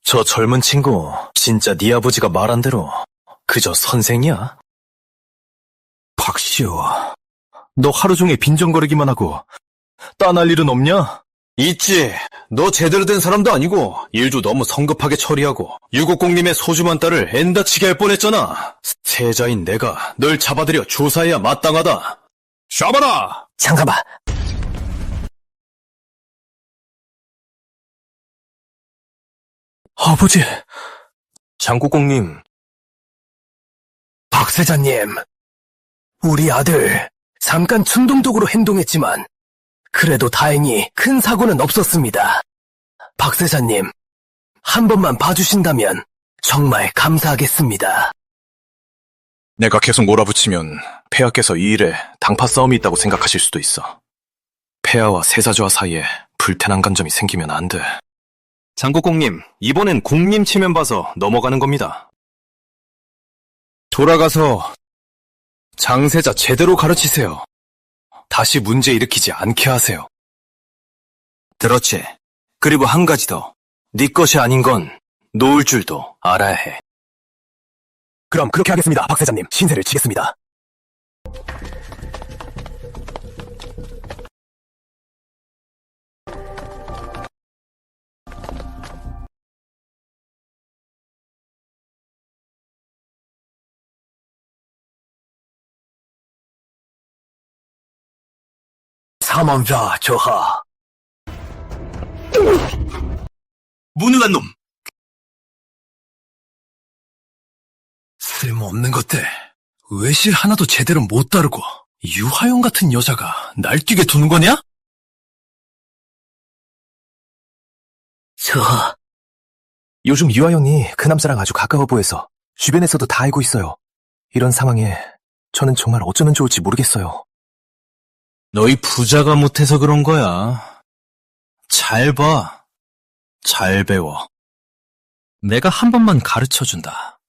저 젊은 친구 진짜 네 아버지가 말한 대로 그저 선생이야? 박시우, 너 하루 종일 빈정거리기만 하고 따날 일은 없냐? 있지. 너 제대로 된 사람도 아니고 일도 너무 성급하게 처리하고 유국공님의 소중한 딸을 엔다치게 할 뻔했잖아. 세자인 내가 널 잡아들여 조사해야 마땅하다. 잡아라! 잠깐만. 아버지, 장국공님, 박세자님, 우리 아들 잠깐 충동적으로 행동했지만 그래도 다행히 큰 사고는 없었습니다. 박세자님, 한 번만 봐주신다면 정말 감사하겠습니다. 내가 계속 몰아붙이면 폐하께서 이 일에 당파 싸움이 있다고 생각하실 수도 있어. 폐하와 세자조와 사이에 불편한 감정이 생기면 안 돼. 장국공님, 이번엔 공님 체면 봐서 넘어가는 겁니다. 돌아가서 장세자 제대로 가르치세요. 다시 문제 일으키지 않게 하세요. 그렇지. 그리고 한 가지 더. 네 것이 아닌 건 놓을 줄도 알아야 해. 그럼 그렇게 하겠습니다. 박세자님, 신세를 지겠습니다. 사망자 저하. 무능한 놈! 쓸모없는 것들. 외실 하나도 제대로 못 다루고 유하영 같은 여자가 날뛰게 두는 거냐? 저하. 요즘 유아영이 그 남자랑 아주 가까워 보여서 주변에서도 다 알고 있어요. 이런 상황에 저는 정말 어쩌면 좋을지 모르겠어요. 너희 부자가 못해서 그런 거야. 잘 봐. 잘 배워. 내가 한 번만 가르쳐준다.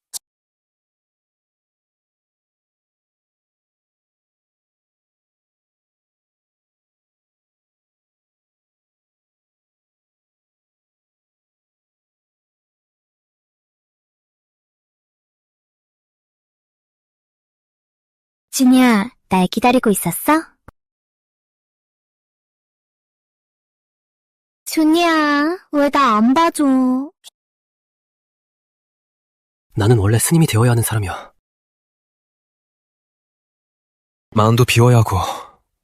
준이야, 날 기다리고 있었어? 준이야, 왜 나 안 봐줘? 나는 원래 스님이 되어야 하는 사람이야. 마음도 비워야 하고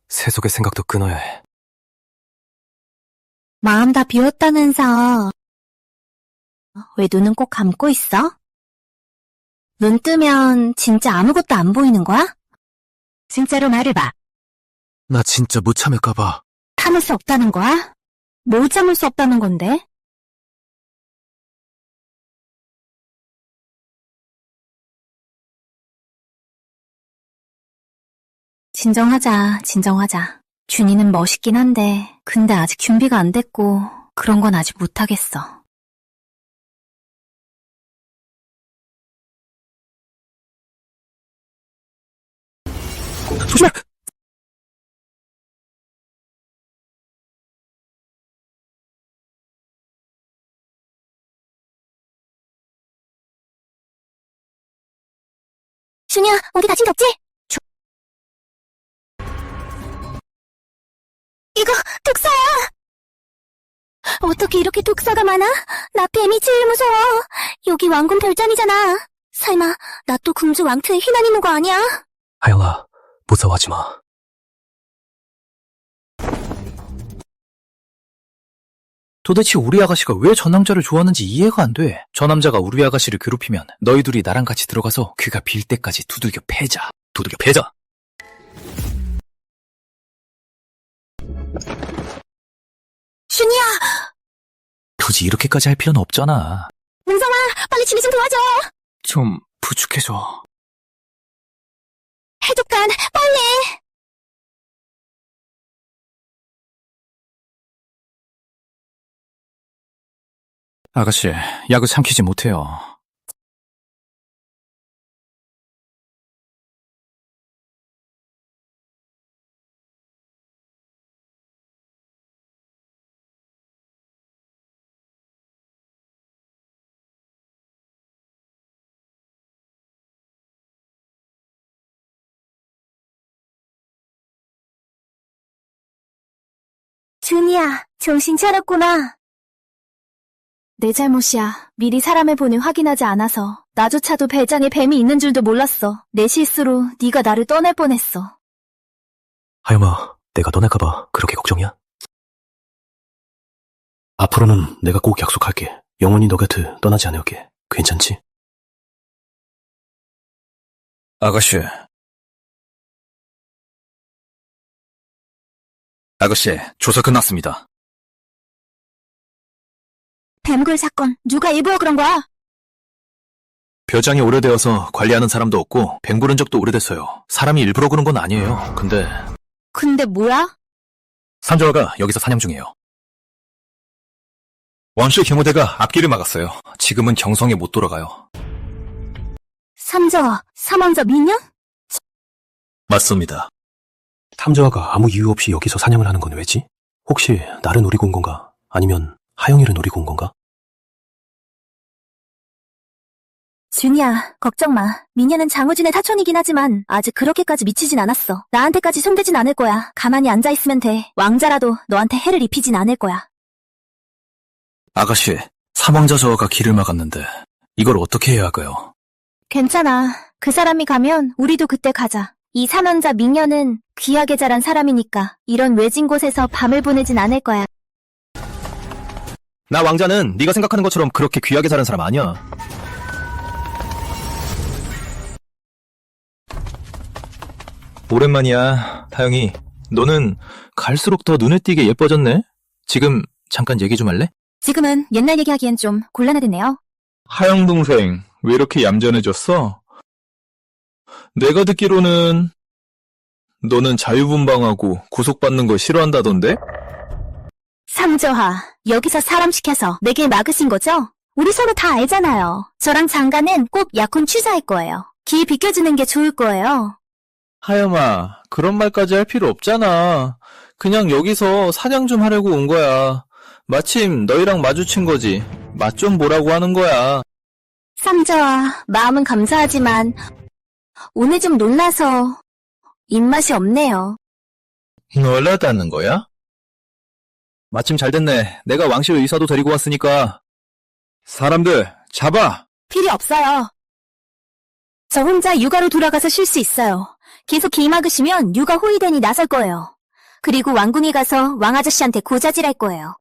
세속의 생각도 끊어야 해. 마음 다 비웠다면서. 왜 눈은 꼭 감고 있어? 눈 뜨면 진짜 아무것도 안 보이는 거야? 진짜로 말해봐. 나 진짜 못 참을까봐. 참을 수 없다는 거야? 뭘 참을 수 없다는 건데? 진정하자, 진정하자. 준이는 멋있긴 한데, 근데 아직 준비가 안 됐고, 그런 건 아직 못하겠어. 조심해! 준이야, 어디 다친 데 없지? 이거 독사야! 어떻게 이렇게 독사가 많아? 나 뱀이 제일 무서워. 여기 왕궁 별장이잖아. 설마 나 또 궁주 왕트에 휘날리는 거 아니야? 하영아, 무서워하지 마. 도대체 우리 아가씨가 왜 저 남자를 좋아하는지 이해가 안 돼. 저 남자가 우리 아가씨를 괴롭히면 너희 둘이 나랑 같이 들어가서 그가 빌 때까지 두들겨 패자. 두들겨 패자. 준이야! 굳이 이렇게까지 할 필요는 없잖아. 문성아, 빨리 준이 좀 도와줘! 좀 부축해줘. 해독간, 빨리! 아가씨, 약을 삼키지 못해요. 준이야, 정신 차렸구나. 내 잘못이야. 미리 사람의 본을 확인하지 않아서 나조차도 배장에 뱀이 있는 줄도 몰랐어. 내 실수로 네가 나를 떠날 뻔했어. 하영아, 내가 떠날까봐 그렇게 걱정이야? 앞으로는 내가 꼭 약속할게. 영원히 너 곁을 떠나지 않을게. 괜찮지? 아가씨. 아가씨, 조사 끝났습니다. 뱀굴 사건, 누가 일부러 그런 거야? 벼장이 오래되어서 관리하는 사람도 없고 뱅구른 적도 오래됐어요. 사람이 일부러 그런 건 아니에요. 근데 뭐야? 삼조아가 여기서 사냥 중이에요. 원슈 경호대가 앞길을 막았어요. 지금은 경성에 못 돌아가요. 삼자와 사망자 민영? 맞습니다. 탐조아가 아무 이유 없이 여기서 사냥을 하는 건 왜지? 혹시 나를 노리고 온 건가? 아니면 하영이를 노리고 온 건가? 준이야, 걱정 마. 민현은 장우진의 사촌이긴 하지만 아직 그렇게까지 미치진 않았어. 나한테까지 손대진 않을 거야. 가만히 앉아있으면 돼. 왕자라도 너한테 해를 입히진 않을 거야. 아가씨, 사망자 저하가 길을 막았는데 이걸 어떻게 해야 할까요? 괜찮아. 그 사람이 가면 우리도 그때 가자. 이 사망자 미녀는 귀하게 자란 사람이니까 이런 외진 곳에서 밤을 보내진 않을 거야. 나 왕자는 네가 생각하는 것처럼 그렇게 귀하게 자란 사람 아니야. 오랜만이야, 타영이. 너는 갈수록 더 눈에 띄게 예뻐졌네? 지금 잠깐 얘기 좀 할래? 지금은 옛날 얘기하기엔 좀 곤란하겠네요. 하영 동생, 왜 이렇게 얌전해졌어? 내가 듣기로는 너는 자유분방하고 구속받는 거 싫어한다던데? 삼조하, 여기서 사람 시켜서 내 길 막으신 거죠? 우리 서로 다 알잖아요. 저랑 장가는 꼭 약혼 취소할 거예요. 길 비켜주는 게 좋을 거예요. 하영아, 그런 말까지 할 필요 없잖아. 그냥 여기서 사냥 좀 하려고 온 거야. 마침 너희랑 마주친 거지. 맛 좀 보라고 하는 거야. 삼조하, 마음은 감사하지만 오늘 좀 놀라서 입맛이 없네요. 놀라다는 거야? 마침 잘 됐네. 내가 왕실 의사도 데리고 왔으니까. 사람들, 잡아! 필요 없어요. 저 혼자 육아로 돌아가서 쉴 수 있어요. 계속 길 막으시면 육아 호위단이 나설 거예요. 그리고 왕궁에 가서 왕아저씨한테 고자질할 거예요.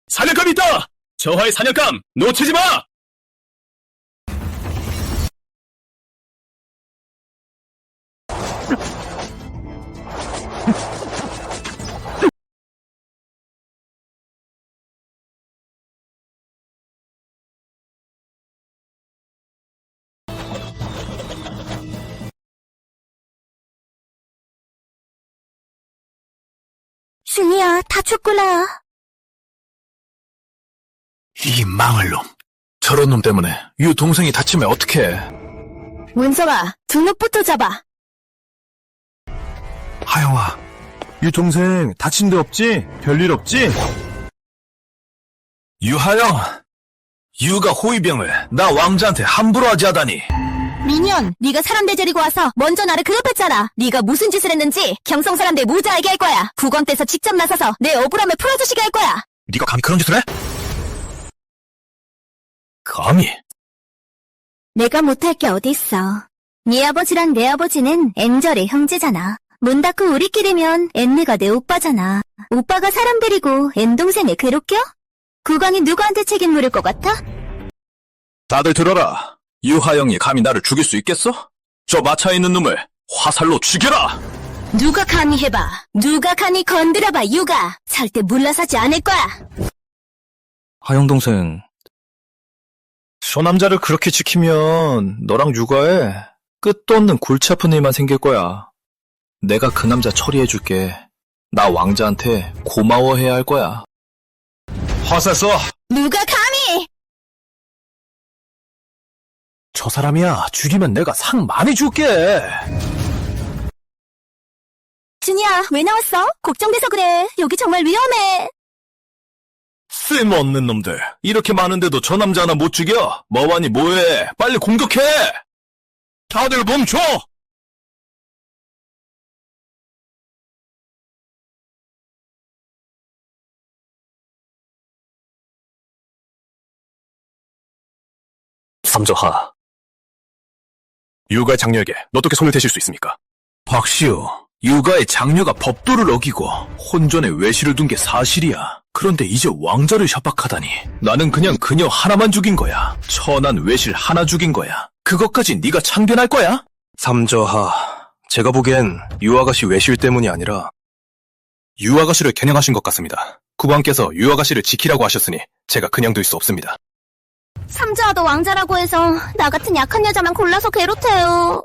사냥감이 있다! 저하의 사냥감 놓치지 마! 준이야, 다 줬구나. 이 망할 놈. 저런 놈 때문에 유 동생이 다치면 어떡해. 문서가 등록부터 잡아. 하영아, 유 동생 다친 데 없지? 별일 없지? 유하영. 유가 호위병을 나 왕자한테 함부로 하지 하다니. 미년, 네가 사람들 데리고 와서 먼저 나를 괴롭혔잖아. 네가 무슨 짓을 했는지 경성 사람들 모두 알게 할 거야. 국원떼서 직접 나서서 내 억울함을 풀어주시게 할 거야. 네가 감히 그런 짓을 해? 감히? 내가 못할 게 어딨어. 네 아버지랑 내 아버지는 엔젤의 형제잖아. 문 닫고 우리끼리면 앤느가 내 오빠잖아. 오빠가 사람 데리고 앤 동생을 괴롭혀? 국왕이 누구한테 책임 물을 것 같아? 다들 들어라. 유하영이 감히 나를 죽일 수 있겠어? 저 마차에 있는 놈을 화살로 죽여라! 누가 감히 해봐. 누가 감히 건드려봐, 유가. 절대 물러서지 않을 거야. 하영 동생. 저 남자를 그렇게 지키면 너랑 육아에 끝도 없는 골치 아픈 일만 생길 거야. 내가 그 남자 처리해줄게. 나 왕자한테 고마워해야 할 거야. 화살 쏴! 누가 감히! 저 사람이야. 죽이면 내가 상 많이 줄게. 준이야, 왜 나왔어? 걱정돼서 그래. 여기 정말 위험해. 쓸모없는 놈들. 이렇게 많은데도 저 남자 하나 못 죽여? 뭐하니 뭐해? 빨리 공격해! 다들 멈춰! 삼조하. 육아의 장녀에게 어떻게 손을 대실 수 있습니까? 박시우, 육아의 장녀가 법도를 어기고 혼전에 외실을 둔 게 사실이야. 그런데 이제 왕자를 협박하다니. 나는 그냥 그녀 하나만 죽인 거야. 천한 외실 하나 죽인 거야. 그것까지 네가 참견할 거야? 삼조하. 제가 보기엔 유아가씨 외실 때문이 아니라 유아가씨를 겨냥하신 것 같습니다. 국왕께서 유아가씨를 지키라고 하셨으니 제가 그냥 둘 수 없습니다. 삼자도 왕자라고 해서 나 같은 약한 여자만 골라서 괴롭혀요.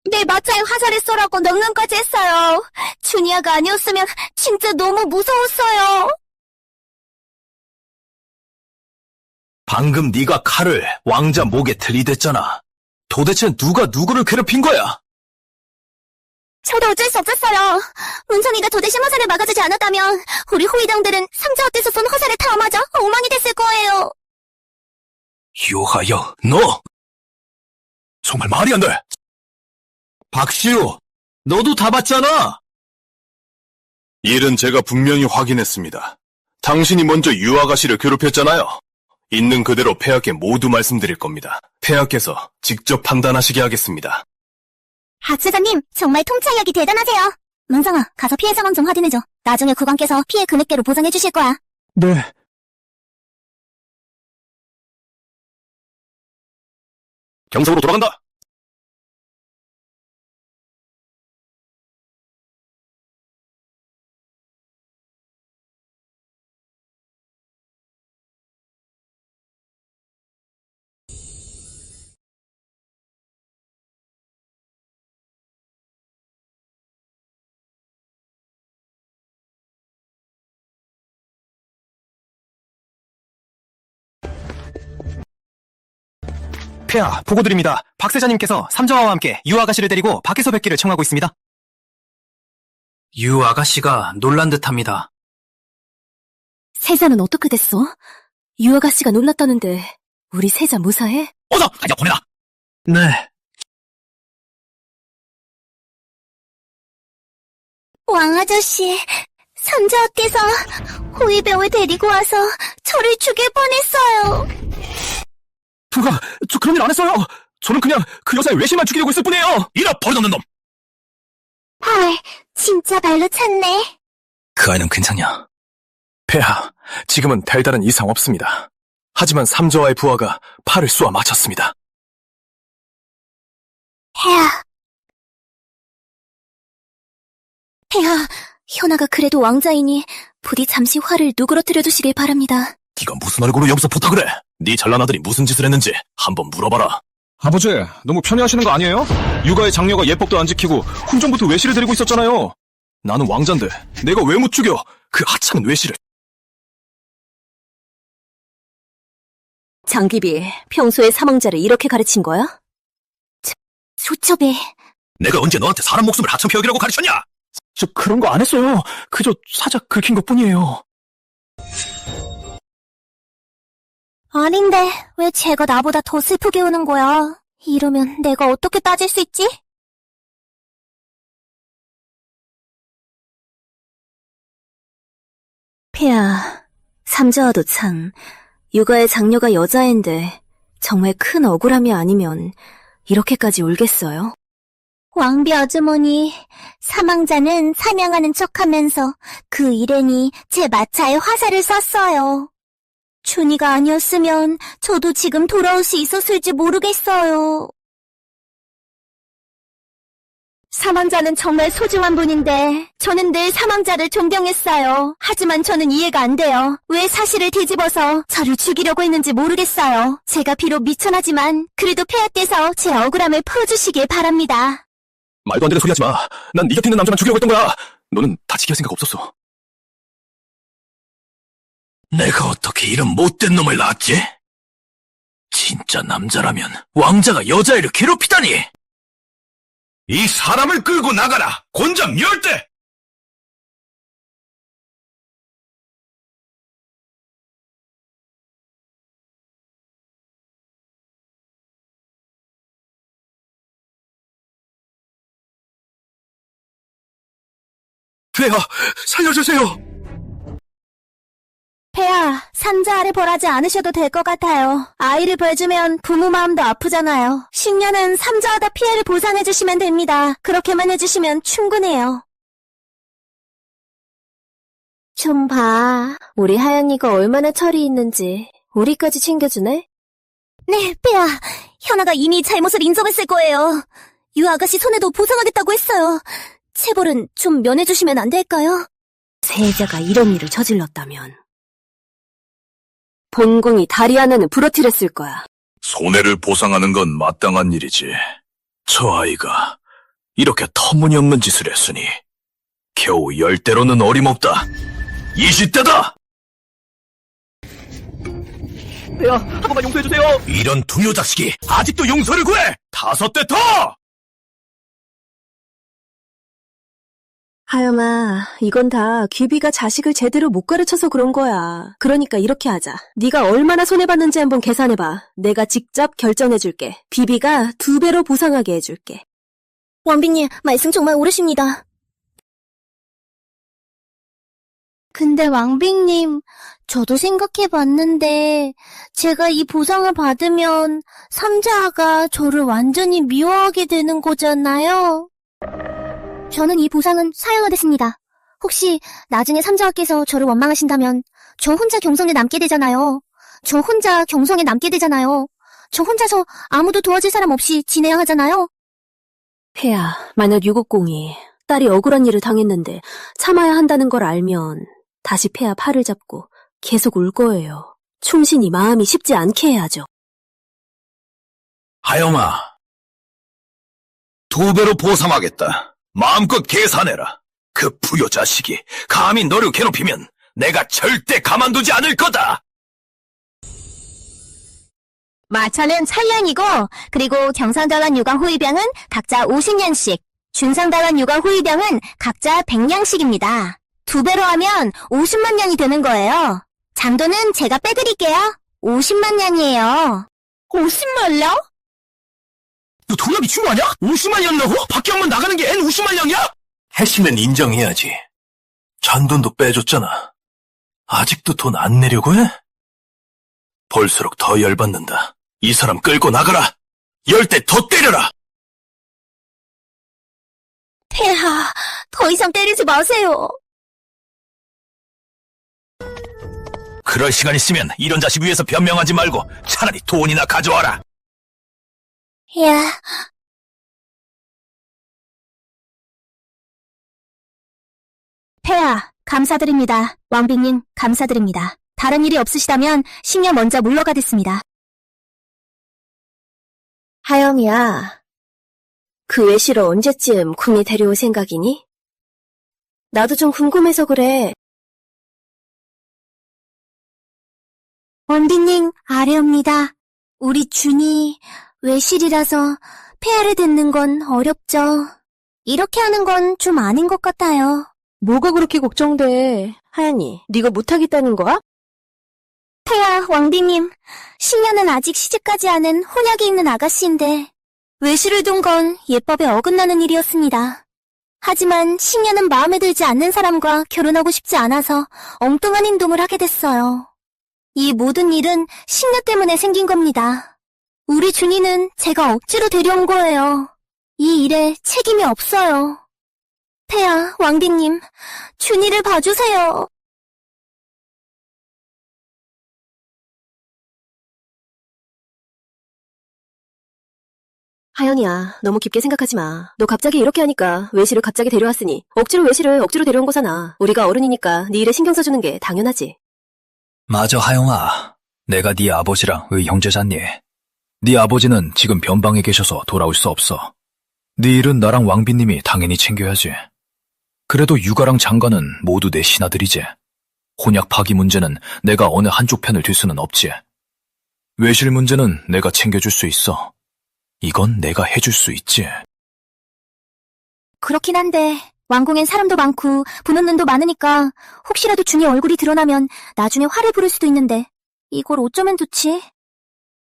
내 마차에 화살을 쏘라고 명령까지 했어요. 준이야가 아니었으면 진짜 너무 무서웠어요. 방금 네가 칼을 왕자 목에 들이댔잖아. 도대체 누가 누구를 괴롭힌 거야? 저도 어쩔 수 없었어요. 문선이가 저 대신 화살을 막아주지 않았다면 우리 호위당들은 삼자 어때서 쏜 화살에 다 맞아 엉망이 됐을 거예요. 유하영, 너! 정말 말이 안 돼! 박시우, 너도 다 봤잖아! 일은 제가 분명히 확인했습니다. 당신이 먼저 유 아가씨를 괴롭혔잖아요. 있는 그대로 폐하께 모두 말씀드릴 겁니다. 폐하께서 직접 판단하시게 하겠습니다. 학수사님, 정말 통찰력이 대단하세요. 문성아, 가서 피해 상황 좀 확인해줘. 나중에 국왕께서 피해 금액대로 보상해 주실 거야. 네. 경성으로 돌아간다. 폐하, 보고드립니다. 박세자님께서 삼정아와 함께 유 아가씨를 데리고 밖에서 뵙기를 청하고 있습니다. 유 아가씨가 놀란 듯합니다. 세자는 어떻게 됐어? 유 아가씨가 놀랐다는데 우리 세자 무사해? 어서 가져 보내라. 네, 왕아저씨, 삼자께서 호위병을 데리고 와서 저를 죽일 뻔했어요. 부가 저 그런 일 안 했어요. 저는 그냥 그 여자의 외실만 죽이려고 했을 뿐이에요. 이라 버릇없는 놈. 헐, 진짜 발로 찼네. 그 아이는 괜찮냐? 폐하, 지금은 별다른 이상 없습니다. 하지만 삼저와의 부하가 팔을 쏘아 맞췄습니다. 폐하, 현아가 그래도 왕자이니 부디 잠시 화를 누그러뜨려 주시길 바랍니다. 네가 무슨 얼굴로 여기서 부탁을 해? 네 잘난 아들이 무슨 짓을 했는지 한번 물어봐라. 아버지, 너무 편애하시는 거 아니에요? 육아의 장녀가 예법도 안 지키고 훈전부터 외실을 데리고 있었잖아요. 나는 왕자인데 내가 왜 못 죽여? 그 하찮은 외실을. 장기비, 평소에 사망자를 이렇게 가르친 거야? 조첩이. 내가 언제 너한테 사람 목숨을 하찮게 여기라고 가르쳤냐? 저 그런 거 안 했어요. 그저 살짝 긁힌 것뿐이에요. 아닌데 왜 쟤가 나보다 더 슬프게 우는 거야? 이러면 내가 어떻게 따질 수 있지? 폐하, 삼자와도 참 육아의 장녀가 여자애인데 정말 큰 억울함이 아니면 이렇게까지 울겠어요? 왕비 아주머니, 사망자는 사냥하는 척하면서 그 일행이 제 마차에 화살을 쐈어요. 준이가 아니었으면 저도 지금 돌아올 수 있었을지 모르겠어요. 사망자는 정말 소중한 분인데 저는 늘 사망자를 존경했어요. 하지만 저는 이해가 안 돼요. 왜 사실을 뒤집어서 저를 죽이려고 했는지 모르겠어요. 제가 비록 미천하지만 그래도 폐하께서 제 억울함을 풀어주시길 바랍니다. 말도 안 되는 소리 하지 마. 난 네 곁에 있는 남자만 죽이려고 했던 거야. 너는 다 지킬 생각 없었어. 내가 어떻게 이런 못된 놈을 낳았지? 진짜 남자라면 왕자가 여자애를 괴롭히다니! 이 사람을 끌고 나가라! 곤장 멸대! 폐하, 살려주세요! 폐하, 삼자 아래 벌하지 않으셔도 될 것 같아요. 아이를 벌주면 부모 마음도 아프잖아요. 식년은 삼자하다 피해를 보상해주시면 됩니다. 그렇게만 해주시면 충분해요. 좀 봐. 우리 하연이가 얼마나 철이 있는지 우리까지 챙겨주네? 네, 폐하. 현아가 이미 잘못을 인정했을 거예요. 유 아가씨 손에도 보상하겠다고 했어요. 체벌은 좀 면해주시면 안 될까요? 세자가 이런 일을 저질렀다면 본궁이 다리 하나는 부러뜨렸을 거야. 손해를 보상하는 건 마땅한 일이지. 저 아이가 이렇게 터무니없는 짓을 했으니 겨우 10대로는 어림없다. 20대다! 폐하, 한 번만 용서해주세요. 이런 두요 자식이 아직도 용서를 구해! 5대 더! 하영아, 이건 다 귀비가 자식을 제대로 못 가르쳐서 그런 거야. 그러니까 이렇게 하자. 네가 얼마나 손해봤는지 한번 계산해봐. 내가 직접 결정해줄게. 비비가 2배로 보상하게 해줄게. 왕비님, 말씀 정말 옳으십니다. 근데 왕빅님, 저도 생각해봤는데 제가 이 보상을 받으면 삼자아가 저를 완전히 미워하게 되는 거잖아요. 저는 이 보상은 사양하겠습니다. 혹시 나중에 삼자아께서 저를 원망하신다면 저 혼자 경성에 남게 되잖아요. 저 혼자 경성에 남게 되잖아요. 저 혼자서 아무도 도와줄 사람 없이 지내야 하잖아요. 폐야, 만약 유국공이 딸이 억울한 일을 당했는데 참아야 한다는 걸 알면 다시 폐야 팔을 잡고 계속 울 거예요. 충신이 마음이 쉽지 않게 해야죠. 하영아, 2배로 보상하겠다. 마음껏 계산해라. 그 부요 자식이 감히 너를 괴롭히면 내가 절대 가만두지 않을 거다. 마차는 찰량이고, 그리고 경상달원 유가 호위병은 각자 50냥씩, 준상달원 유가 호위병은 각자 100냥씩입니다. 2배로 하면 50만 냥이 되는 거예요. 장도는 제가 빼드릴게요. 50만 냥이에요. 50만 냥? 너 돈이 미친 거 아니야? 50만 냥이라고? 밖에 한번 나가는 게 앤 50만 냥이야? 했으면 인정해야지. 잔돈도 빼줬잖아. 아직도 돈 안 내려고 해? 볼수록 더 열받는다. 이 사람 끌고 나가라. 10대 더 때려라. 폐하, 더 이상 때리지 마세요. 그럴 시간 있으면 이런 자식 위해서 변명하지 말고 차라리 돈이나 가져와라. 야. 폐하, 감사드립니다. 왕비님, 감사드립니다. 다른 일이 없으시다면 신녀 먼저 물러가겠습니다. 하영이야, 그 외실을 언제쯤 궁에 데려올 생각이니? 나도 좀 궁금해서 그래. 왕비님, 아뢰옵니다. 우리 준이 외실이라서 폐하를 듣는 건 어렵죠. 이렇게 하는 건 좀 아닌 것 같아요. 뭐가 그렇게 걱정돼? 하연이, 네가 못하겠다는 거야? 폐하, 왕비님, 신녀는 아직 시집가지 않은 혼약이 있는 아가씨인데 외실을 둔 건 예법에 어긋나는 일이었습니다. 하지만 신녀는 마음에 들지 않는 사람과 결혼하고 싶지 않아서 엉뚱한 행동을 하게 됐어요. 이 모든 일은 신녀 때문에 생긴 겁니다. 우리 준이는 제가 억지로 데려온 거예요. 이 일에 책임이 없어요. 폐하, 왕비님, 준이를 봐주세요. 하연이야, 너무 깊게 생각하지 마. 너 갑자기 이렇게 하니까 외실을 갑자기 데려왔으니 억지로 외실을 억지로 데려온 거잖아. 우리가 어른이니까 네 일에 신경 써주는 게 당연하지. 맞아, 하영아. 내가 네 아버지랑 형제잖니. 네 아버지는 지금 변방에 계셔서 돌아올 수 없어. 네 일은 나랑 왕비님이 당연히 챙겨야지. 그래도 육아랑 장가는 모두 내 신하들이지. 혼약 파기 문제는 내가 어느 한쪽 편을 들 수는 없지. 외실 문제는 내가 챙겨줄 수 있어. 이건 내가 해줄 수 있지. 그렇긴 한데 왕궁엔 사람도 많고 보는 눈도 많으니까 혹시라도 준이 얼굴이 드러나면 나중에 화를 부를 수도 있는데 이걸 어쩌면 좋지?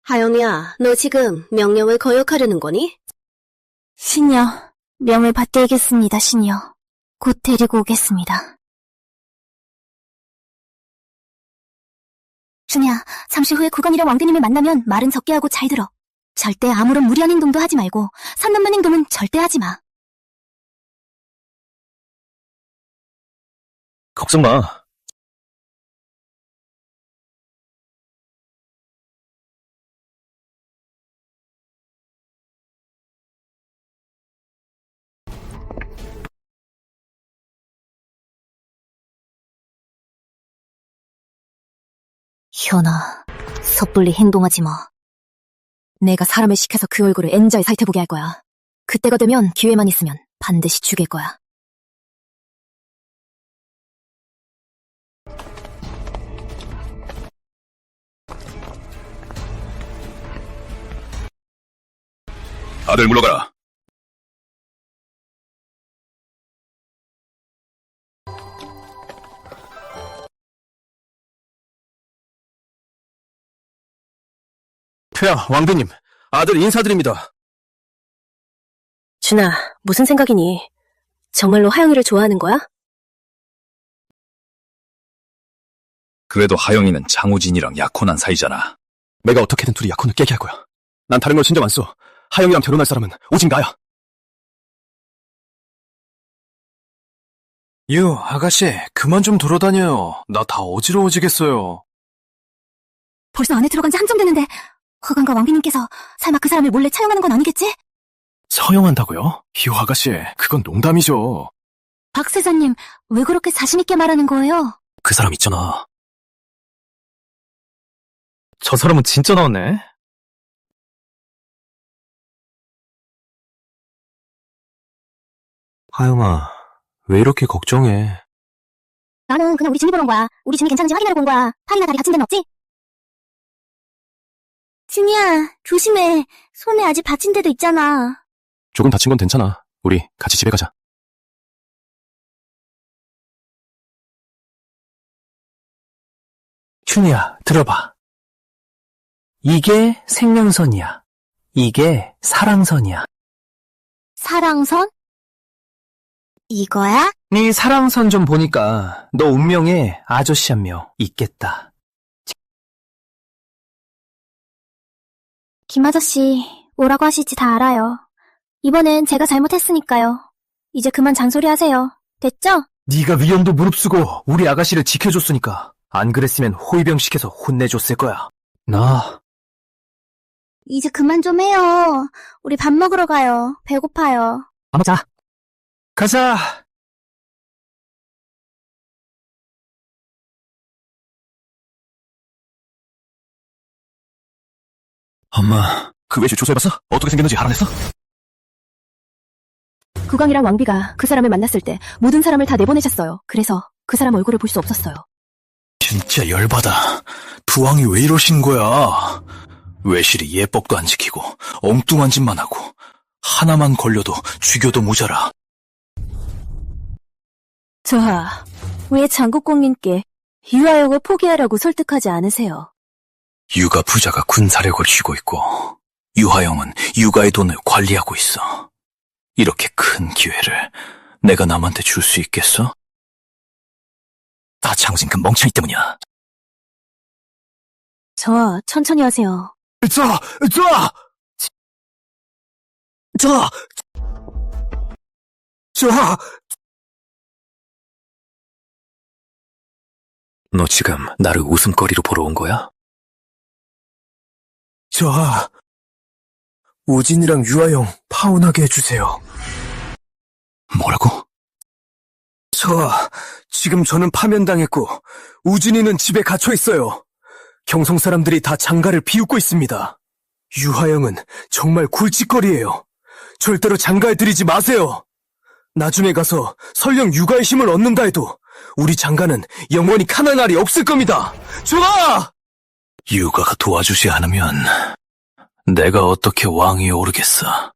하영이야, 너 지금 명령을 거역하려는 거니? 신녀, 명을 받들겠습니다, 신녀. 곧 데리고 오겠습니다. 준이야, 잠시 후에 국왕이랑 왕대님을 만나면 말은 적게 하고 잘 들어. 절대 아무런 무리한 행동도 하지 말고 선 넘는 행동은 절대 하지 마. 걱정 마. 현아, 섣불리 행동하지 마. 내가 사람을 시켜서 그 얼굴을 N자의 사이트 보게 할 거야. 그때가 되면 기회만 있으면 반드시 죽일 거야. 다들 물러가라. 폐하, 왕비님, 아들 인사드립니다. 준아, 무슨 생각이니? 정말로 하영이를 좋아하는 거야? 그래도 하영이는 장우진이랑 약혼한 사이잖아. 내가 어떻게든 둘이 약혼을 깨게 할 거야. 난 다른 걸 신경 안 써. 하영이랑 결혼할 사람은 오직 나야. 유, 아가씨, 그만 좀 돌아다녀요. 나 다 어지러워지겠어요. 벌써 안에 들어간 지 한참 됐는데 허강과 왕비님께서 설마 그 사람을 몰래 차용하는 건 아니겠지? 서영한다고요? 유 아가씨, 그건 농담이죠. 박 세자님, 왜 그렇게 자신있게 말하는 거예요? 그 사람 있잖아. 저 사람은 진짜 나왔네. 하영아, 왜 이렇게 걱정해? 나는 그냥 우리 준이 보러 온 거야. 우리 준이 괜찮은지 확인하려고 온 거야. 팔이나 다리 다친 데는 없지? 준이야, 조심해. 손에 아직 다친 데도 있잖아. 조금 다친 건 괜찮아. 우리 같이 집에 가자. 춘이야, 들어봐. 이게 생명선이야. 이게 사랑선이야. 사랑선? 이거야? 네 사랑선 좀 보니까 너 운명에 아저씨 한 명 있겠다. 김 아저씨, 뭐라고 하실지 다 알아요. 이번엔 제가 잘못했으니까요. 이제 그만 잔소리 하세요. 됐죠? 네가 위험도 무릅쓰고 우리 아가씨를 지켜줬으니까 안 그랬으면 호위병 시켜서 혼내줬을 거야. 나 이제 그만 좀 해요. 우리 밥 먹으러 가요. 배고파요. 밥 먹자. 가자. 엄마, 그 외출 조사해봤어? 어떻게 생겼는지 알아냈어? 국왕이랑 왕비가 그 사람을 만났을 때 모든 사람을 다 내보내셨어요. 그래서 그 사람 얼굴을 볼 수 없었어요. 진짜 열받아. 부왕이 왜 이러신 거야? 외실이 예법도 안 지키고 엉뚱한 짓만 하고 하나만 걸려도 죽여도 모자라. 저하, 왜 장국공님께 유아영을 포기하라고 설득하지 않으세요? 유가 부자가 군사력을 쥐고 있고 유하영은 유가의 돈을 관리하고 있어. 이렇게 큰 기회를 내가 남한테 줄 수 있겠어? 다 장우진 그 멍청이 때문이야. 저하, 천천히 하세요. 너 지금 나를 웃음거리로 보러 온 거야? 우진이랑 유아영 파혼하게 해주세요. 뭐라고? 지금 저는 파면당했고 우진이는 집에 갇혀 있어요. 경성 사람들이 다 장가를 비웃고 있습니다. 유하영은 정말 굴짓거리예요. 절대로 장가에 들이지 마세요. 나중에 가서 설령 유가의 힘을 얻는다 해도 우리 장가는 영원히 가난한 날이 없을 겁니다. 좋아! 유가가 도와주지 않으면 내가 어떻게 왕위에 오르겠어.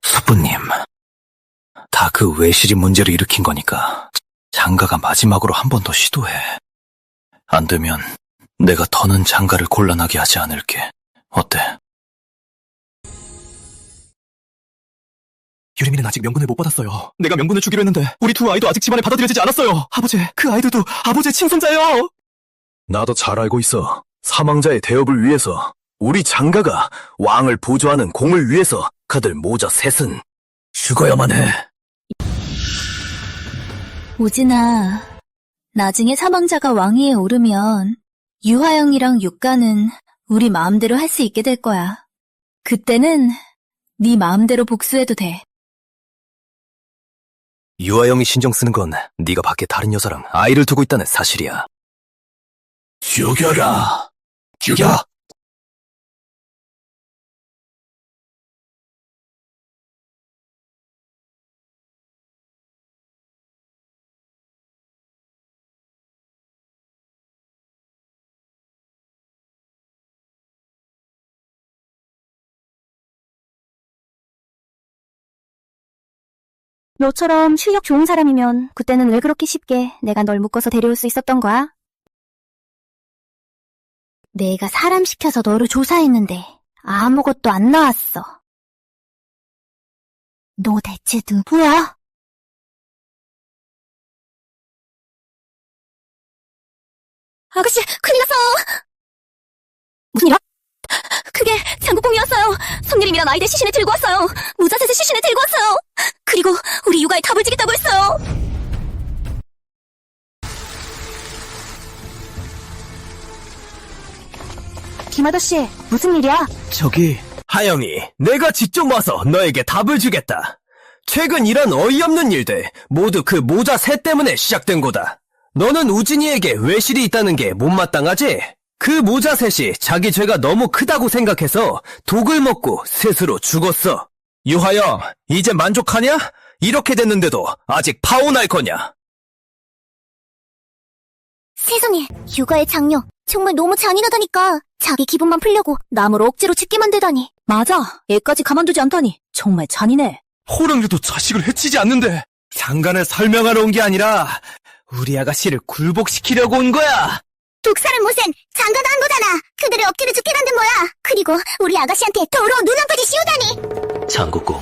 수부님, 다 그 외실이 문제를 일으킨 거니까 장가가 마지막으로 한 번 더 시도해. 안 되면 내가 더는 장가를 곤란하게 하지 않을게. 어때? 유리미는 아직 명분을 못 받았어요. 내가 명분을 주기로 했는데 우리 두 아이도 아직 집안에 받아들여지지 않았어요. 아버지, 그 아이들도 아버지의 친손자예요. 나도 잘 알고 있어. 사망자의 대업을 위해서 우리 장가가 왕을 보조하는 공을 위해서 그들 모자 셋은 죽어야만 해. 우진아, 나중에 사망자가 왕위에 오르면 유하영이랑 육가는 우리 마음대로 할 수 있게 될 거야. 그때는 네 마음대로 복수해도 돼. 유아영이 신경 쓰는 건 네가 밖에 다른 여자랑 아이를 두고 있다는 사실이야. 죽여라. 죽여! 너처럼 실력 좋은 사람이면 그때는 왜 그렇게 쉽게 내가 널 묶어서 데려올 수 있었던 거야? 내가 사람 시켜서 너를 조사했는데 아무것도 안 나왔어. 너 대체 누구야? 아가씨, 큰일 났어! 무슨 일이야? 그게 장국공이었어요. 손님이랑 아이들 시신을 들고 왔어요. 모자셋의 시신을 들고 왔어요. 그리고 우리 육아에 답을 주겠다고 했어요. 김아저씨, 무슨 일이야? 저기, 하영이, 내가 직접 와서 너에게 답을 주겠다. 최근 이런 어이없는 일들, 모두 그 모자 셋 때문에 시작된 거다. 너는 우진이에게 외실이 있다는 게 못마땅하지? 그 모자 셋이 자기 죄가 너무 크다고 생각해서 독을 먹고 스스로 죽었어. 유하영, 이제 만족하냐? 이렇게 됐는데도 아직 파혼할 거냐? 세상에, 육아의 장녀. 정말 너무 잔인하다니까. 자기 기분만 풀려고 남을 억지로 죽게 만들다니. 맞아. 애까지 가만두지 않다니. 정말 잔인해. 호랑이도 자식을 해치지 않는데. 장관을 설명하러 온 게 아니라 우리 아가씨를 굴복시키려고 온 거야. 독살은 무슨 장가도 한 거잖아. 그들을 억지로 죽게 만든 거야. 그리고 우리 아가씨한테 더러운 눈앞까지 씌우다니. 장국공,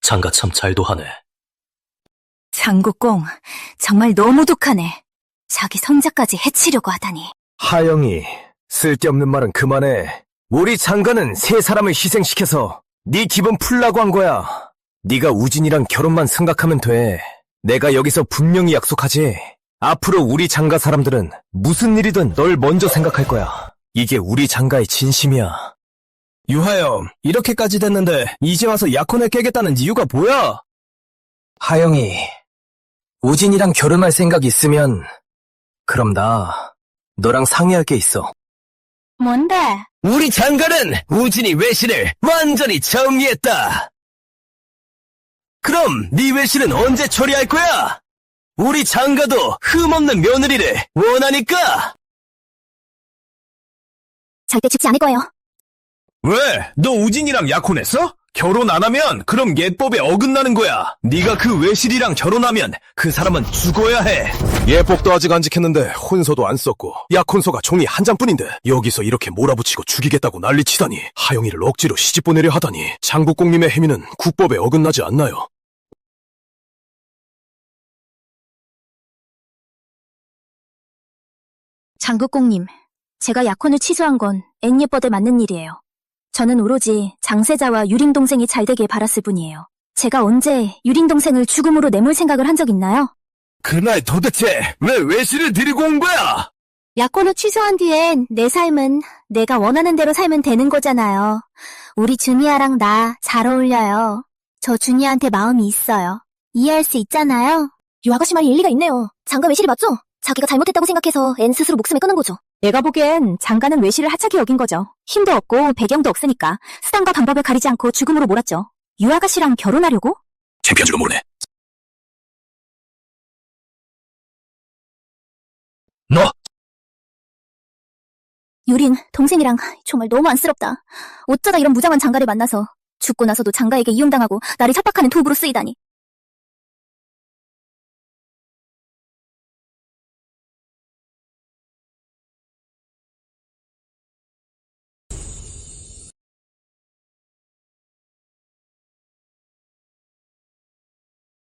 장가 참 잘도 하네. 장국공, 정말 너무 독하네. 자기 손자까지 해치려고 하다니. 하영이, 쓸데없는 말은 그만해. 우리 장가는 세 사람을 희생시켜서 네 기분 풀라고 한 거야. 네가 우진이랑 결혼만 생각하면 돼. 내가 여기서 분명히 약속하지. 앞으로 우리 장가 사람들은 무슨 일이든 널 먼저 생각할 거야. 이게 우리 장가의 진심이야. 유하영, 이렇게까지 됐는데 이제 와서 약혼을 깨겠다는 이유가 뭐야? 하영이, 우진이랑 결혼할 생각 있으면 그럼 나 너랑 상의할 게 있어. 뭔데? 우리 장가는 우진이 외실을 완전히 정리했다. 그럼 네 외실은 언제 처리할 거야? 우리 장가도 흠없는 며느리를 원하니까. 절대 죽지 않을 거예요. 왜? 너 우진이랑 약혼했어? 결혼 안 하면 그럼 예법에 어긋나는 거야. 네가 그 외실이랑 결혼하면 그 사람은 죽어야 해. 예복도 아직 안 지켰는데 혼서도 안 썼고 약혼서가 종이 한 장뿐인데 여기서 이렇게 몰아붙이고 죽이겠다고 난리치다니 하영이를 억지로 시집 보내려 하다니 장국공님의 행위는 국법에 어긋나지 않나요? 장국공님, 제가 약혼을 취소한 건 앵예법에 맞는 일이에요. 저는 오로지 장세자와 유림 동생이 잘 되길 바랐을 뿐이에요. 제가 언제 유림 동생을 죽음으로 내몰 생각을 한 적 있나요? 그날 도대체 왜 외실을 데리고 온 거야? 약혼을 취소한 뒤엔 내 삶은 내가 원하는 대로 살면 되는 거잖아요. 우리 준이야랑 나 잘 어울려요. 저 준이야한테 마음이 있어요. 이해할 수 있잖아요. 유 아가씨 말이 일리가 있네요. 장가 외실이 맞죠? 자기가 잘못했다고 생각해서 앤 스스로 목숨을 끊은 거죠. 내가 보기엔 장가는 외실을 하찮게 여긴 거죠. 힘도 없고 배경도 없으니까 수단과 방법을 가리지 않고 죽음으로 몰았죠. 유 아가씨랑 결혼하려고? 창피한 줄도 모르네. 너! 유린, 동생이랑 정말 너무 안쓰럽다. 어쩌다 이런 무장한 장가를 만나서 죽고 나서도 장가에게 이용당하고 나를 협박하는 도구로 쓰이다니.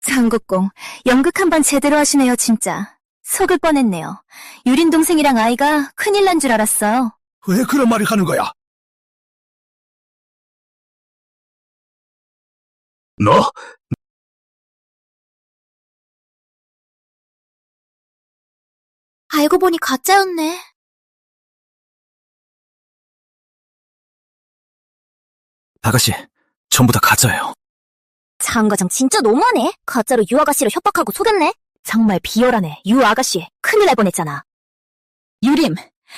장국공, 연극 한번 제대로 하시네요, 진짜. 속을 뻔했네요. 유린 동생이랑 아이가 큰일 난 줄 알았어요. 왜 그런 말을 하는 거야? 너? 알고 보니 가짜였네. 아가씨, 전부 다 가짜예요. 장가장 진짜 너무하네. 가짜로 유 아가씨를 협박하고 속였네. 정말 비열하네. 유 아가씨, 큰일 날 뻔했잖아. 유림,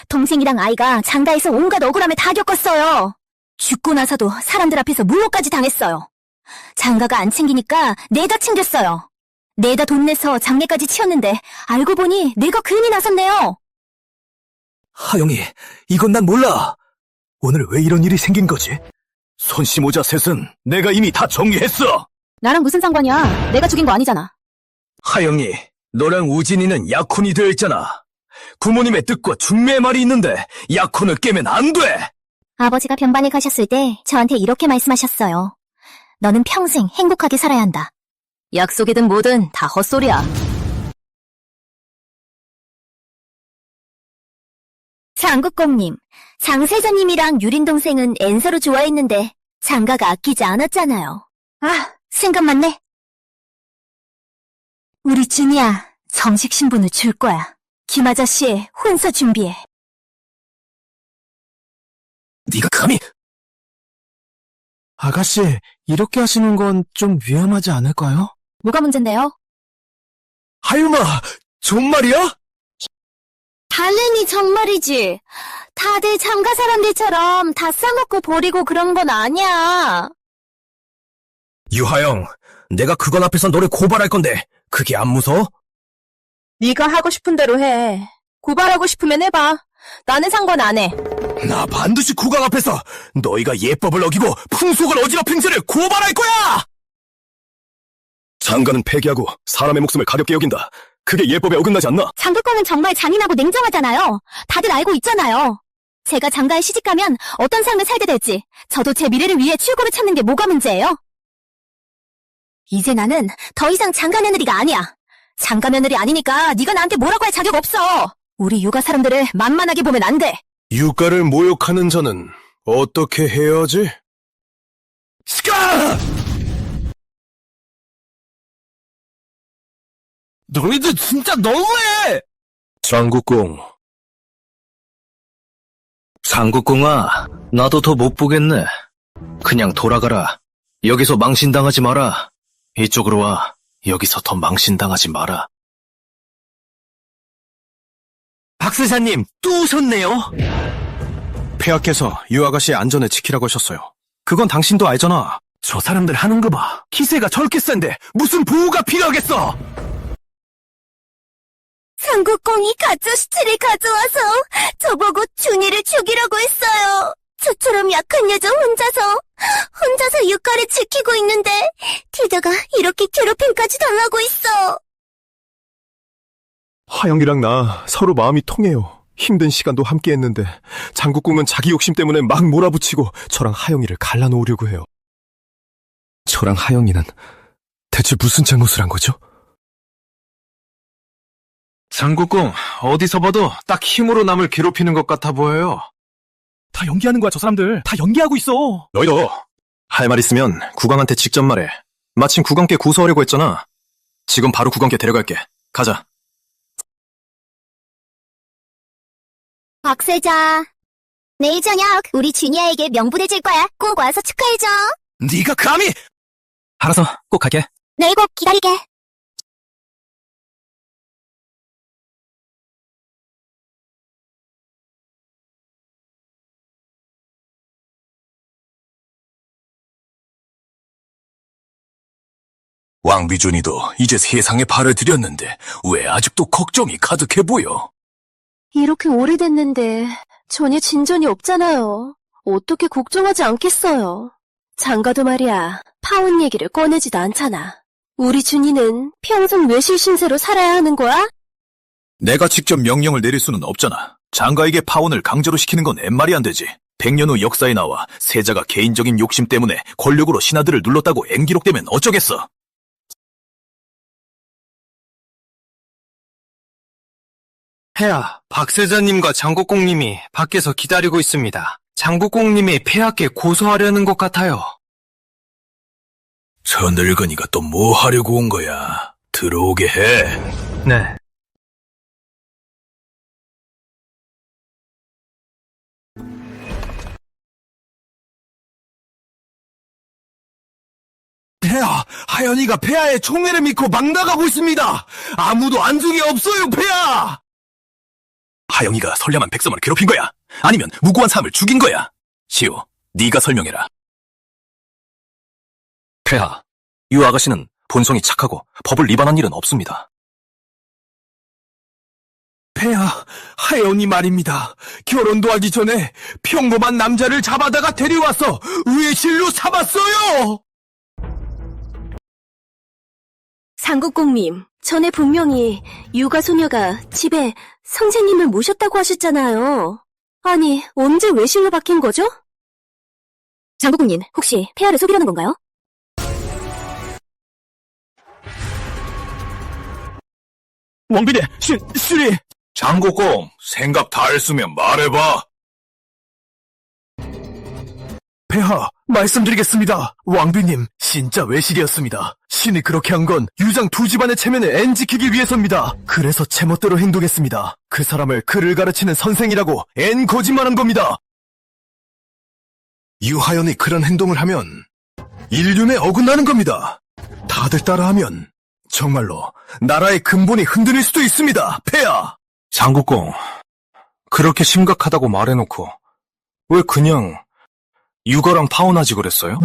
동생이랑 아이가 장가에서 온갖 억울함을 다 겪었어요. 죽고 나서도 사람들 앞에서 무효까지 당했어요. 장가가 안 챙기니까 내다 챙겼어요. 내다 돈 내서 장례까지 치렀는데 알고 보니 내가 괜히 나섰네요. 하영이, 이건 난 몰라. 오늘 왜 이런 일이 생긴 거지? 손씨 모자 셋은 내가 이미 다 정리했어. 나랑 무슨 상관이야? 내가 죽인 거 아니잖아. 하영이, 너랑 우진이는 약혼이 되어 있잖아. 부모님의 뜻과 중매의 말이 있는데 약혼을 깨면 안 돼. 아버지가 변반에 가셨을 때 저한테 이렇게 말씀하셨어요. 너는 평생 행복하게 살아야 한다. 약속이든 뭐든 다 헛소리야. 장국公님, 장세자님이랑 유린 동생은 엔서로 좋아했는데 장가가 아끼지 않았잖아요. 아, 생각 많네. 우리 준이야, 정식 신분을 줄 거야. 김 아저씨, 혼사 준비해. 네가 감히! 아가씨, 이렇게 하시는 건 좀 위험하지 않을까요? 뭐가 문제인데요? 하유마! 정말이야? 당연히 정말이지. 다들 장가 사람들처럼 다 싸먹고 버리고 그런 건 아니야. 유하영, 내가 그건 앞에서 너를 고발할 건데 그게 안 무서워? 네가 하고 싶은 대로 해. 고발하고 싶으면 해봐. 나는 상관 안 해. 나 반드시 국왕 앞에서 너희가 예법을 어기고 풍속을 어지럽힌 죄를 고발할 거야! 장가는 폐기하고 사람의 목숨을 가볍게 여긴다. 그게 예법에 어긋나지 않나? 장국公은 정말 잔인하고 냉정하잖아요. 다들 알고 있잖아요. 제가 장가에 시집가면 어떤 삶을 살게 될지 저도 제 미래를 위해 출구를 찾는 게 뭐가 문제예요? 이제 나는 더 이상 장가 며느리가 아니야. 장가 며느리 아니니까 네가 나한테 뭐라고 할 자격 없어. 우리 육아 사람들을 만만하게 보면 안 돼. 유가를 모욕하는 자는 어떻게 해야 하지? 스카! 너희들 진짜 너무해! 장국공. 장국공아, 나도 더 못 보겠네. 그냥 돌아가라. 여기서 망신당하지 마라. 이쪽으로 와. 여기서 더 망신당하지 마라. 박세자님, 또 오셨네요. 폐하께서 유아가씨의 안전을 지키라고 하셨어요. 그건 당신도 알잖아. 저 사람들 하는 거 봐. 기세가 저렇게 센데 무슨 보호가 필요하겠어? 장국공이 가짜 시체를 가져와서 저보고 준이를 죽이라고 했어요. 저처럼 약한 여자 혼자서 육가를 지키고 있는데 게다가 이렇게 괴롭힘까지 당하고 있어. 하영이랑 나 서로 마음이 통해요. 힘든 시간도 함께 했는데 장국공은 자기 욕심 때문에 막 몰아붙이고 저랑 하영이를 갈라놓으려고 해요. 저랑 하영이는 대체 무슨 잘못을 한 거죠? 장국공, 어디서 봐도 딱 힘으로 남을 괴롭히는 것 같아 보여요. 다 연기하는 거야, 저 사람들. 다 연기하고 있어. 너희도 할 말 있으면 국왕한테 직접 말해. 마침 국왕께 고소하려고 했잖아. 지금 바로 국왕께 데려갈게. 가자. 박세자, 내일 저녁 우리 준이아에게 명부대질 거야. 꼭 와서 축하해줘. 네가 감히! 알아서 꼭 갈게. 내일 꼭 기다리게. 왕비준이도 이제 세상에 발을 들였는데 왜 아직도 걱정이 가득해 보여? 이렇게 오래됐는데 전혀 진전이 없잖아요. 어떻게 걱정하지 않겠어요. 장가도 말이야, 파혼 얘기를 꺼내지도 않잖아. 우리 준이는 평생 외실 신세로 살아야 하는 거야? 내가 직접 명령을 내릴 수는 없잖아. 장가에게 파혼을 강제로 시키는 건 앤말이 안 되지. 100년 후 역사에 나와 세자가 개인적인 욕심 때문에 권력으로 신하들을 눌렀다고 앵기록되면 어쩌겠어. 폐하, 박세자님과 장국공님이 밖에서 기다리고 있습니다. 장국공님이 폐하께 고소하려는 것 같아요. 저 늙은이가 또 뭐 하려고 온 거야? 들어오게 해. 네. 폐하! 하연이가 폐하의 총애를 믿고 막 나가고 있습니다! 아무도 안중이 없어요, 폐하! 하영이가 선량한 백성을 괴롭힌 거야? 아니면 무고한 사람을 죽인 거야? 시오, 네가 설명해라. 폐하, 유 아가씨는 본성이 착하고 법을 위반한 일은 없습니다. 폐하, 하연이 말입니다. 결혼도 하기 전에 평범한 남자를 잡아다가 데려와서 외실로 삼았어요! 장국공님, 전에 분명히 육아 소녀가 집에 선생님을 모셨다고 하셨잖아요. 아니, 언제 외실로 바뀐 거죠? 장국국님, 혹시 폐하를 속이려는 건가요? 왕비님, 신이! 장국공, 생각 다 했으면 말해봐. 폐하, 말씀드리겠습니다. 왕비님, 진짜 외실이었습니다. 신이 그렇게 한 건 유장 두 집안의 체면을 엔 지키기 위해서입니다. 그래서 제멋대로 행동했습니다. 그 사람을 글을 가르치는 선생이라고 엔 거짓말한 겁니다. 유하연이 그런 행동을 하면 인륜에 어긋나는 겁니다. 다들 따라하면 정말로 나라의 근본이 흔들릴 수도 있습니다. 폐하! 장국공, 그렇게 심각하다고 말해놓고 왜 그냥 육아랑 파혼하지 그랬어요?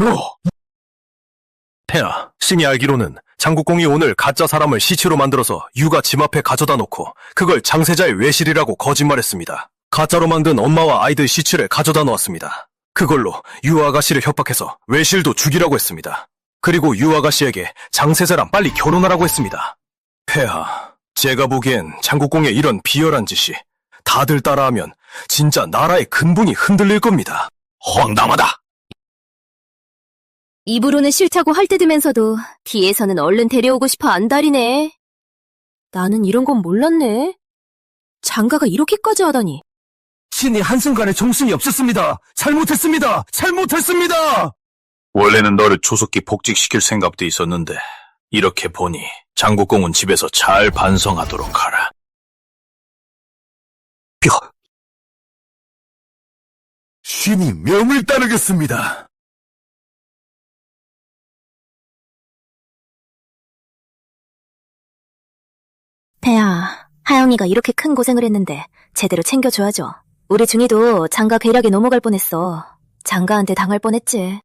폐하, 신이 알기로는 장국공이 오늘 가짜 사람을 시체로 만들어서 유가 집 앞에 가져다 놓고 그걸 장세자의 외실이라고 거짓말했습니다. 가짜로 만든 엄마와 아이들 시체를 가져다 놓았습니다. 그걸로 유 아가씨를 협박해서 외실도 죽이라고 했습니다. 그리고 유 아가씨에게 장세자랑 빨리 결혼하라고 했습니다. 폐하, 제가 보기엔 장국공의 이런 비열한 짓이 다들 따라하면 진짜 나라의 근본이 흔들릴 겁니다. 황당하다. 입으로는 싫다고 헐뜯으면서도 뒤에서는 얼른 데려오고 싶어 안달이네. 나는 이런 건 몰랐네. 장가가 이렇게까지 하다니. 신이 한순간에 정신이 없었습니다. 잘못했습니다. 잘못했습니다. 원래는 너를 조속히 복직시킬 생각도 있었는데 이렇게 보니 장국공은 집에서 잘 반성하도록 하라. 신이 명을 따르겠습니다. 폐하, 하영이가 이렇게 큰 고생을 했는데 제대로 챙겨줘야죠. 우리 중이도 장가 괴력에 넘어갈 뻔했어. 장가한테 당할 뻔했지.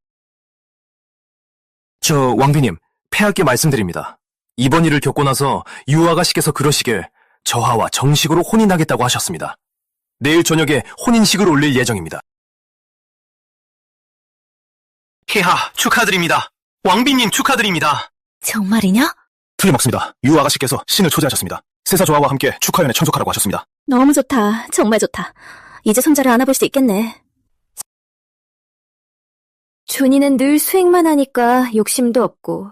저 왕비님, 폐하께 말씀드립니다. 이번 일을 겪고 나서 유 아가씨께서 그러시길 저하와 정식으로 혼인하겠다고 하셨습니다. 내일 저녁에 혼인식을 올릴 예정입니다. 폐하, 축하드립니다. 왕비님 축하드립니다. 정말이냐? 틀림없습니다. 유 아가씨께서 신을 초대하셨습니다. 세사 조화와 함께 축하연에 참석하라고 하셨습니다. 너무 좋다. 정말 좋다. 이제 손자를 안아볼 수 있겠네. 준이는 늘 수행만 하니까 욕심도 없고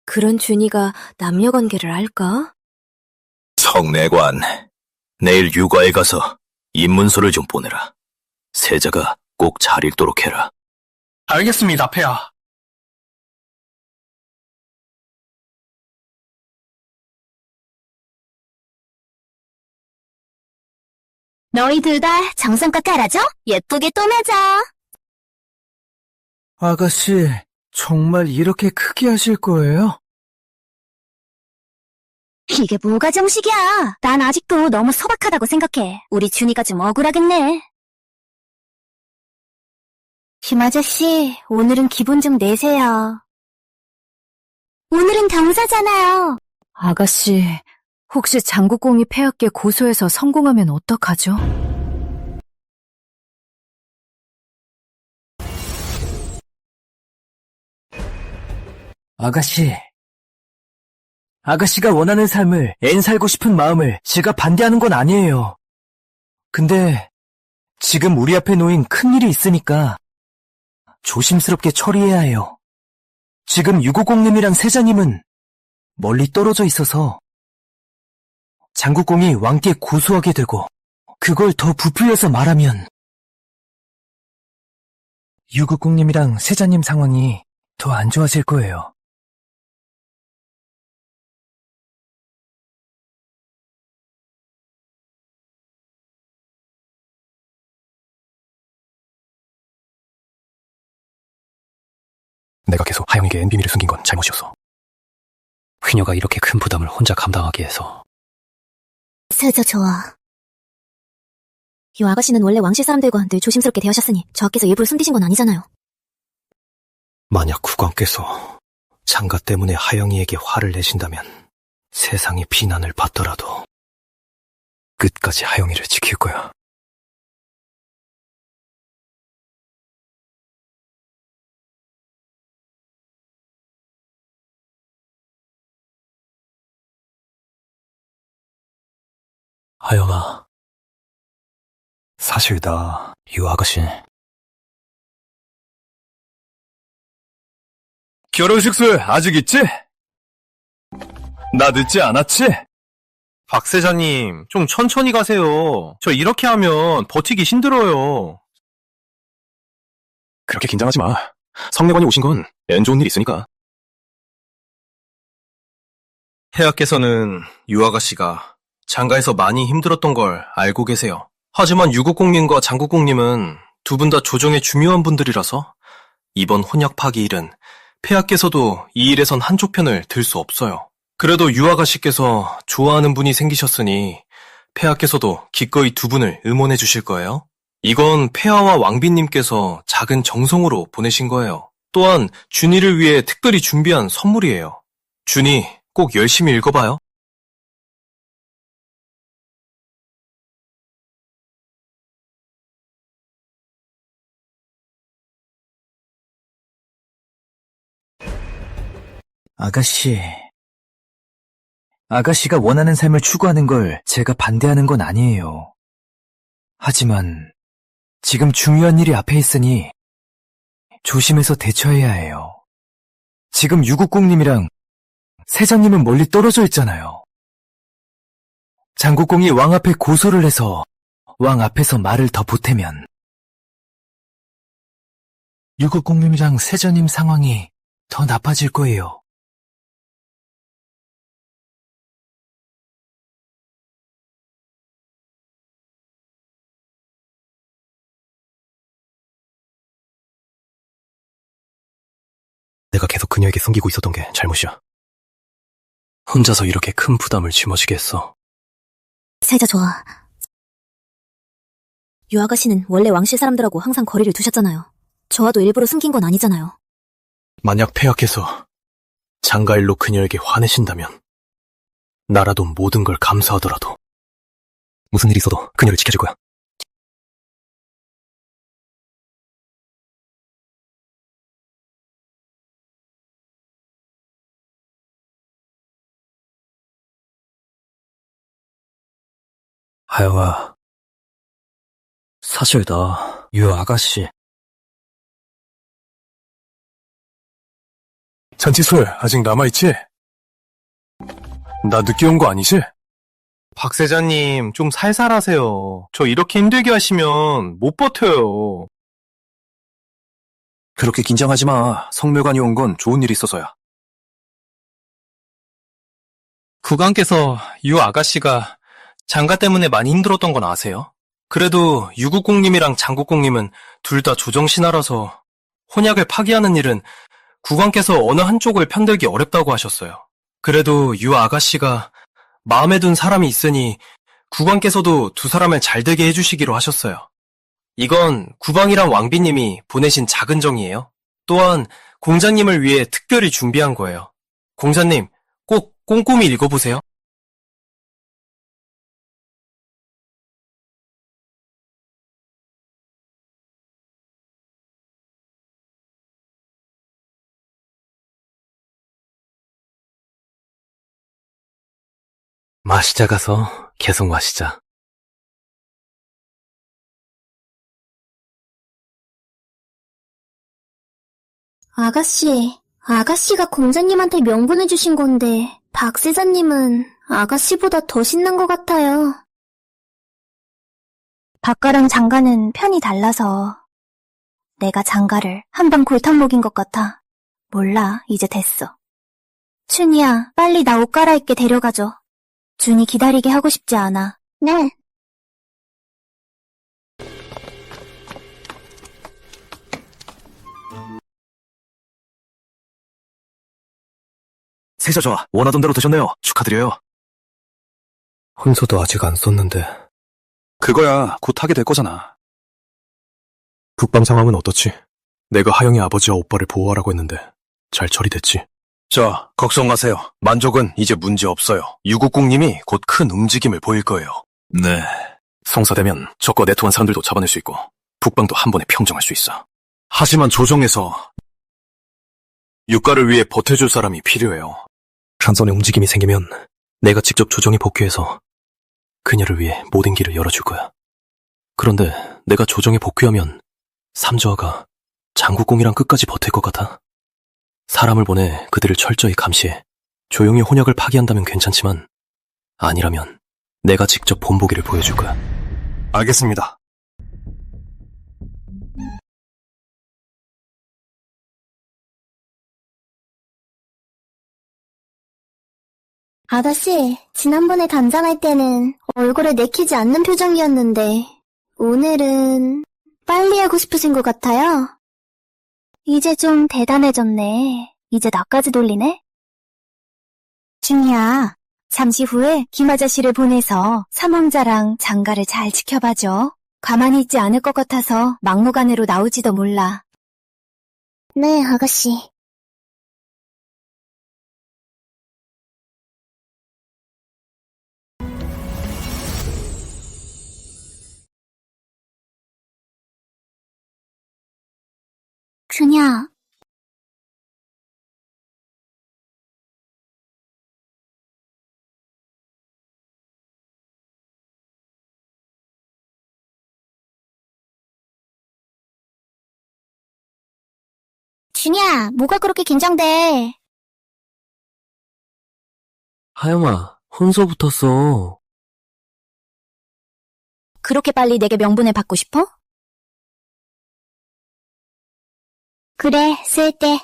그런 준이가 남녀관계를 알까? 성내관, 내일 육아에 가서 입문서를 좀 보내라. 세자가 꼭 잘 읽도록 해라. 알겠습니다, 폐하. 너희 둘 다 정성껏 깔아줘? 예쁘게 또 맺어. 아가씨, 정말 이렇게 크게 하실 거예요? 이게 뭐가 정식이야. 난 아직도 너무 소박하다고 생각해. 우리 준이가 좀 억울하겠네. 김 아저씨, 오늘은 기분 좀 내세요. 오늘은 경사잖아요. 아가씨, 혹시 장국공이 폐하께 고소해서 성공하면 어떡하죠? 아가씨가 원하는 삶을 엔 살고 싶은 마음을 제가 반대하는 건 아니에요. 근데 지금 우리 앞에 놓인 큰일이 있으니까 조심스럽게 처리해야 해요. 지금 유고공님이랑 세자님은 멀리 떨어져 있어서 장국공이 왕께 고소하게 되고 그걸 더 부풀려서 말하면 유고공님이랑 세자님 상황이 더 안 좋아질 거예요. 내가 계속 하영에게 엔비밀을 숨긴 건 잘못이었어. 휘녀가 이렇게 큰 부담을 혼자 감당하게 해서. 세자 좋아. 유 아가씨는 원래 왕실 사람들과 늘 조심스럽게 대하셨으니 저하께서 일부러 숨기신 건 아니잖아요. 만약 국왕께서 장가 때문에 하영이에게 화를 내신다면 세상이 비난을 받더라도 끝까지 하영이를 지킬 거야. 하영아, 사실 나 유 아가씨 결혼식 술 아직 있지? 나 늦지 않았지? 박세자님, 좀 천천히 가세요. 저 이렇게 하면 버티기 힘들어요. 그렇게 긴장하지 마. 성내관이 오신 건 엔 좋은 일 있으니까. 폐하께서는 유아가씨가 장가에서 많이 힘들었던 걸 알고 계세요. 하지만 유국공님과 장국공님은 두 분 다 조정의 중요한 분들이라서 이번 혼약 파기 일은 폐하께서도 이 일에선 한쪽 편을 들 수 없어요. 그래도 유아가씨께서 좋아하는 분이 생기셨으니 폐하께서도 기꺼이 두 분을 응원해 주실 거예요. 이건 폐하와 왕비님께서 작은 정성으로 보내신 거예요. 또한 준이를 위해 특별히 준비한 선물이에요. 준이 꼭 열심히 읽어봐요. 아가씨가 원하는 삶을 추구하는 걸 제가 반대하는 건 아니에요. 하지만 지금 중요한 일이 앞에 있으니 조심해서 대처해야 해요. 지금 유국공님이랑 세자님은 멀리 떨어져 있잖아요. 장국공이 왕 앞에 고소를 해서 왕 앞에서 말을 더 보태면 유국공님이랑 세자님 상황이 더 나빠질 거예요. 내가 계속 그녀에게 숨기고 있었던 게 잘못이야. 혼자서 이렇게 큰 부담을 짊어지게 했어. 세자 좋아. 유아가씨는 원래 왕실 사람들하고 항상 거리를 두셨잖아요. 저와도 일부러 숨긴 건 아니잖아요. 만약 폐하께서 장가일로 그녀에게 화내신다면 나라도 모든 걸 감사하더라도 무슨 일이 있어도 그녀를 지켜줄 거야. 하영아, 사실 나 유아가씨 잔치술 아직 남아있지? 나 늦게 온 거 아니지? 박세자님, 좀 살살 하세요. 저 이렇게 힘들게 하시면 못 버텨요. 그렇게 긴장하지 마. 성묘관이 온 건 좋은 일이 있어서야. 국왕께서 유아가씨가 장가 때문에 많이 힘들었던 건 아세요? 그래도 유국공님이랑 장국공님은 둘 다 조정신하라서 혼약을 파기하는 일은 국왕께서 어느 한쪽을 편들기 어렵다고 하셨어요. 그래도 유아가씨가 마음에 둔 사람이 있으니 국왕께서도 두 사람을 잘 되게 해주시기로 하셨어요. 이건 국왕이랑 왕비님이 보내신 작은 정이에요. 또한 공자님을 위해 특별히 준비한 거예요. 공자님, 꼭 꼼꼼히 읽어보세요. 마시자 가서 계속 마시자. 아가씨가 공자님한테 명분을 주신 건데 박세자님은 아가씨보다 더 신난 것 같아요. 박가랑 장가는 편이 달라서 내가 장가를 한방 골탕 먹인 것 같아. 몰라, 이제 됐어. 춘이야, 빨리 나 옷 갈아입게 데려가줘. 준이 기다리게 하고 싶지 않아. 네. 세자좌 원하던 대로 되셨네요. 축하드려요. 혼서도 아직 안 썼는데. 그거야 곧 하게 될 거잖아. 국방 상황은 어떻지? 내가 하영이 아버지와 오빠를 보호하라고 했는데 잘 처리됐지? 자, 걱정 마세요. 만족은 이제 문제 없어요. 유국공님이 곧 큰 움직임을 보일 거예요. 네. 성사되면 적과 내통한 사람들도 잡아낼 수 있고 북방도 한 번에 평정할 수 있어. 하지만 조정에서 육가를 위해 버텨줄 사람이 필요해요. 한선의 움직임이 생기면 내가 직접 조정에 복귀해서 그녀를 위해 모든 길을 열어줄 거야. 그런데 내가 조정에 복귀하면 삼조아가 장국공이랑 끝까지 버틸 것 같아? 사람을 보내 그들을 철저히 감시해. 조용히 혼역을 파기한다면 괜찮지만 아니라면 내가 직접 본보기를 보여줄 거야. 알겠습니다. 아가씨, 지난번에 단장할 때는 얼굴에 내키지 않는 표정이었는데 오늘은 빨리 하고 싶으신 것 같아요. 이제 좀 대단해졌네. 이제 나까지 돌리네? 준이야, 잠시 후에 김아저씨를 보내서 삼왕자랑 장가를 잘 지켜봐줘. 가만히 있지 않을 것 같아서 막무가내로 나오지도 몰라. 네, 아가씨. 준이야. 준이야, 뭐가 그렇게 긴장돼? 하영아, 혼서 붙었어. 그렇게 빨리 내게 명분을 받고 싶어? 그래, 쓸 때.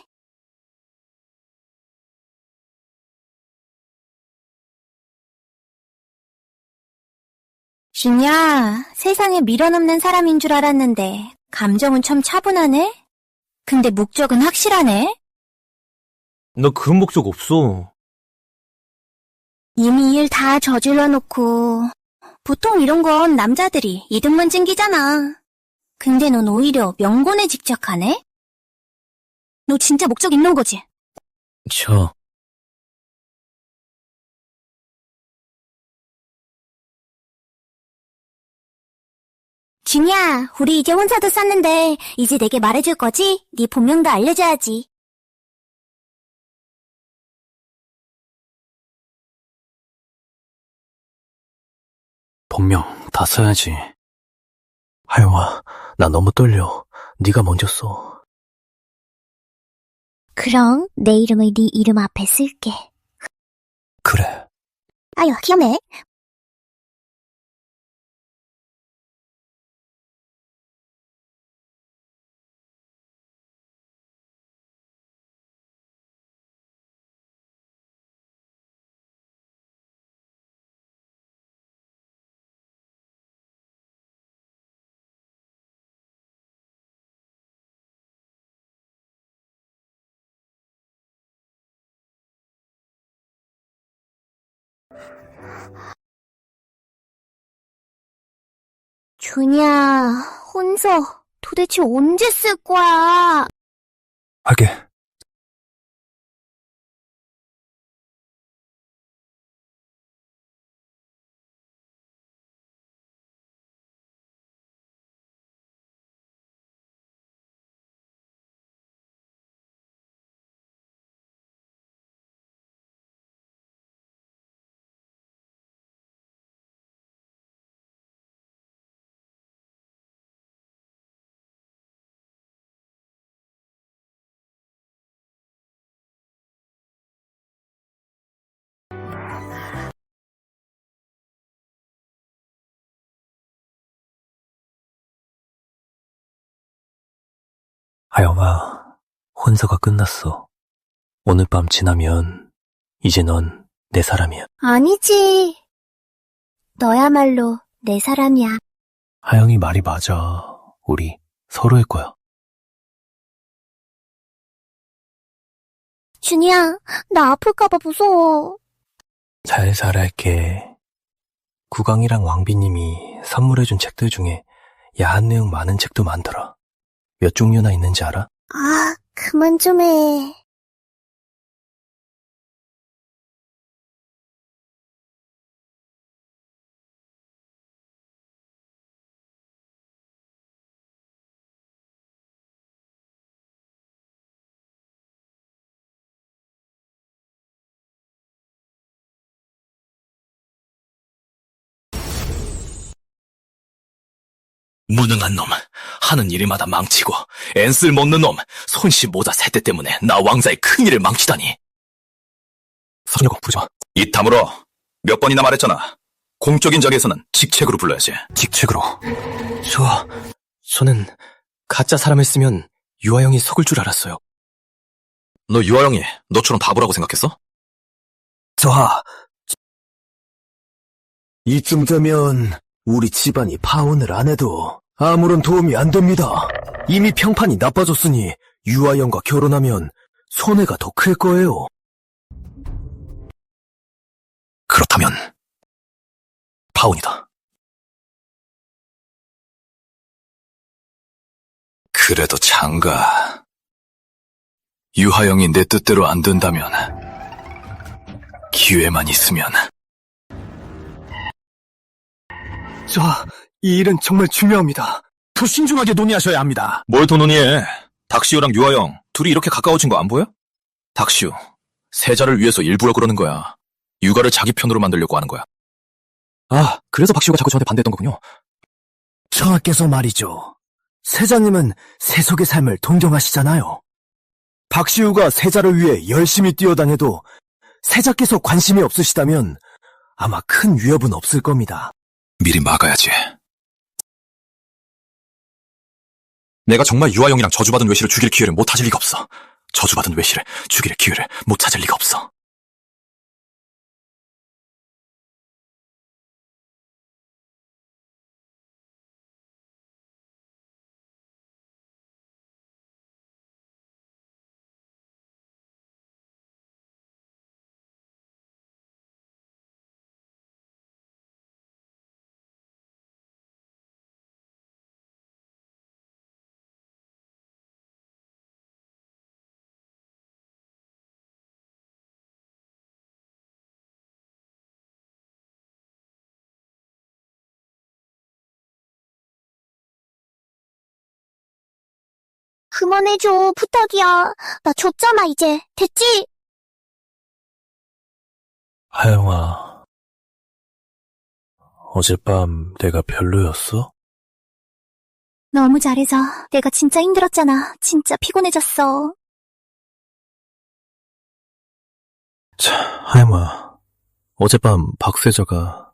준이야, 세상에 미련없는 사람인 줄 알았는데 감정은 참 차분하네? 근데 목적은 확실하네? 너 그런 목적 없어. 이미 일 다 저질러 놓고 보통 이런 건 남자들이 이득만 챙기잖아. 근데 넌 오히려 명분에 집착하네? 너 진짜 목적 있는 거지? 준이야, 우리 이제 혼자도 썼는데 이제 내게 말해줄 거지? 네 본명도 알려줘야지. 본명 다 써야지. 하영아, 나 너무 떨려. 네가 먼저 써. 그럼 내 이름을 네 이름 앞에 쓸게. 그래. 아유, 귀엽네. 준이야, 혼서 도대체 언제 쓸 거야? 하게. 하영아, 혼서가 끝났어. 오늘 밤 지나면 이제 넌 내 사람이야. 아니지. 너야말로 내 사람이야. 하영이 말이 맞아. 우리 서로일 거야. 준이야, 나 아플까봐 무서워. 잘 살할게. 구강이랑 왕비님이 선물해준 책들 중에 야한 내용 많은 책도 많더라. 몇 종류나 있는지 알아? 아, 그만 좀 해. 무능한 놈, 하는 일마다 망치고 앤쓸 못는 놈 손씨 모자 세대 때문에 나 왕자의 큰일을 망치다니. 사촌이라고 부르지 마. 입 다물어. 몇 번이나 말했잖아. 공적인 자리에서는 직책으로 불러야지. 직책으로. 저는 가짜 사람을 쓰면 유아영이 속을 줄 알았어요. 너 유아영이 너처럼 바보라고 생각했어? 이쯤 되면 우리 집안이 파혼을 안 해도 아무런 도움이 안 됩니다. 이미 평판이 나빠졌으니 유아영과 결혼하면 손해가 더 클 거예요. 그렇다면 파혼이다. 그래도 장가. 유하영이 내 뜻대로 안 된다면 기회만 있으면. 이 일은 정말 중요합니다. 더 신중하게 논의하셔야 합니다. 뭘 더 논의해? 닥시우랑 유하영 둘이 이렇게 가까워진 거 안 보여? 닥시우, 세자를 위해서 일부러 그러는 거야. 육아를 자기 편으로 만들려고 하는 거야. 그래서 박시우가 자꾸 저한테 반대했던 거군요. 청하께서 말이죠. 세자님은 세속의 삶을 동경하시잖아요. 박시우가 세자를 위해 열심히 뛰어다녀도 세자께서 관심이 없으시다면 아마 큰 위협은 없을 겁니다. 미리 막아야지. 내가 정말 유아영이랑 저주받은 외실을 죽일 기회를 못 찾을 리가 없어. 저주받은 외실을 죽일 기회를 못 찾을 리가 없어. 그만해줘, 부탁이야. 나 줬잖아, 이제. 됐지? 하영아, 어젯밤 내가 별로였어? 너무 잘해서 내가 진짜 힘들었잖아. 진짜 피곤해졌어. 하영아, 어젯밤 박세자가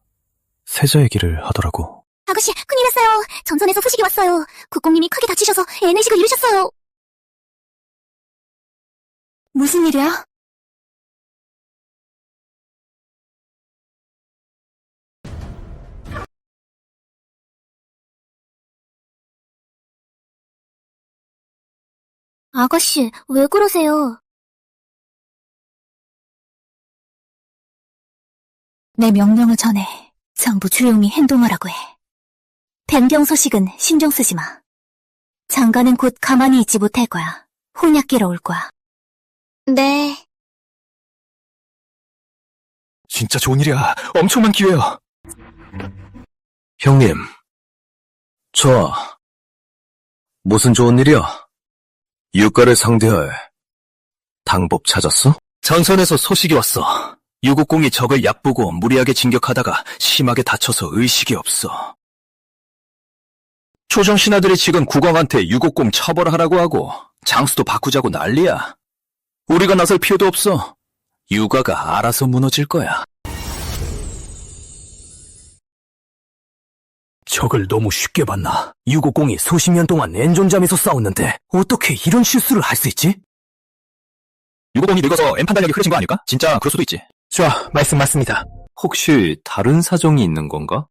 세자 얘기를 하더라고. 아가씨, 큰일 났어요. 전선에서 소식이 왔어요. 국공님이 크게 다치셔서 애내식을 이루셨어요. 무슨 일이야? 아가씨, 왜 그러세요? 내 명령을 전해 전부 조용히 행동하라고 해. 변경 소식은 신경 쓰지 마. 장가는 곧 가만히 있지 못할 거야. 혼약기로 올 거야. 네. 진짜 좋은 일이야. 엄청난 기회야. 형님, 무슨 좋은 일이야? 유가를 상대할 방법 찾았어? 전선에서 소식이 왔어. 유국공이 적을 얕보고 무리하게 진격하다가 심하게 다쳐서 의식이 없어. 초정 신하들이 지금 국왕한테 유국공 처벌하라고 하고 장수도 바꾸자고 난리야. 우리가 나설 필요도 없어. 유가가 알아서 무너질 거야. 적을 너무 쉽게 봤나? 유국공이 수십 년 동안 엔존잠에서 싸웠는데 어떻게 이런 실수를 할 수 있지? 유국공이 늙어서 엠판 달력이 흐려진 거 아닐까? 진짜 그럴 수도 있지. 말씀 맞습니다. 혹시 다른 사정이 있는 건가?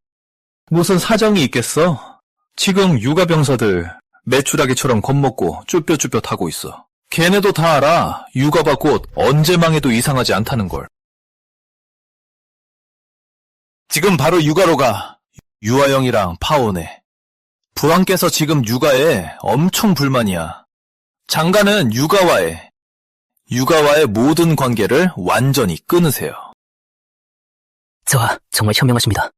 무슨 사정이 있겠어? 지금 육아 병사들 메추라기처럼 겁먹고 쭈뼛쭈뼛 하고 있어. 걔네도 다 알아. 육아가 곧 언제 망해도 이상하지 않다는 걸. 지금 바로 육아로 가. 유아영이랑 파혼해. 부왕께서 지금 육아에 엄청 불만이야. 장가는 육아와의 모든 관계를 완전히 끊으세요. 정말 현명하십니다.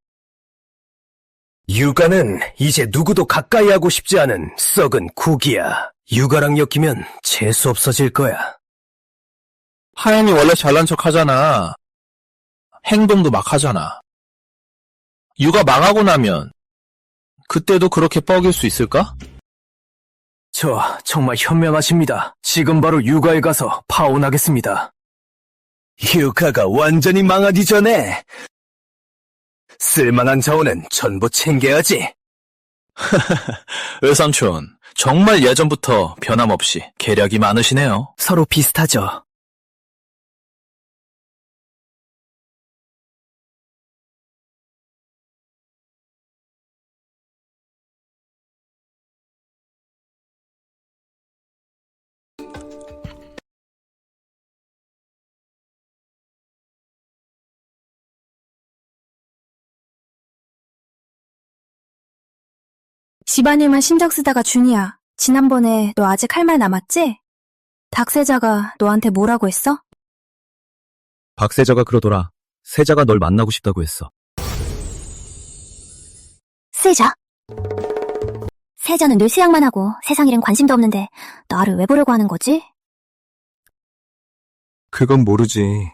유가는 이제 누구도 가까이 하고 싶지 않은 썩은 국이야. 유가랑 엮이면 재수 없어질 거야. 하영이 원래 잘난 척 하잖아. 행동도 막 하잖아. 육아 망하고 나면 그때도 그렇게 뻐길 수 있을까? 저 정말 현명하십니다. 지금 바로 육아에 가서 파혼하겠습니다. 육아가 완전히 망하기 전에 쓸만한 자원은 전부 챙겨야지. 외삼촌, 정말 예전부터 변함없이 계략이 많으시네요. 서로 비슷하죠. 집안일만 신경 쓰다가 준이야. 지난번에 너 아직 할 말 남았지? 닥세자가 너한테 뭐라고 했어? 박세자가 그러더라. 세자가 널 만나고 싶다고 했어. 세자? 세자는 늘 수양만 하고 세상 일엔 관심도 없는데 나를 왜 보려고 하는 거지? 그건 모르지.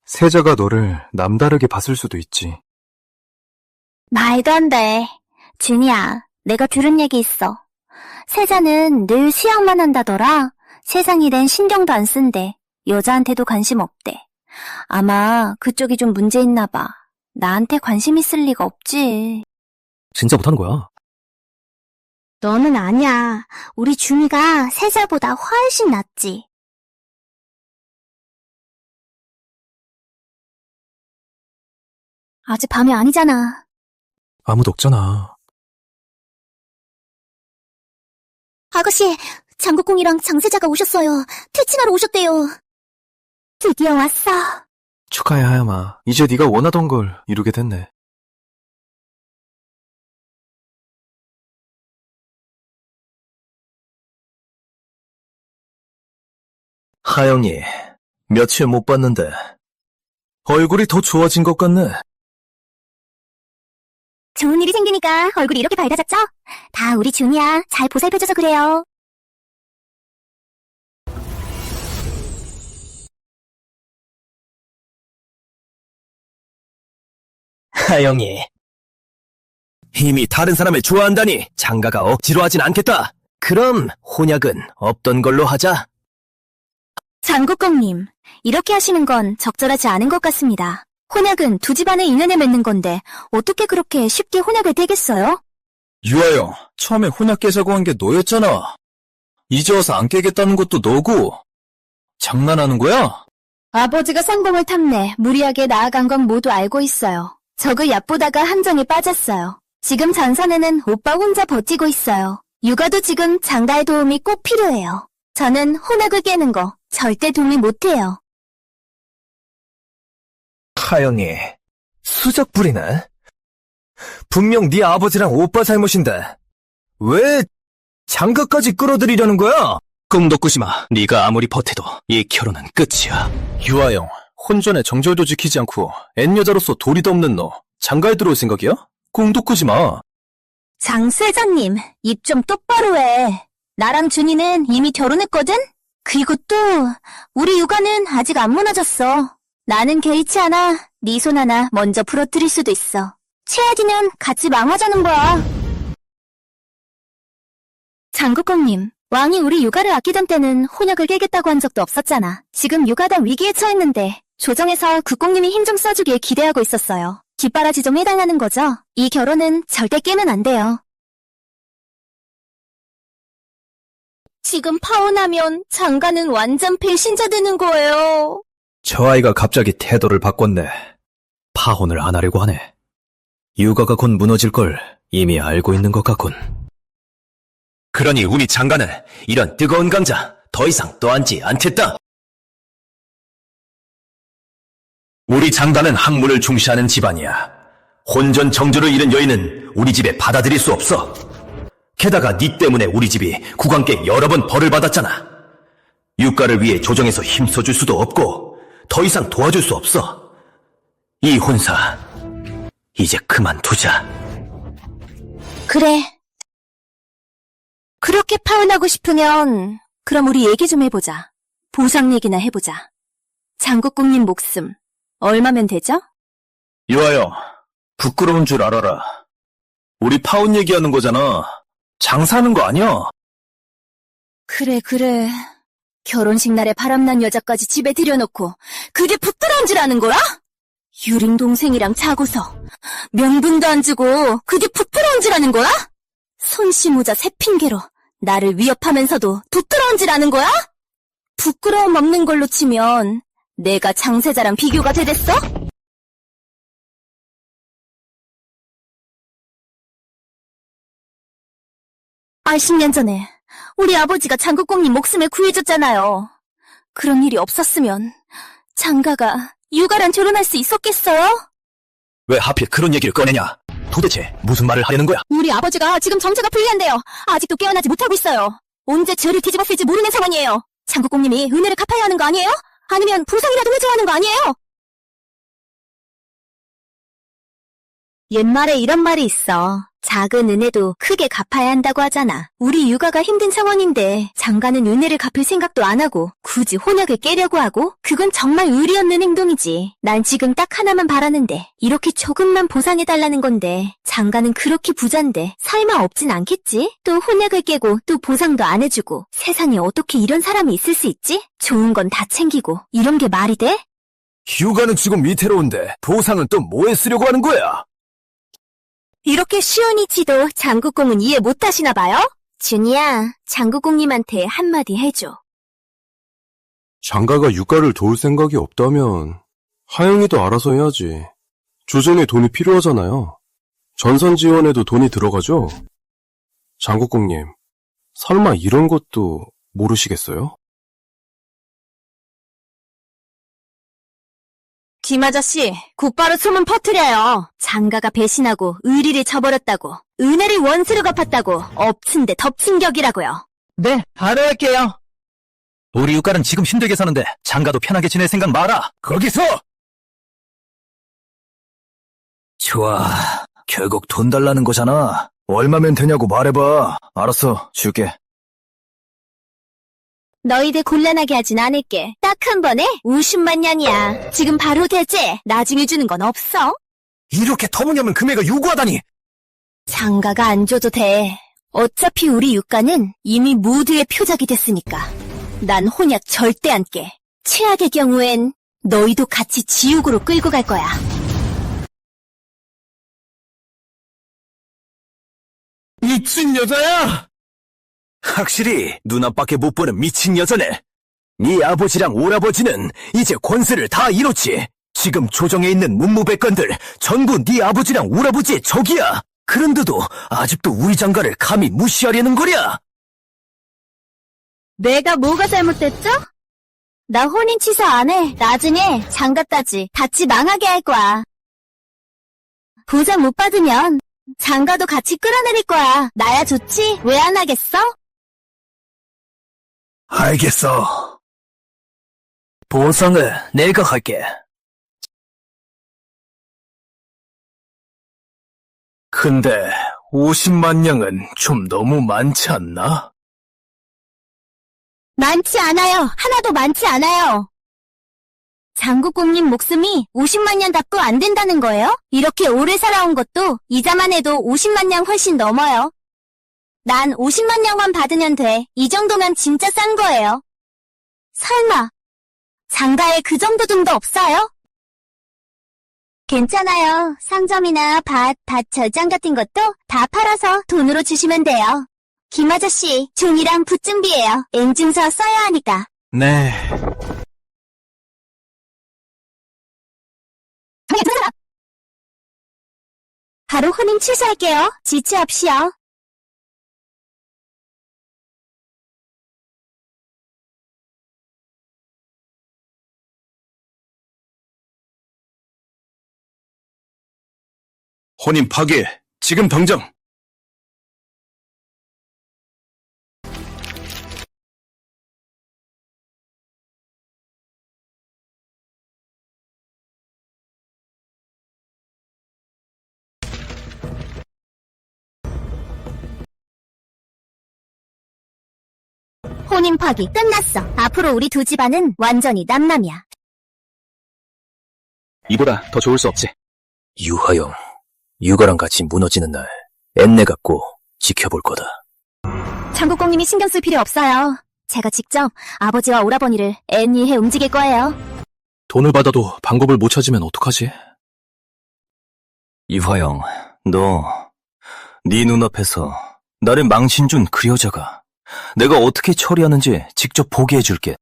세자가 너를 남다르게 봤을 수도 있지. 말도 안 돼. 준이야, 내가 들은 얘기 있어. 세자는 늘 수양만 한다더라. 세상 일엔 신경도 안 쓴대. 여자한테도 관심 없대. 아마 그쪽이 좀 문제 있나 봐. 나한테 관심 있을 리가 없지. 진짜 못하는 거야. 너는 아니야. 우리 준이가 세자보다 훨씬 낫지. 아직 밤이 아니잖아. 아무도 없잖아. 아가씨, 장국공이랑 장세자가 오셨어요. 퇴친하러 오셨대요. 드디어 왔어. 축하해, 하야마. 이제 네가 원하던 걸 이루게 됐네. 하영이, 며칠 못 봤는데 얼굴이 더 좋아진 것 같네. 좋은 일이 생기니까 얼굴이 이렇게 밝아졌죠? 다 우리 준이야. 잘 보살펴줘서 그래요. 하영이, 이미 다른 사람을 좋아한다니 장가가 억지로 하진 않겠다. 그럼 혼약은 없던 걸로 하자. 장국공님, 이렇게 하시는 건 적절하지 않은 것 같습니다. 혼약은 두 집안의 인연에 맺는 건데 어떻게 그렇게 쉽게 혼약을 떼겠어요? 유아영, 처음에 혼약 깨자고 한 게 너였잖아. 이제 와서 안 깨겠다는 것도 너고. 장난하는 거야? 아버지가 성공을 탐내 무리하게 나아간 건 모두 알고 있어요. 적을 얕보다가 함정에 빠졌어요. 지금 장사내는 오빠 혼자 버티고 있어요. 육아도 지금 장가의 도움이 꼭 필요해요. 저는 혼약을 깨는 거 절대 동의 못해요. 하영이, 수작 부리네. 분명 네 아버지랑 오빠 잘못인데 왜 장가까지 끌어들이려는 거야? 꿈도 꾸지 마. 네가 아무리 버텨도 이 결혼은 끝이야. 유아영, 혼전에 정절도 지키지 않고 N여자로서 도리도 없는 너 장가에 들어올 생각이야? 꿈도 꾸지 마. 장세자님, 입 좀 똑바로 해. 나랑 준이는 이미 결혼했거든? 그리고 또 우리 육아는 아직 안 무너졌어. 나는 개의치 않아. 네 손 하나 먼저 부러뜨릴 수도 있어. 최하디는 같이 망하자는 거야. 장국공님, 왕이 우리 육아를 아끼던 때는 혼약을 깨겠다고 한 적도 없었잖아. 지금 육아당 위기에 처했는데 조정에서 국공님이 힘 좀 써주길 기대하고 있었어요. 뒷바라지 좀 해달라는 거죠? 이 결혼은 절대 깨면 안 돼요. 지금 파혼하면 장가는 완전 배신자 되는 거예요. 저 아이가 갑자기 태도를 바꿨네. 파혼을 안 하려고 하네. 육아가 곧 무너질 걸 이미 알고 있는 것 같군. 그러니 우리 장가는 이런 뜨거운 감자 더 이상 떠안지 않겠다. 우리 장가는 학문을 중시하는 집안이야. 혼전 정조를 잃은 여인은 우리 집에 받아들일 수 없어. 게다가 네 때문에 우리 집이 국왕께 여러 번 벌을 받았잖아. 육가를 위해 조정에서 힘써줄 수도 없고 더 이상 도와줄 수 없어. 이 혼사 이제 그만두자. 그래. 그렇게 파혼하고 싶으면 그럼 우리 얘기 좀 해보자. 보상 얘기나 해보자. 장국공님 목숨 얼마면 되죠? 유아영, 부끄러운 줄 알아라. 우리 파혼 얘기하는 거잖아. 장사하는 거 아니야. 그래. 결혼식 날에 바람난 여자까지 집에 들여놓고 그게 부끄러운 줄 아는 거야? 유림 동생이랑 자고서 명분도 안 주고 그게 부끄러운 줄 아는 거야? 손씨 모자 새 핑계로 나를 위협하면서도 부끄러운 줄 아는 거야? 부끄러움 없는 걸로 치면 내가 장세자랑 비교가 되겠어? 아, 10년 전에 우리 아버지가 장국공님 목숨을 구해줬잖아요. 그런 일이 없었으면 장가가 유가랑 결혼할 수 있었겠어요? 왜 하필 그런 얘기를 꺼내냐? 도대체 무슨 말을 하려는 거야? 우리 아버지가 지금 정체가 불리한데요. 아직도 깨어나지 못하고 있어요. 언제 죄를 뒤집었을지 모르는 상황이에요. 장국공님이 은혜를 갚아야 하는 거 아니에요? 아니면 보상이라도 해줘야 하는 거 아니에요? 옛말에 이런 말이 있어. 작은 은혜도 크게 갚아야 한다고 하잖아. 우리 육아가 힘든 상황인데 장가는 은혜를 갚을 생각도 안 하고 굳이 혼약을 깨려고 하고 그건 정말 의리 없는 행동이지. 난 지금 딱 하나만 바라는데 이렇게 조금만 보상해달라는 건데 장가는 그렇게 부잔데 설마 없진 않겠지? 또 혼약을 깨고 또 보상도 안 해주고 세상에 어떻게 이런 사람이 있을 수 있지? 좋은 건 다 챙기고 이런 게 말이 돼? 휴가는 지금 위태로운데 보상은 또 뭐에 쓰려고 하는 거야? 이렇게 쉬운 이치도 장국공은 이해 못하시나 봐요? 준이야, 장국공님한테 한마디 해줘. 장가가 육가를 도울 생각이 없다면 하영이도 알아서 해야지. 조정에 돈이 필요하잖아요. 전선 지원에도 돈이 들어가죠? 장국공님, 설마 이런 것도 모르시겠어요? 김아저씨, 곧바로 소문 퍼뜨려요. 장가가 배신하고 의리를 저버렸다고, 은혜를 원수로 갚았다고, 엎친 데 덮친 격이라고요. 네, 바로 할게요. 우리 육가는 지금 힘들게 사는데 장가도 편하게 지낼 생각 마라. 거기서! 좋아, 결국 돈 달라는 거잖아. 얼마면 되냐고 말해봐. 알았어, 줄게. 너희들 곤란하게 하진 않을게. 딱 한 번에 50만 년이야. 지금 바로 되지? 나중에 주는 건 없어. 이렇게 터무니없는 금액을 요구하다니! 장가가 안 줘도 돼. 어차피 우리 육가는 이미 모두의 표적이 됐으니까. 난 혼약 절대 안 깨. 최악의 경우엔 너희도 같이 지옥으로 끌고 갈 거야. 미친 여자야! 확실히 눈앞밖에 못 보는 미친 여자네. 네 아버지랑 오라버지는 이제 권세를 다 잃었지. 지금 조정에 있는 문무백관들 전부 네 아버지랑 오라버지의 적이야. 그런데도 아직도 우리 장가를 감히 무시하려는 거냐? 내가 뭐가 잘못됐죠? 나 혼인 취소 안 해. 나중에 장가까지 같이 망하게 할 거야. 보상 못 받으면 장가도 같이 끌어내릴 거야. 나야 좋지? 왜 안 하겠어? 알겠어. 보상을 내가 할게. 근데 50만 양은 좀 너무 많지 않나? 많지 않아요. 하나도 많지 않아요. 장국공님 목숨이 50만 냥 답고 안 된다는 거예요? 이렇게 오래 살아온 것도 이자만 해도 50만 냥 훨씬 넘어요. 난 50만 냥만 받으면 돼. 이 정도면 진짜 싼 거예요. 설마 장가에 그 정도 돈도 없어요? 괜찮아요. 상점이나 밭 절장 같은 것도 다 팔아서 돈으로 주시면 돼요. 김아저씨, 종이랑 붓 준비해요. 인증서 써야 하니까. 네. 바로 혼인 취소할게요. 지체합시요. 혼인 파기, 지금 당장! 혼인 파기 끝났어. 앞으로 우리 두 집안은 완전히 남남이야. 이보다 더 좋을 수 없지. 유하영, 육아랑 같이 무너지는 날 앤내 갖고 지켜볼 거다. 장국공님이 신경 쓸 필요 없어요. 제가 직접 아버지와 오라버니를 애니해 움직일 거예요. 돈을 받아도 방법을 못 찾으면 어떡하지? 이화영, 네 눈앞에서 나를 망신 준 그 여자가 내가 어떻게 처리하는지 직접 보게 해줄게.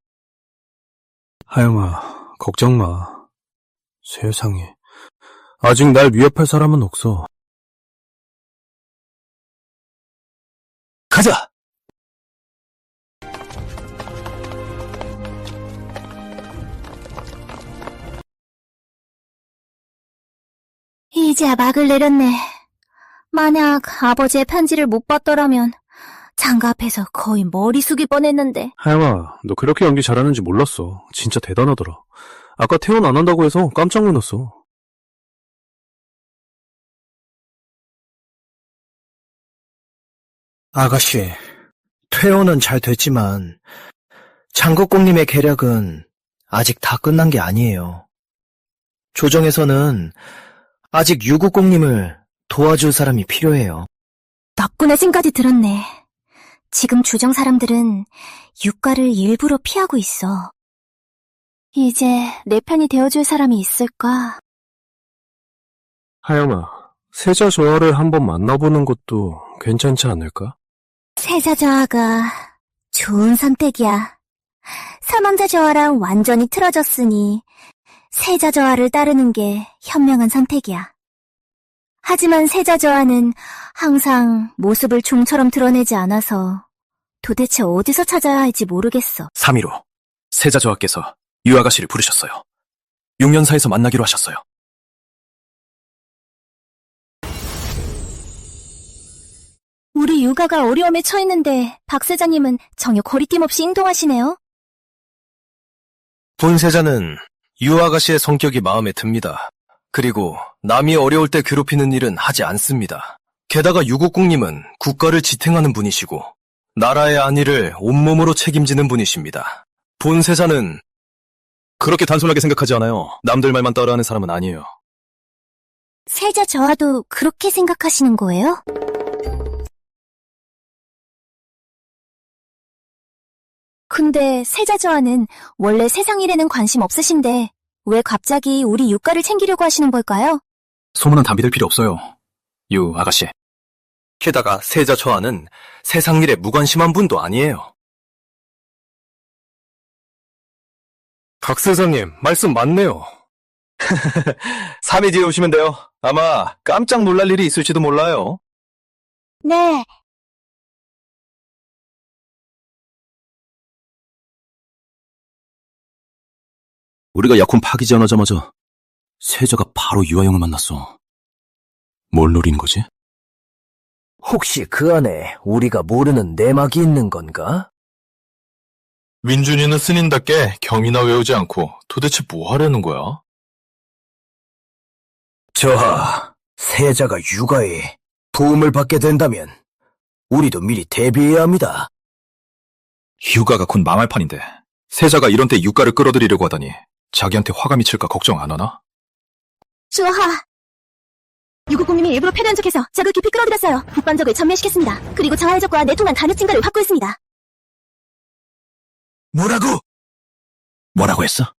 하영아, 걱정 마. 세상에. 아직 날 위협할 사람은 없어. 가자! 이제야 막을 내렸네. 만약 아버지의 편지를 못 받더라면 장가 앞에서 거의 머리 숙일 뻔했는데. 하영아, 너 그렇게 연기 잘하는지 몰랐어. 진짜 대단하더라. 아까 퇴원 안 한다고 해서 깜짝 놀랐어. 아가씨, 퇴원은 잘 됐지만 장국공님의 계략은 아직 다 끝난 게 아니에요. 조정에서는 아직 유국공님을 도와줄 사람이 필요해요. 덕분에 생각이 들었네. 지금 조정 사람들은 유가를 일부러 피하고 있어. 이제 내 편이 되어줄 사람이 있을까? 하영아, 세자 저하를 한번 만나보는 것도 괜찮지 않을까? 세자 저하가 좋은 선택이야. 사망자 저하랑 완전히 틀어졌으니 세자 저하를 따르는 게 현명한 선택이야. 하지만 세자 저하는 항상 모습을 종처럼 드러내지 않아서 도대체 어디서 찾아야 할지 모르겠어. 3.15 세자 저하께서 유 아가씨를 부르셨어요. 6년사에서 만나기로 하셨어요. 우리 육아가 어려움에 처했는데 박 세자님은 전혀 거리낌 없이 행동하시네요. 본세자는 유 아가씨의 성격이 마음에 듭니다. 그리고 남이 어려울 때 괴롭히는 일은 하지 않습니다. 게다가 유국공님은 국가를 지탱하는 분이시고 나라의 안위를 온몸으로 책임지는 분이십니다. 본세자는 그렇게 단순하게 생각하지 않아요. 남들 말만 따라하는 사람은 아니에요. 세자 저하도 그렇게 생각하시는 거예요? 근데 세자 저하는 원래 세상 일에는 관심 없으신데 왜 갑자기 우리 유가를 챙기려고 하시는 걸까요? 소문은 다 믿을 필요 없어요. 유 아가씨. 게다가 세자 저하는 세상 일에 무관심한 분도 아니에요. 박 세자님, 말씀 맞네요. 3일 뒤에 오시면 돼요. 아마 깜짝 놀랄 일이 있을지도 몰라요. 네. 우리가 약혼 파기 전하자마자 세자가 바로 유아영을 만났어. 뭘 노리는 거지? 혹시 그 안에 우리가 모르는 내막이 있는 건가? 민준이는 스님답게 경이나 외우지 않고 도대체 뭐 하려는 거야? 저하, 세자가 유가에 도움을 받게 된다면 우리도 미리 대비해야 합니다. 유가가 곧 망할 판인데 세자가 이런 때 유가를 끌어들이려고 하다니 자기한테 화가 미칠까 걱정 안 하나? 주하! 유국공님이 일부러 패배한 척해서 적을 깊이 끌어들였어요. 북반적을 전멸시켰습니다. 그리고 자하해적과 내통한 단역 증가를 확보했습니다. 뭐라고 했어?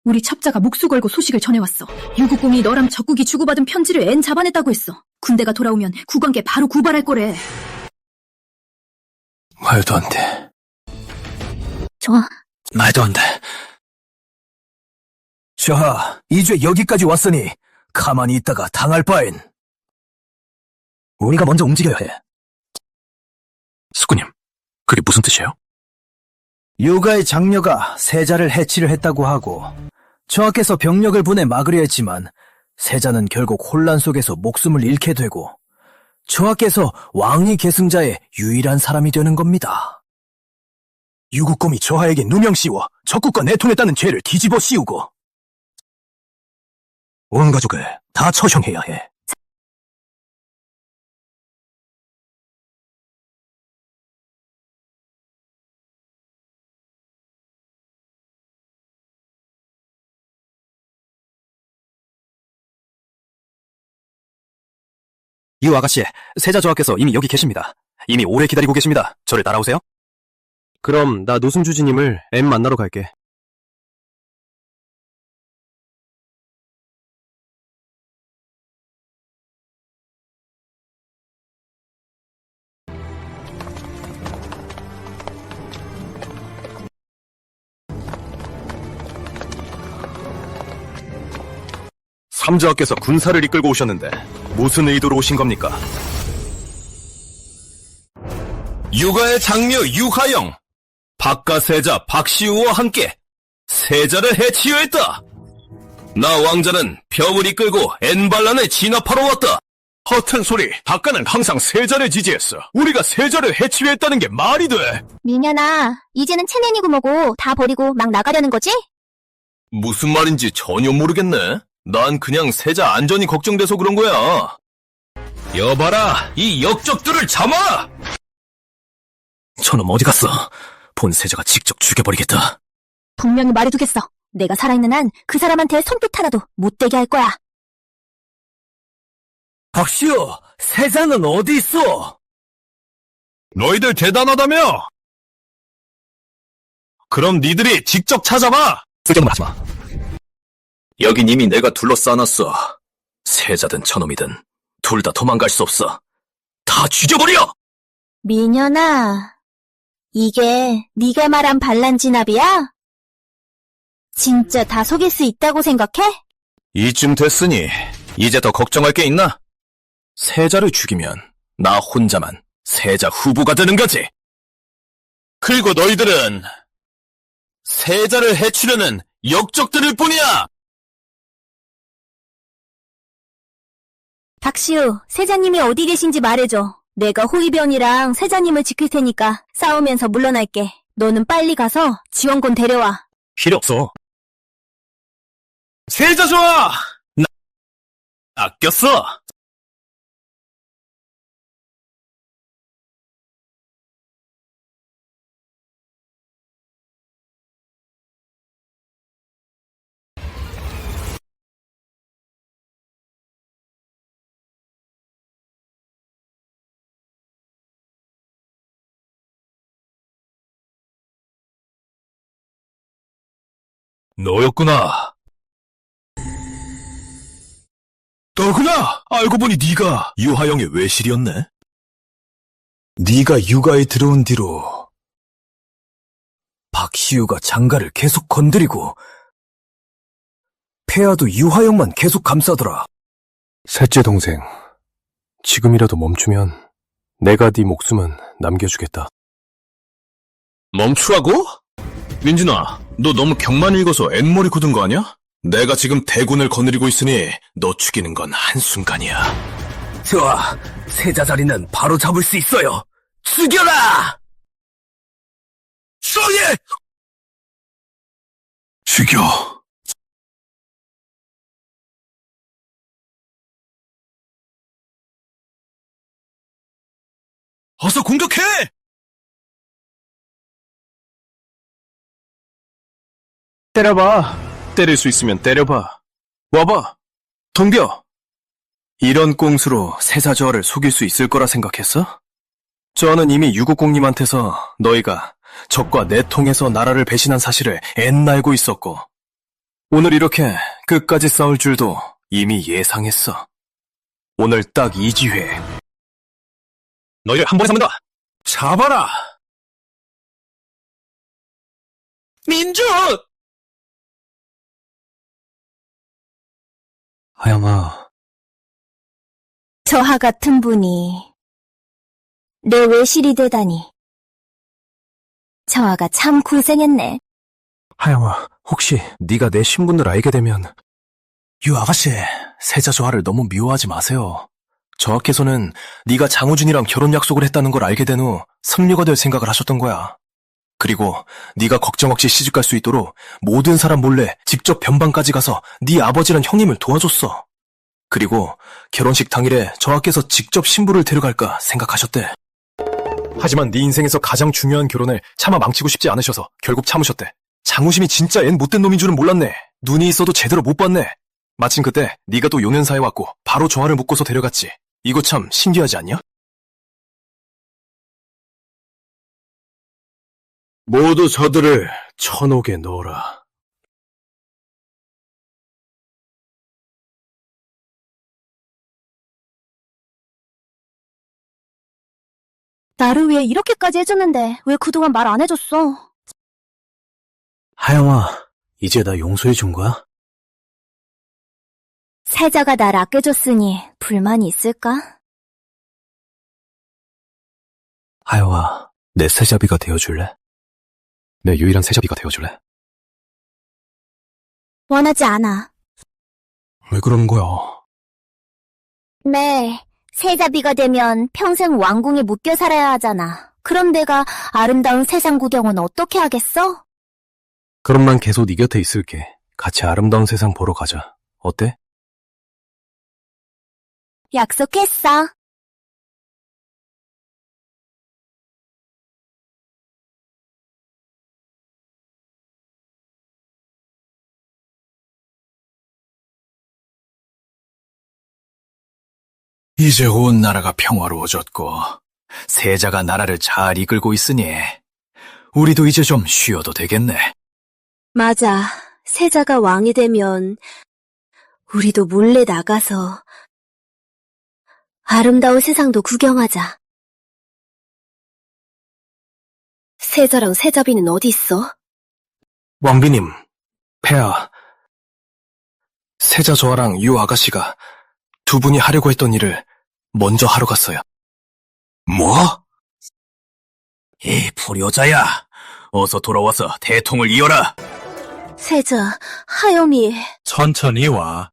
우리 첩자가 목수 걸고 소식을 전해왔어. 유국공이 너랑 적국이 주고받은 편지를 엔 잡아냈다고 했어. 군대가 돌아오면 국왕께 바로 구발할 거래. 말도 안 돼. 좋아. 말도 안 돼. 저하, 이제 여기까지 왔으니 가만히 있다가 당할 바엔 우리가 먼저 움직여야 해. 스쿠님, 그게 무슨 뜻이에요? 유가의 장녀가 세자를 해치려 했다고 하고 저하께서 병력을 보내 막으려 했지만 세자는 결국 혼란 속에서 목숨을 잃게 되고 저하께서 왕위 계승자의 유일한 사람이 되는 겁니다. 유국검이 저하에게 누명 씌워 적국과 내통했다는 죄를 뒤집어 씌우고 온 가족을 다 처형해야 해. 유 아가씨, 세자 저하께서 이미 여기 계십니다. 이미 오래 기다리고 계십니다. 저를 따라오세요. 그럼 나 노승주지님을 M 만나러 갈게. 삼자께서 군사를 이끌고 오셨는데 무슨 의도로 오신 겁니까? 육아의 장녀 유하영, 박가세자 박시우와 함께 세자를 해치유했다. 나 왕자는 병을 이끌고 엔발란을 진압하러 왔다. 허튼 소리. 박가는 항상 세자를 지지했어. 우리가 세자를 해치유했다는 게 말이 돼. 미녀나, 이제는 체면이고 뭐고 다 버리고 막 나가려는 거지? 무슨 말인지 전혀 모르겠네. 난 그냥 세자 안전이 걱정돼서 그런 거야. 여봐라, 이 역적들을 잡아! 저놈 어디 갔어? 본 세자가 직접 죽여버리겠다. 분명히 말해두겠어. 내가 살아있는 한 그 사람한테 손끝 하나도 못 대게 할 거야. 박시우, 세자는 어디 있어? 너희들 대단하다며? 그럼 니들이 직접 찾아봐! 쓸데없는 말 하지마. 여긴 이미 내가 둘러싸놨어. 세자든 저놈이든 둘 다 도망갈 수 없어. 다 죽여버려! 미녀나, 이게 네가 말한 반란 진압이야? 진짜 다 속일 수 있다고 생각해? 이쯤 됐으니 이제 더 걱정할 게 있나? 세자를 죽이면 나 혼자만 세자 후보가 되는 거지. 그리고 너희들은 세자를 해치려는 역적들일 뿐이야! 박시우, 세자님이 어디 계신지 말해줘. 내가 호위병이랑 세자님을 지킬 테니까 싸우면서 물러날게. 너는 빨리 가서 지원군 데려와. 필요 없어. 세자 좋아! 나 아꼈어! 너였구나. 너구나! 알고 보니 네가 유하영의 외실이었네? 네가 육아에 들어온 뒤로 박시우가 장가를 계속 건드리고 폐하도 유하영만 계속 감싸더라. 셋째 동생, 지금이라도 멈추면 내가 네 목숨은 남겨주겠다. 멈추라고? 민준아, 너 너무 경만 읽어서 앵머리 굳은 거 아니야? 내가 지금 대군을 거느리고 있으니 너 죽이는 건 한순간이야. 좋아, 세자 자리는 바로 잡을 수 있어요. 죽여라! 쏘예! 죽여. 어서 공격해! 때려봐. 때릴 수 있으면 때려봐. 와봐. 덤벼. 이런 꼼수로 세자저하를 속일 수 있을 거라 생각했어? 저는 이미 유국공님한테서 너희가 적과 내통해서 나라를 배신한 사실을 옛날 알고 있었고 오늘 이렇게 끝까지 싸울 줄도 이미 예상했어. 오늘 딱 이 기회에 너희를 한 번에 잡는다! 잡아라! 민준! 하영아, 저하 같은 분이 내 외실이 되다니. 저하가 참 고생했네. 하영아, 혹시 네가 내 신분을 알게 되면 유 아가씨, 세자조하를 너무 미워하지 마세요. 저하께서는 네가 장우준이랑 결혼 약속을 했다는 걸 알게 된 후 승려가 될 생각을 하셨던 거야. 그리고 네가 걱정 없이 시집갈 수 있도록 모든 사람 몰래 직접 변방까지 가서 네 아버지랑 형님을 도와줬어. 그리고 결혼식 당일에 저하께서 직접 신부를 데려갈까 생각하셨대. 하지만 네 인생에서 가장 중요한 결혼을 차마 망치고 싶지 않으셔서 결국 참으셨대. 장우심이 진짜 앤 못된 놈인 줄은 몰랐네. 눈이 있어도 제대로 못 봤네. 마침 그때 네가 또 용연사에 왔고 바로 저하를 묶고서 데려갔지. 이거 참 신기하지 않냐? 모두 저들을 천옥에 넣어라. 나를 위해 이렇게까지 해줬는데 왜 그동안 말 안 해줬어? 하영아, 이제 나 용서해 준 거야? 세자가 날 아껴줬으니 불만이 있을까? 하영아, 내 세자비가 되어줄래? 내 유일한 세자비가 되어줄래? 원하지 않아. 왜 그러는 거야? 네, 세자비가 되면 평생 왕궁에 묶여 살아야 하잖아. 그럼 내가 아름다운 세상 구경은 어떻게 하겠어? 그럼 난 계속 네 곁에 있을게. 같이 아름다운 세상 보러 가자. 어때? 약속했어. 이제 온 나라가 평화로워졌고 세자가 나라를 잘 이끌고 있으니 우리도 이제 좀 쉬어도 되겠네. 맞아. 세자가 왕이 되면 우리도 몰래 나가서 아름다운 세상도 구경하자. 세자랑 세자비는 어디 있어? 왕비님, 폐하, 세자 저하랑 유 아가씨가 두 분이 하려고 했던 일을 먼저 하러 갔어요. 뭐? 이 불효자야, 어서 돌아와서 대통을 이어라. 세자, 하염이 천천히 와.